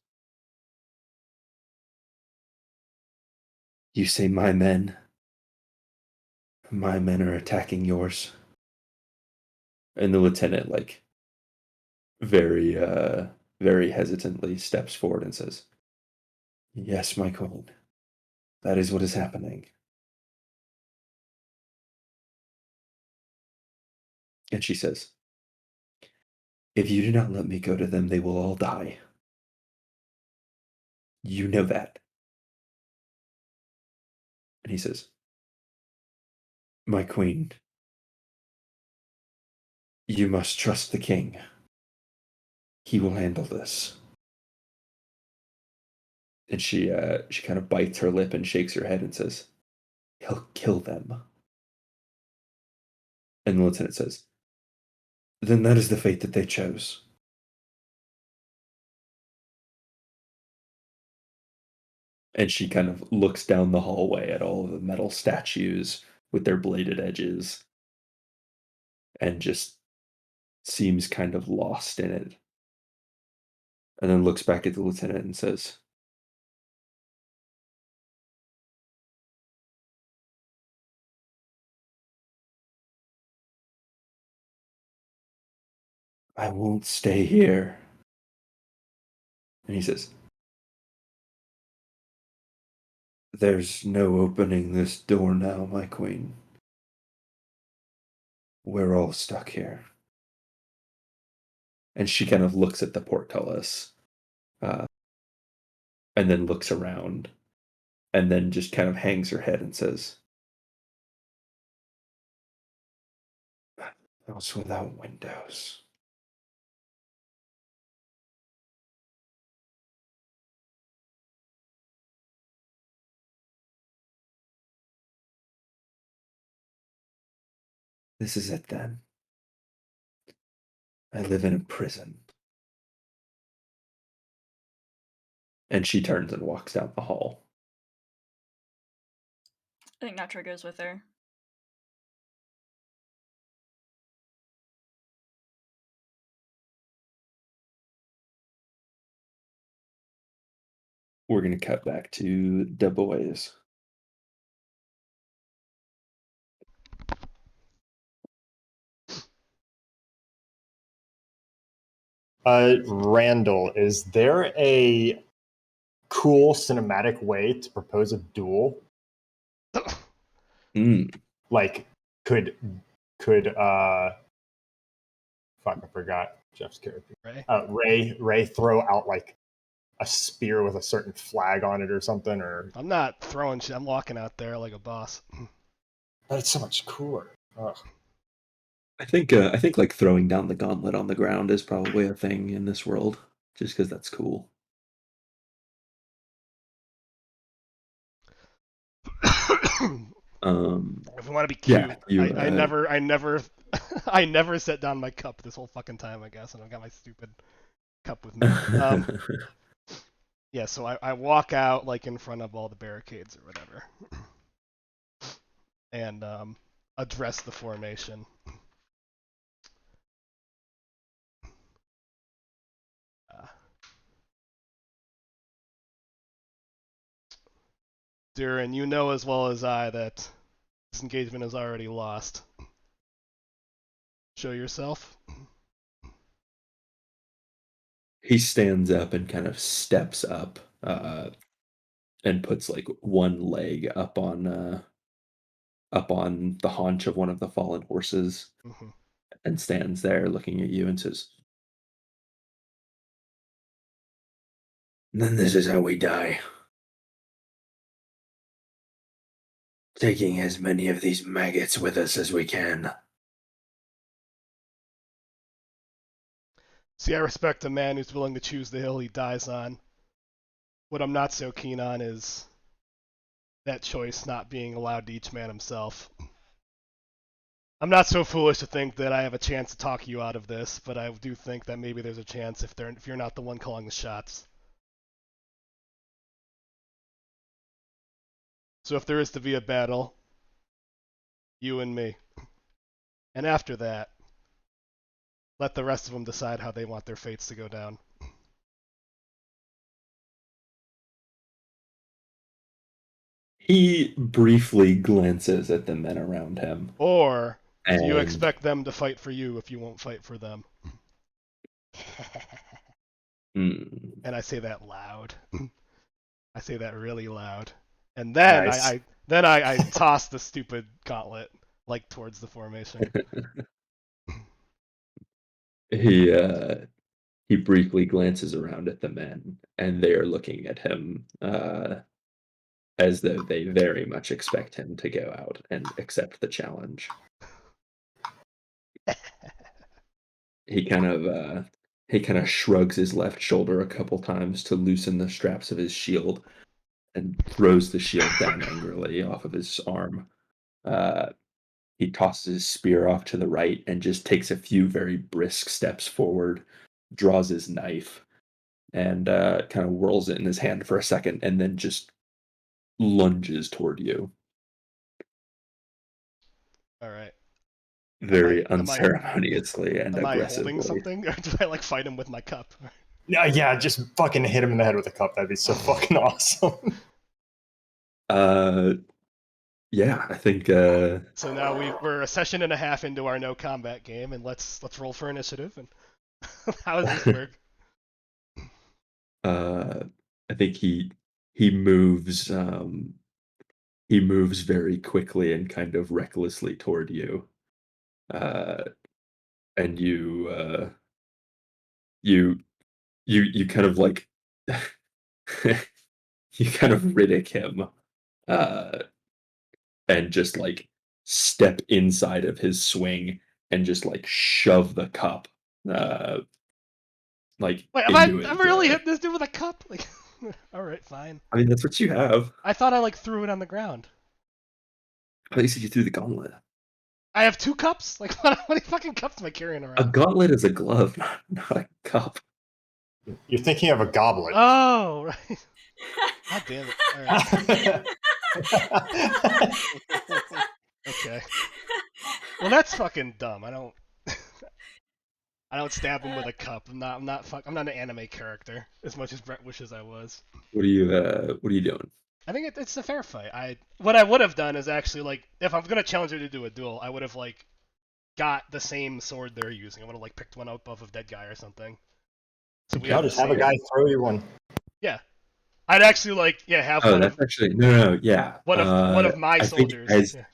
"You say my men? My men are attacking yours." And the lieutenant, like, very, very hesitantly steps forward and says, "Yes, my queen. That is what is happening." And she says, "If you do not let me go to them, they will all die. You know that." And he says, "My queen, you must trust the king. He will handle this." And she kind of bites her lip and shakes her head and says, "He'll kill them." And the lieutenant says, "Then that is the fate that they chose." And she kind of looks down the hallway at all of the metal statues with their bladed edges and just seems kind of lost in it. And then looks back at the lieutenant and says, "I won't stay here." And he says, "There's no opening this door now, my queen. We're all stuck here." And she kind of looks at the portcullis, uh, and then looks around, and then just kind of hangs her head and says, "House without windows." This is it then. I live in a prison. And she turns and walks down the hall.
I think Natra goes with her.
We're going to cut back to Du Bois.
Randall, is there a cool cinematic way to propose a duel?
Mm.
Like, could fuck, I forgot Jeff's character.
Right?
Ray throw out like a spear with a certain flag on it or something, or
I'm not throwing shit. I'm walking out there like a boss.
that's so much cooler. Ugh.
I think like throwing down the gauntlet on the ground is probably a thing in this world, just because that's cool.
If we want to be cute,
Yeah, you.
I never, I never set down my cup this whole fucking time, I guess, and I've got my stupid cup with me. Yeah, so I walk out like in front of all the barricades or whatever, and address the formation. Uh, Durin, you know as well as I that this engagement is already lost. Show yourself.
He stands up and kind of steps up, and puts like one leg up on the haunch of one of the fallen horses,
Mhm.
and stands there looking at you and says, "Then this is how we die. Taking as many of these maggots with us as we can."
See, I respect a man who's willing to choose the hill he dies on. What I'm not so keen on is that choice not being allowed to each man himself. I'm not so foolish to think that I have a chance to talk you out of this, but I do think that maybe there's a chance if you're not the one calling the shots. So if there is to be a battle, you and me. And after that, let the rest of them decide how they want their fates to go down.
He briefly glances at the men around him,
Or do you
and
expect them to fight for you if you won't fight for them?
hmm,
And I say that loud. I say that really loud. And then
Nice.
I toss the stupid gauntlet like towards the formation.
he he briefly glances around at the men, and they are looking at him as though they very much expect him to go out and accept the challenge. He kind of shrugs his left shoulder a couple times to loosen the straps of his shield, and throws the shield down angrily off of his arm. Uh, he tosses his spear off to the right and just takes a few very brisk steps forward, draws his knife, and kind of whirls it in his hand for a second, and then just lunges toward you
All right.
very
Am I
unceremoniously and
am I holding
aggressively.
something, or do I like fight him with my cup?
Yeah, just fucking hit him in the head with a cup. That'd be so fucking awesome.
Uh, yeah, I think
So now we're a session and a half into our no combat game, and let's roll for initiative. And how does this work?
uh, I think he moves he moves very quickly and kind of recklessly toward you. Uh, and you you kind of like you kind of riddick him, uh, and just like step inside of his swing and just like shove the cup uh like
Wait,
into
I'm
his
really hitting this dude with a cup? Like, all right, fine.
I mean that's what you have.
I thought I like threw it on the ground.
I thought you said you threw the gauntlet.
I have two cups. Like, what many fucking cups am I carrying
A
around?
gauntlet is a glove, not a cup.
You're thinking of a goblet.
Oh, right. God damn it. All right. Okay. Well, that's fucking dumb. I don't stab him with a cup. I'm not an anime character as much as Brett wishes I was.
What are you doing?
I think it's a fair fight. What I would have done is actually like if I'm gonna challenge her to do a duel, I would have like got the same sword they're using. I would have like picked one up off of dead guy or something. So we
No,
have the
just have a
same.
guy throw you one.
Yeah, I'd actually like have
Oh,
one
that's
of
actually no, yeah.
one of my
I think
soldiers. Yeah.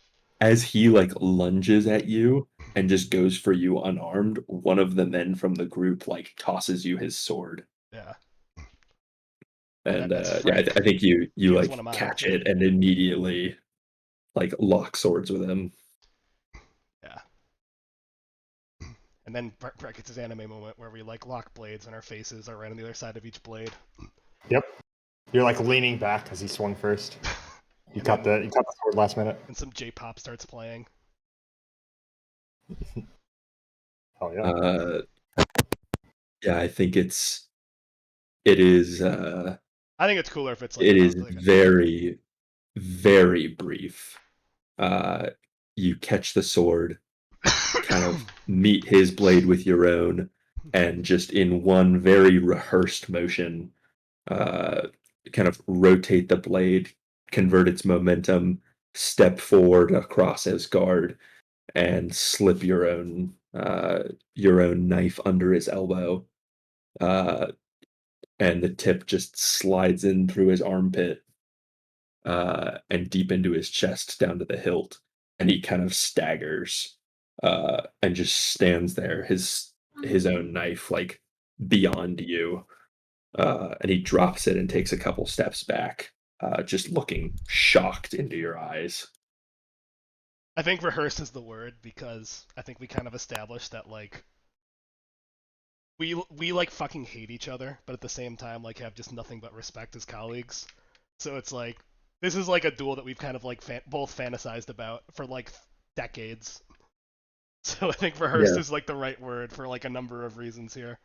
as he like lunges at you and just goes for you unarmed, one of the men from the group like tosses you his sword,
Yeah.
and
That's
yeah,
Frank.
I think you
He has one
like
of mine.
catch
Yeah.
it and immediately like lock swords with him.
Yeah. And then Brett gets his anime moment where we like lock blades and our faces are right on the other side of each blade.
Yep. You're like leaning back because he swung first. You cut the sword last minute.
And some J-pop starts playing.
Oh yeah.
Yeah, I think it is
I think it's cooler if it's like
it is
like
very very brief. You catch the sword, kind of meet his blade with your own, and just in one very rehearsed motion, kind of rotate the blade convert its momentum, step forward across Asgard, and slip your own knife under his elbow, uh, and the tip just slides in through his armpit, and deep into his chest down to the hilt, and he kind of staggers, and just stands there, his own knife like beyond you, and he drops it and takes a couple steps back, just looking shocked into your eyes.
I think rehearse is the word because I think we kind of established that like we like fucking hate each other, but at the same time like have just nothing but respect as colleagues. So it's like this is like a duel that we've kind of like both fantasized about for like decades. So I think rehearsed
Yeah.
is like the right word for like a number of reasons here.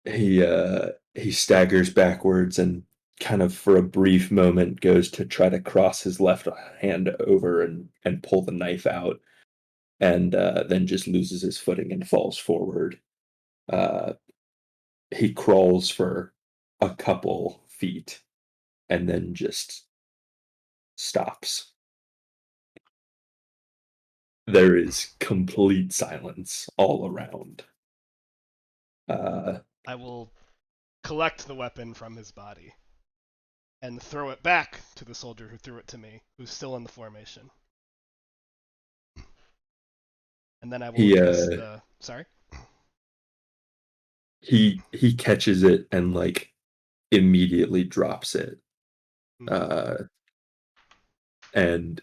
He staggers backwards and kind of for a brief moment goes to try to cross his left hand over and pull the knife out, and then just loses his footing and falls forward. Uh, he crawls for a couple feet and then just stops. There is complete silence all around.
I will collect the weapon from his body and throw it back to the soldier who threw it to me, who's still in the formation. And then I will
he
use
uh,
the sorry.
he catches it and like immediately drops it. Uh, and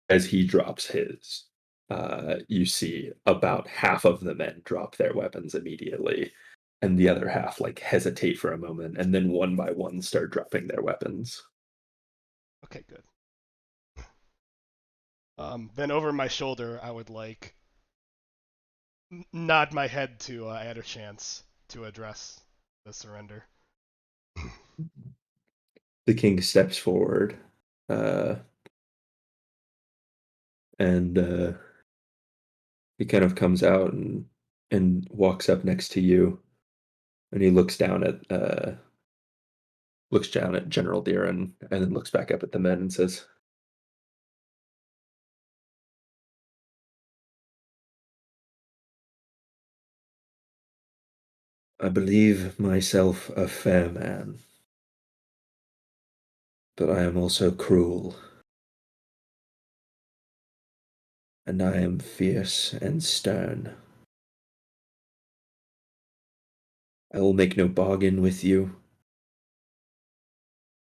as he drops his, you see about half of the men drop their weapons immediately, and the other half like hesitate for a moment, and then one by one start dropping their weapons.
Okay, good. Then over my shoulder, I would like nod my head to add a chance to address the surrender.
The king steps forward, and he kind of comes out and walks up next to you, and he looks down at General Deer and then looks back up at the men and says, "I believe myself a fair man, but I am also cruel, and I am fierce and stern. I will make no bargain with you.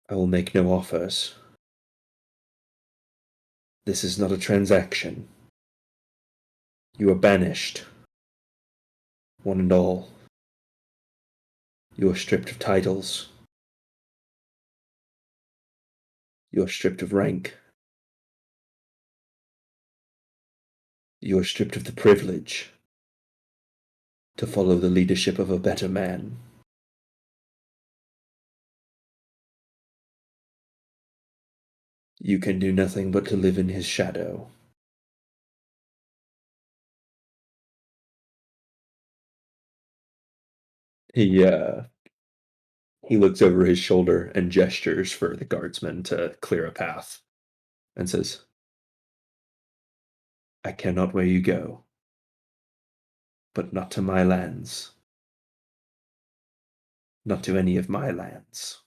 I will make no offers. This is not a transaction. You are banished, one and all. You are stripped of titles. You are stripped of rank. You are stripped of the privilege to follow the leadership of a better man. You can do nothing but to live in his shadow." He uh he looks over his shoulder and gestures for the guardsmen to clear a path and says, "I care not where you go, but not to my lands. Not to any of my lands.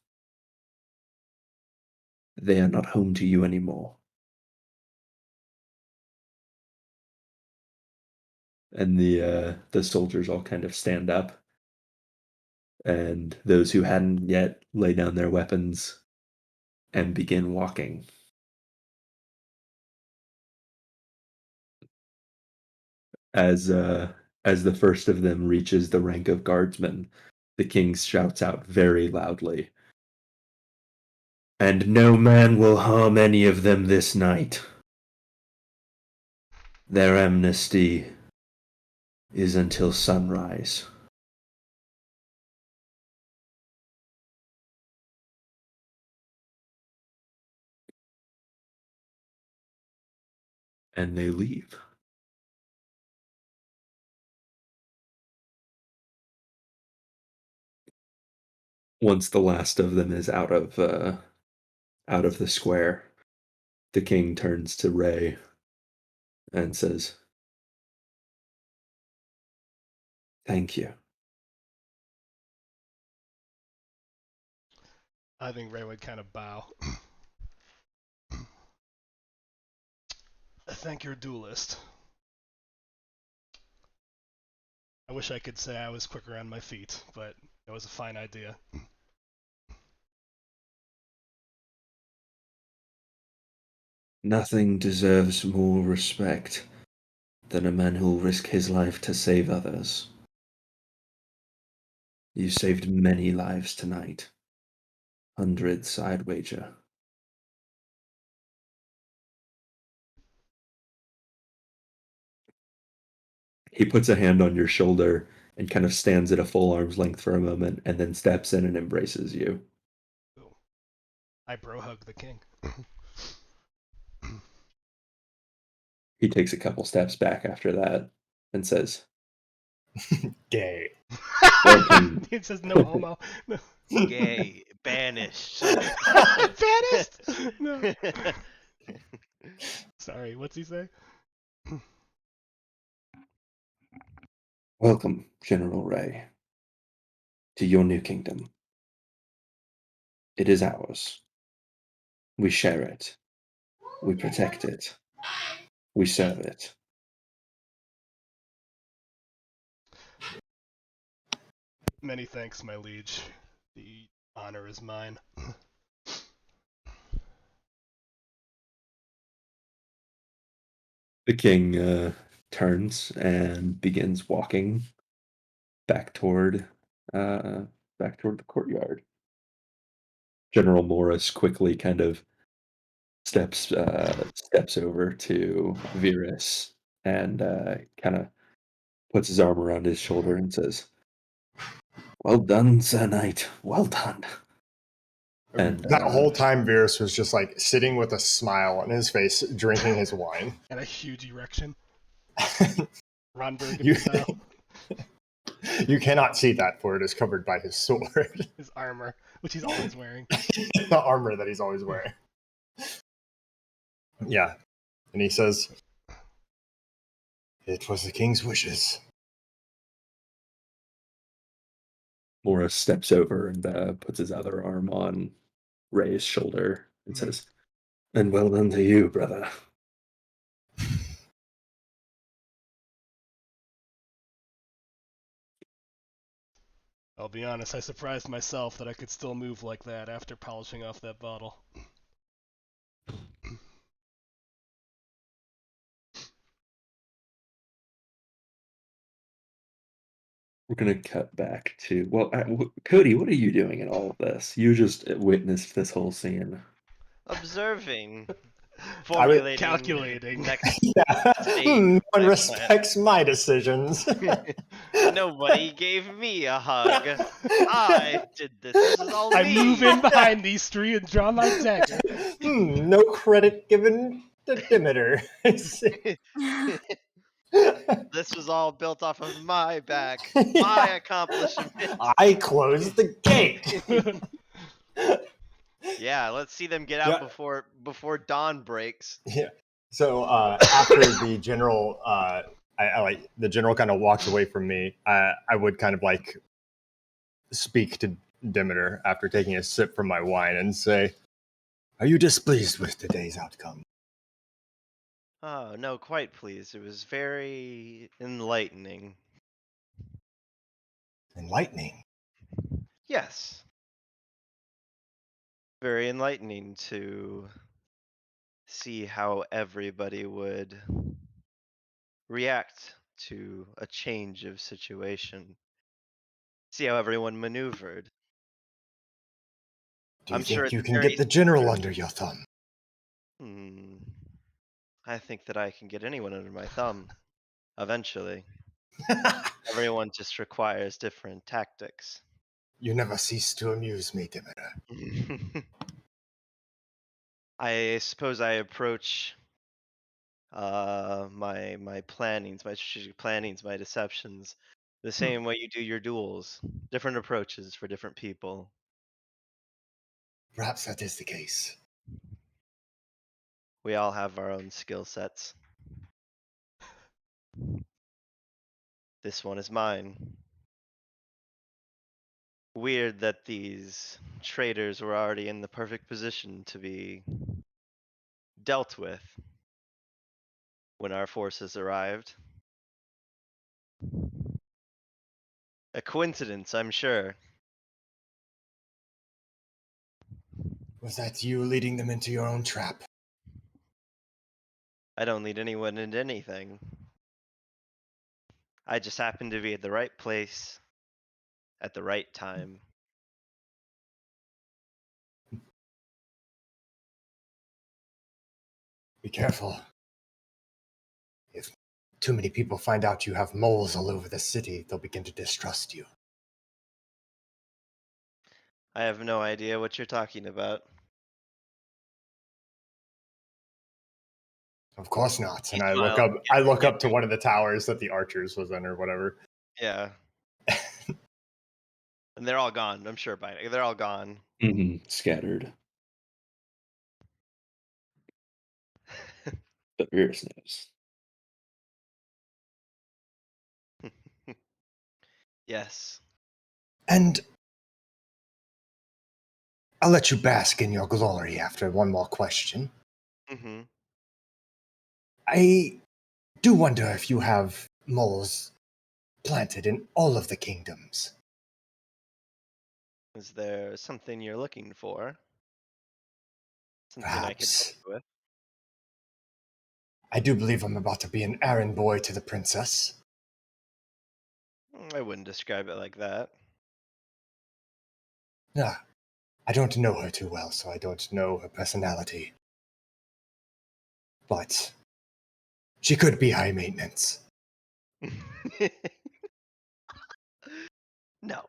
They are not home to you anymore." And the soldiers all kind of stand up, and those who hadn't yet lay down their weapons and begin walking. As as the first of them reaches the rank of guardsman, the king shouts out very loudly, "And no man will harm any of them this night. Their amnesty is until sunrise." And they leave. Once the last of them is out of the square, the king turns to Ray and says, "Thank you."
I think Ray would kind of bow. Thank your duelist. I wish I could say I was quicker on my feet, but it was a fine idea.
Nothing deserves more respect than a man who'll risk his life to save others. You saved many lives tonight. Hundreds, I'd wager.
He puts a hand on your shoulder and kind of stands at a full arm's length for a moment and then steps in and embraces you.
Ooh. I bro hug the king.
He takes a couple steps back after that and says,
Gay.
"Welcome."
It says no homo. No.
Gay, banished.
Banished? No. Sorry, what's he say?
Welcome, General Ray, to your new kingdom. It is ours. We share it. We protect it. We serve it.
Many thanks, my liege. The honor is mine.
The king turns and begins walking back toward uh, back toward the courtyard. General Morris quickly kind of steps over to Virus and kind of puts his arm around his shoulder and says,
Well done, Sir Knight. Well done.
and
That whole time, Virus was just like sitting with a smile on his face, drinking his wine.
And a huge erection. Ron Burgundy
You-
style.
You cannot see that, for it is covered by his sword,
His armor, which he's always wearing.
the armor that he's always wearing. Yeah, and he says, "It was the king's wishes."
Morris steps over and puts his other arm on Ray's shoulder and
Mhm.
says,
And well done to you, brother.
I'll be honest, I surprised myself that I could still move like that after polishing off that bottle.
"We're gonna cut back to Cody. What are you doing in all of this? You just witnessed this whole scene."
Observing,
would-
formulating,
Calculating.
next
Yeah.
stage
No
of
one
my
respects my decisions.
Nobody gave me a hug. I did this. This is all
I
me.
move in behind these three and draw my dagger.
No credit given to Demeter.
This was all built off of my back, my accomplishment.
I closed the gate.
Yeah, let's see them get out before dawn breaks.
Yeah. So after the general, I like the general kind of walks away from me. I would kind of like speak to Demeter after taking a sip from my wine and say, "Are you displeased with today's outcome?"
Oh, no, quite pleased. It was very enlightening.
Enlightening.
Yes. Very enlightening to see how everybody would react to a change of situation. See how everyone maneuvered.
Do you
I'm
think
sure at
you
the
can
very
get the general under your thumb?
I think that I can get anyone under my thumb eventually. Everyone just requires different tactics.
You never cease to amuse me, Demeter.
I suppose I approach my plannings, my strategic plannings, my deceptions, the same way you do your duels. Different approaches for different people.
Perhaps that is the case.
We all have our own skill sets. This one is mine. Weird that these traders were already in the perfect position to be dealt with when our forces arrived. A coincidence, I'm sure.
Was that you leading them into your own trap?
I don't lead anyone into anything. I just happen to be at the right place at the right time.
Be careful. If too many people find out you have moles all over the city, they'll begin to distrust you.
I have no idea what you're talking about.
Of course not.
He
And I look
smiled.
up. I look up to one of the towers that the archers was in, or whatever.
Yeah. And they're all gone. I'm sure by now. They're all gone.
Scattered. But Virus knows.
Yes.
And I'll let you bask in your glory after one more question.
Mm-hmm.
I do wonder if you have moles planted in all of the kingdoms.
Is there something you're looking for? Something I can help
Perhaps.
you with?
I do believe I'm about to be an errand boy to the princess.
I wouldn't describe it like that.
Ah, I don't know her too well, so I don't know her personality. But she could be high maintenance.
No.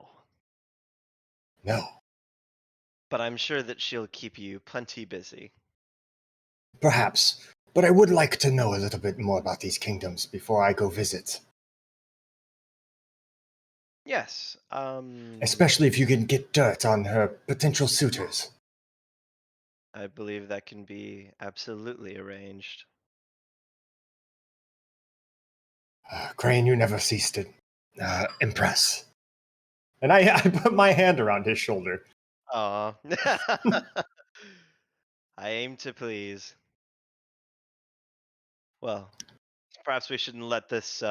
No.
But I'm sure that she'll keep you plenty busy.
Perhaps. But I would like to know a little bit more about these kingdoms before I go visit.
Yes.
Especially if you can get dirt on her potential suitors.
I believe that can be absolutely arranged.
Crane, you never cease to impress. And I put my hand around his shoulder.
Aw. I aim to please. Well, perhaps we shouldn't let this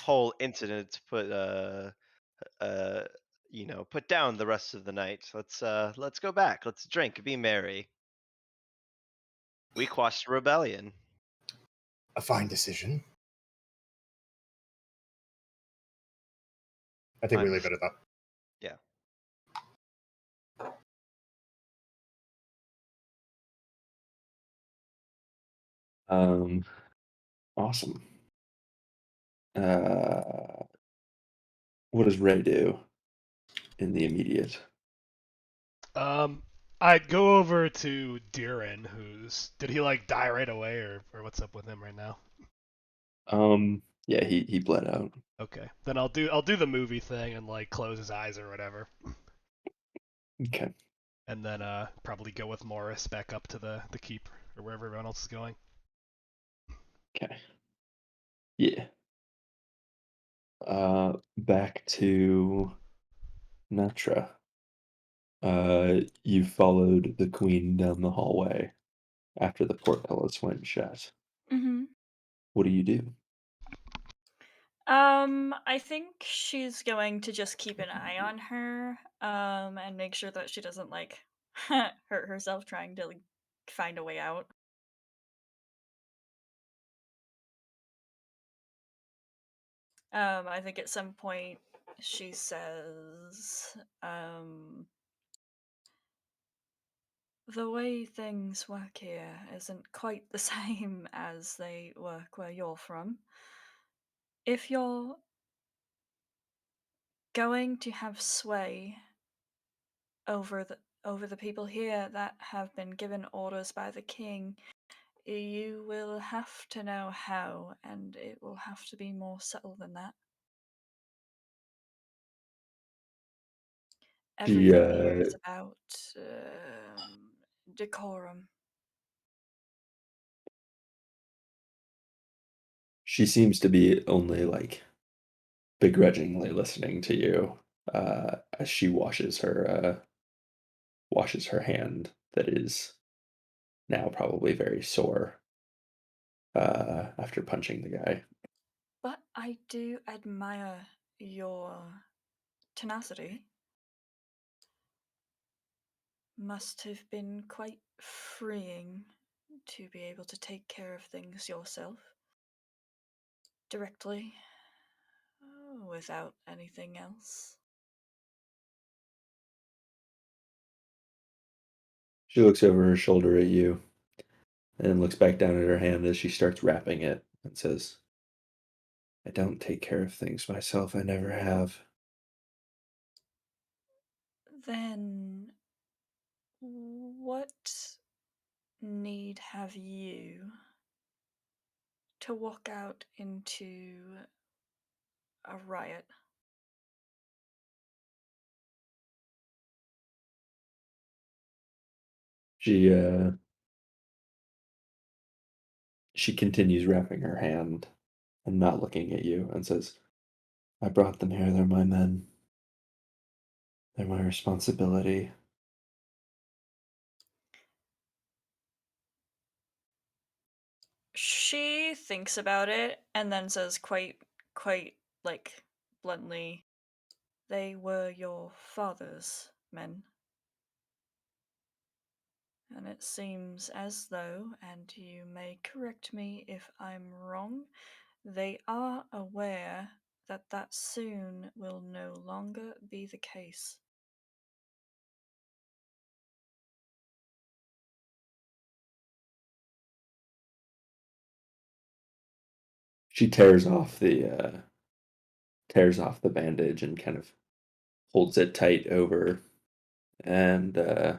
whole incident put down the rest of the night. Let's go back. Let's drink, be merry. We quashed a rebellion.
A fine decision. I think we
Fine
leave it at that.
Yeah.
Awesome. What does Ray do in the immediate?
I'd go over to Diren, who's did he like die right away, or what's up with him right now?
Yeah, he bled out.
Okay, then I'll do the movie thing and like close his eyes or whatever,
Okay.
and then probably go with Morris back up to the keep or wherever everyone else is going.
Okay. Yeah. Back to Natra. You followed the queen down the hallway after the portcullis went shut.
Mm-hmm.
What do you do?
I think she's going to just keep an eye on her, and make sure that she doesn't like hurt herself trying to like, find a way out. I think at some point she says, the way things work here isn't quite the same as they work where you're from. If you're going to have sway over the people here that have been given orders by the king, you will have to know how, and it will have to be more subtle than that.
She
Everything here is about decorum.
She seems to be only like begrudgingly listening to you as she washes her hand that is now probably very sore after punching the guy.
But I do admire your tenacity. Must have been quite freeing to be able to take care of things yourself directly without anything else.
She looks over her shoulder at you and then looks back down at her hand as she starts wrapping it and says, I don't take care of things myself. I never have.
Then what need have you to walk out into a riot?
She she continues wrapping her hand and not looking at you and says, I brought them here. They're my men. They're my responsibility.
She thinks about it and then says quite like bluntly, they were your father's men. And it seems as though, and you may correct me if I'm wrong, they are aware that that soon will no longer be the case.
She tears off the bandage and kind of holds it tight over and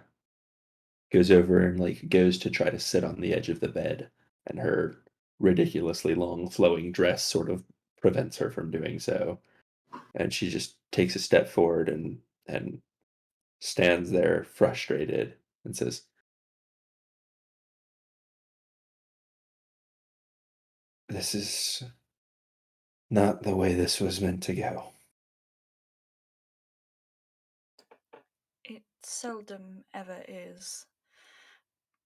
goes over and like goes to try to sit on the edge of the bed, and her ridiculously long flowing dress sort of prevents her from doing so. And she just takes a step forward and stands there frustrated and says, this is not the way this was meant to go.
It seldom ever is.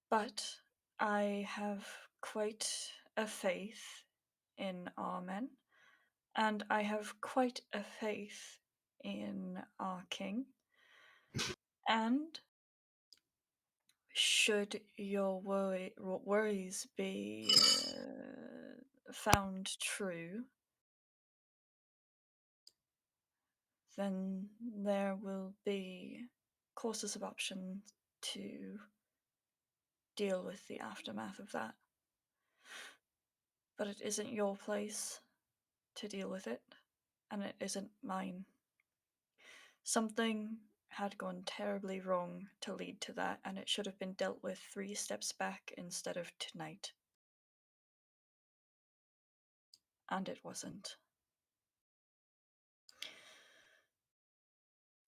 But I have quite a faith in our men, and I have quite a faith in our king. And should your worries be found true, then there will be courses of option to deal with the aftermath of that. But it isn't your place to deal with it, and it isn't mine. Something had gone terribly wrong to lead to that, and it should have been dealt with 3 steps back instead of tonight. And it wasn't.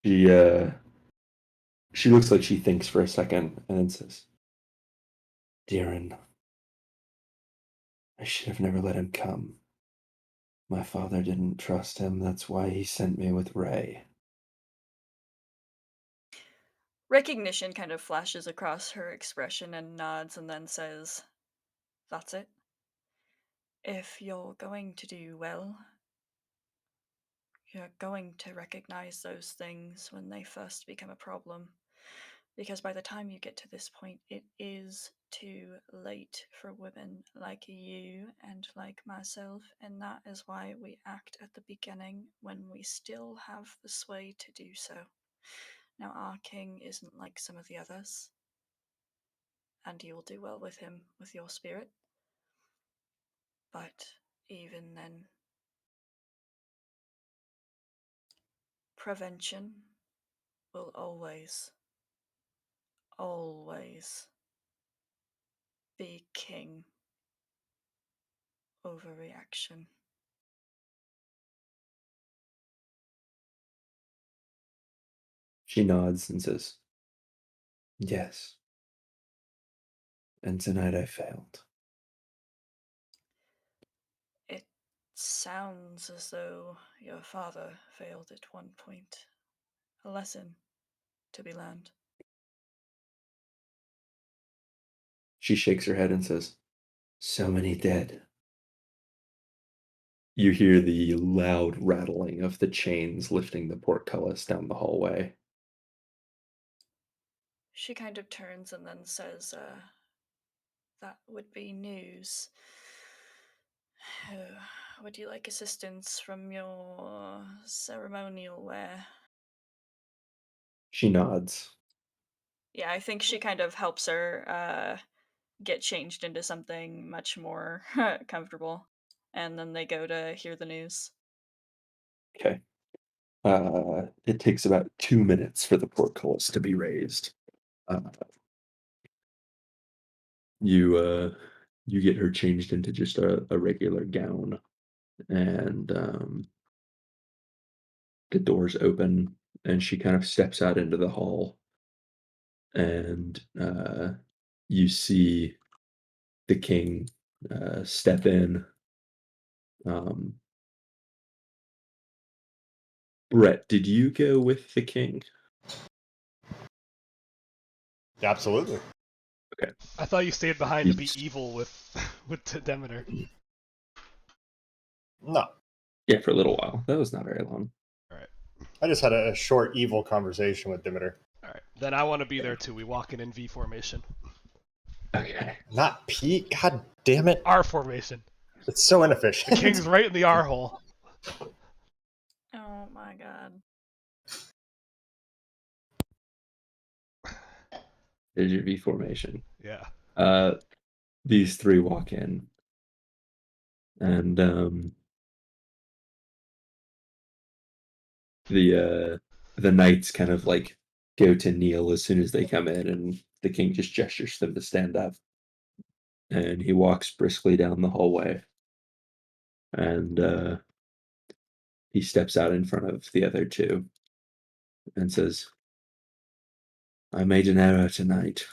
She she looks like she thinks for a second and then says, Deeren, I should have never let him come. My father didn't trust him. That's why he sent me with Ray.
Recognition kind of flashes across her expression and nods and then says, that's it. If you're going to do well, you're going to recognize those things when they first become a problem. Because by the time you get to this point, it is too late for women like you and like myself, and that is why we act at the beginning when we still have the sway to do so. Now, our king isn't like some of the others, and you will do well with him with your spirit, but even then, prevention will always, always be king over reaction.
She nods and says, Yes,
And tonight I failed.
It sounds as though your father failed at one point. A lesson to be learned.
She shakes her head and says, so many dead.
You hear the loud rattling of the chains lifting the portcullis down the hallway.
She kind of turns and then says, that would be news. Would you like assistance from your ceremonial wear?
She nods.
Yeah, I think she kind of helps her get changed into something much more comfortable. And then they go to hear the news.
Okay. It takes about 2 minutes for the portcullis to be raised. Uh, you get her changed into just a regular gown, and the doors open, and she kind of steps out into the hall, and you see the king step in. Um, Brett, did you go with the king?
Absolutely.
Okay.
I thought you stayed behind to be
He's-
evil with with Demeter.
No,
Yeah, for a little while. That was not very long.
All right.
I just had a short evil conversation with Demeter.
All right. Then I want to be there too. We walk in V formation.
Okay.
Not P. God damn it!
R formation.
It's so
The
inefficient.
king's right in the R hole.
Oh my god.
There's your V formation.
Yeah.
These three walk in, and the knights kind of like go to kneel as soon as they come in, and the king just gestures them to stand up, and he walks briskly down the hallway, and he steps out in front of the other two and says, I made an error tonight.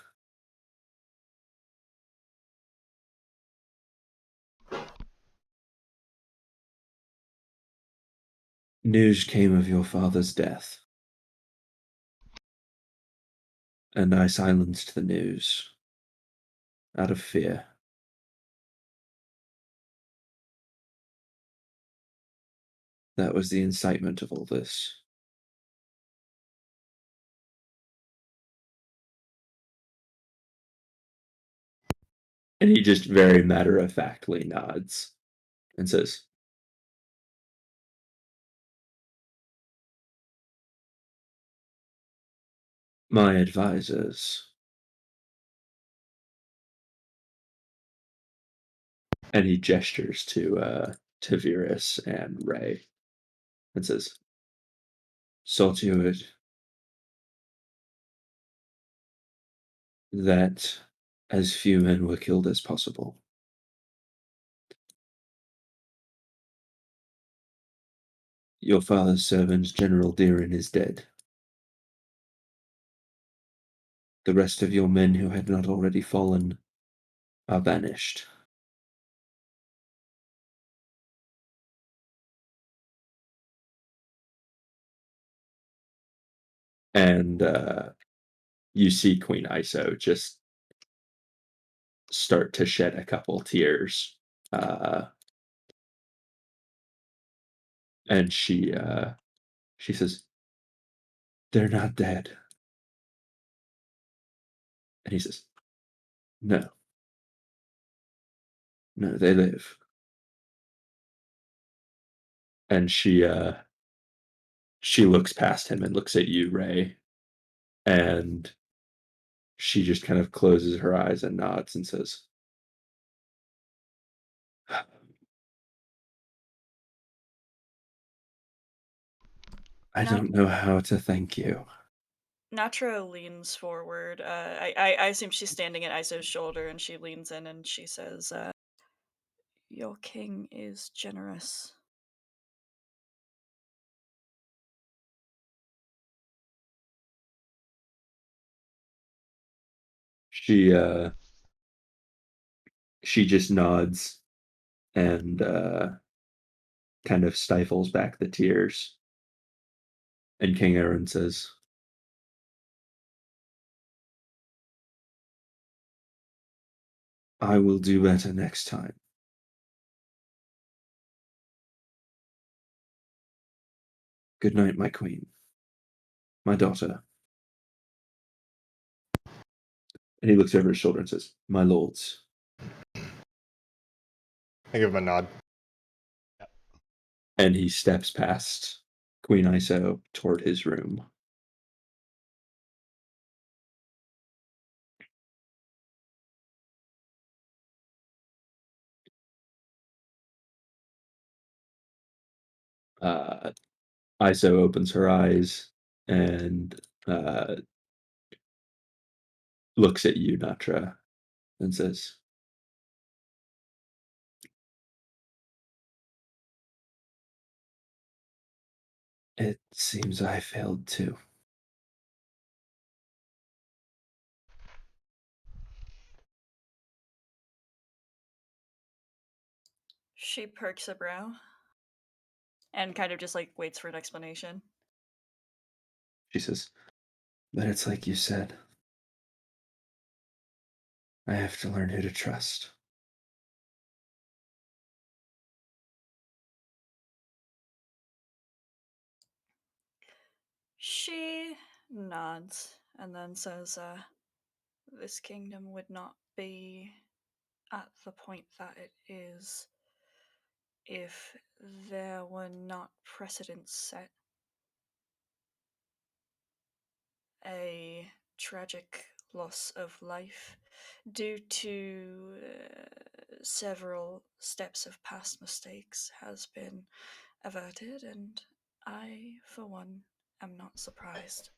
News came of your father's death, and I silenced the news out of fear. That was the incitement of all this. And he just very matter-of-factly nods and says, my advisors. And he gestures to Virus and Ray and says, saw to it that as few men were killed as possible. Your father's servant, General Deerin, is dead. The rest of your men who had not already fallen are banished. And you see Queen Iso just start to shed a couple tears. And she says, they're not dead. And he says, no. No, they live. And she looks past him and looks at you, Ray, and she just kind of closes her eyes and nods and says, I
Not-
don't know how to thank you.
Natro leans forward. I assume she's standing at Iso's shoulder, and she leans in and she says, your king is generous.
She She just nods and kind of stifles back the tears. And King Aaron says, I will do better next time. Good night, my queen, my daughter. And he looks over his shoulder and says, my lords.
I give him a nod.
And he steps past Queen Iso toward his room. Iso opens her eyes and looks at you, Natra, and says, it seems I failed too.
She perks a brow and kind of just like waits for an explanation.
She says, but it's like you said. I have to learn who to trust.
She nods and then says, this kingdom would not be at the point that it is if there were not precedents set. A tragic loss of life due to several steps of past mistakes has been averted, and I, for one, am not surprised.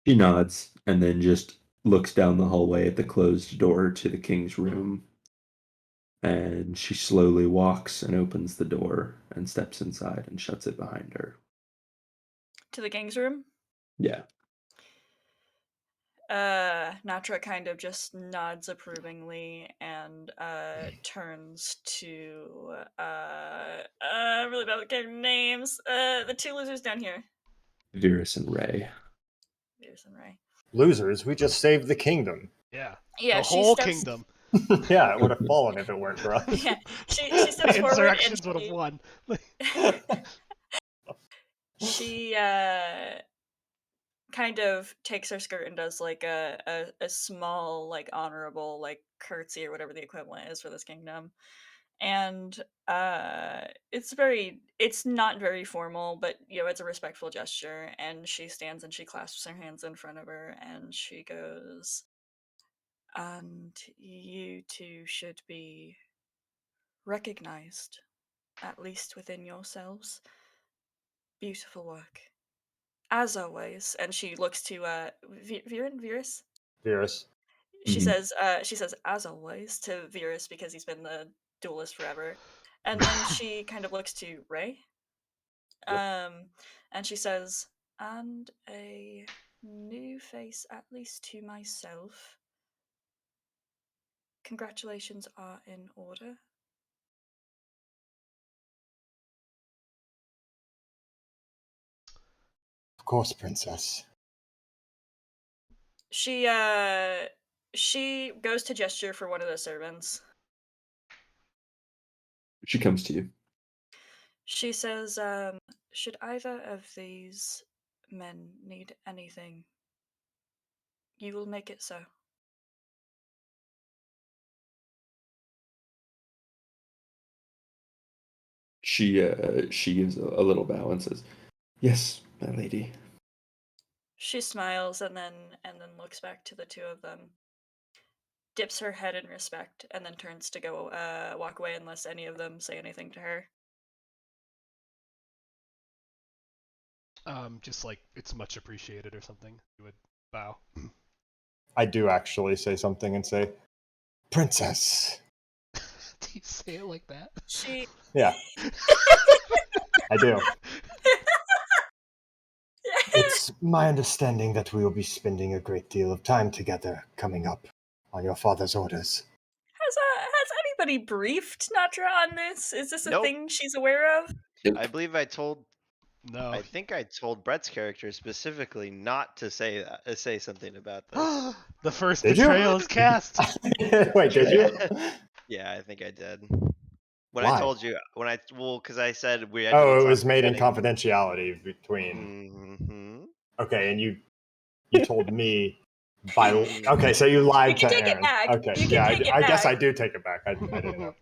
She nods and then just looks down the hallway at the closed door to the king's room. And she slowly walks and opens the door and steps inside and shuts it behind her.
To the king's room?
Yeah.
Natra kind of just nods approvingly and turns to I'm really bad with getting names. The two losers down here.
Virus and Ray.
Virus and Ray.
Losers, we just saved the kingdom.
Yeah.
Yeah,
The
she
whole
steps,
kingdom.
Yeah, it would have fallen if it weren't for us.
Yeah, she steps forward and
Insurrections would have won.
she kind of takes her skirt and does like a small like honorable like curtsy or whatever the equivalent is for this kingdom. And it's not very formal, but you know, it's a respectful gesture, and she stands and she clasps her hands in front of her and she goes, and you two should be recognized, at least within yourselves. Beautiful work, as always. And she looks to Virus.
Virus.
She
Mhm.
says, as always to Virus because he's been the duelist forever. And then she kind of looks to Ray. And she says, and a new face, at least to myself. Congratulations are in order.
Of course, princess.
She goes to gesture for one of the servants.
She comes to you.
She says, should either of these men need anything, you will make it so.
She gives a little bow and says, yes, my lady.
She smiles and then looks back to the two of them, dips her head in respect, and then turns to go walk away unless any of them say anything to her.
Just like it's much appreciated or something. You would bow.
I do actually say something and say, princess.
you say it like that?
She.
Yeah, I do. It's my understanding that we will be spending a great deal of time together coming up on your father's orders.
Has anybody briefed Natra on this? Is this a
Nope.
thing she's aware of?
I believe I told.
No.
I think I told Brett's character specifically not to say that, say something about this.
The first
Did you?
betrayal is cast.
Wait, did you?
Yeah, I think I did. When
Why?
I told you, because I said we had.
Oh, it was made in confidentiality between.
Mm-hmm.
Okay, and you told me by. Okay, so you lied
You
to
can take it
Aaron.
back.
Okay,
You can
yeah,
take it
I guess
back.
I do take it back. I didn't know.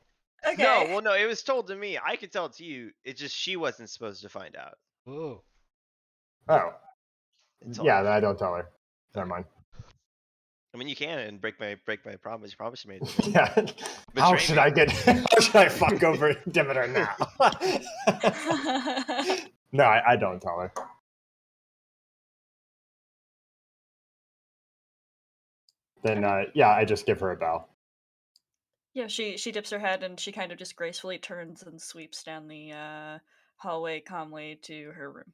Okay.
No, well, no, it was told to me. I could tell it to you. It's just she wasn't supposed to find out.
Ooh.
Oh,
Until
yeah,
after.
then I don't tell her. Never mind.
I mean, you can and break my promise. Promise you made to me.
Yeah. How
Betray
should
me.
I get? How should I fuck over Demeter now? No, I don't tell her. Then, yeah, I just give her a bow.
Yeah, she dips her head and she kind of just gracefully turns and sweeps down the hallway calmly to her room.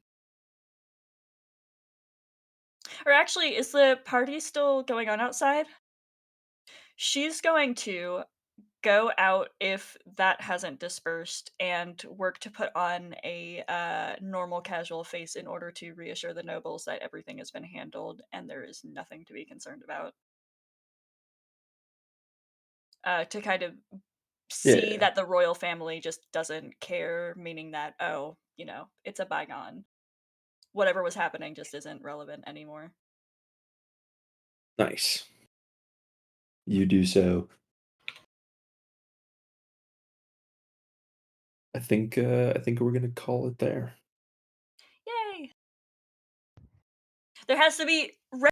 Or actually, is the party still going on outside? She's going to go out if that hasn't dispersed and work to put on a normal casual face in order to reassure the nobles that everything has been handled and there is nothing to be concerned about. To kind of see
Yeah.
that the royal family just doesn't care, meaning that, oh, it's a bygone. Whatever was happening just isn't relevant anymore.
Nice. You do so. I think we're gonna call it there.
Yay! There has to be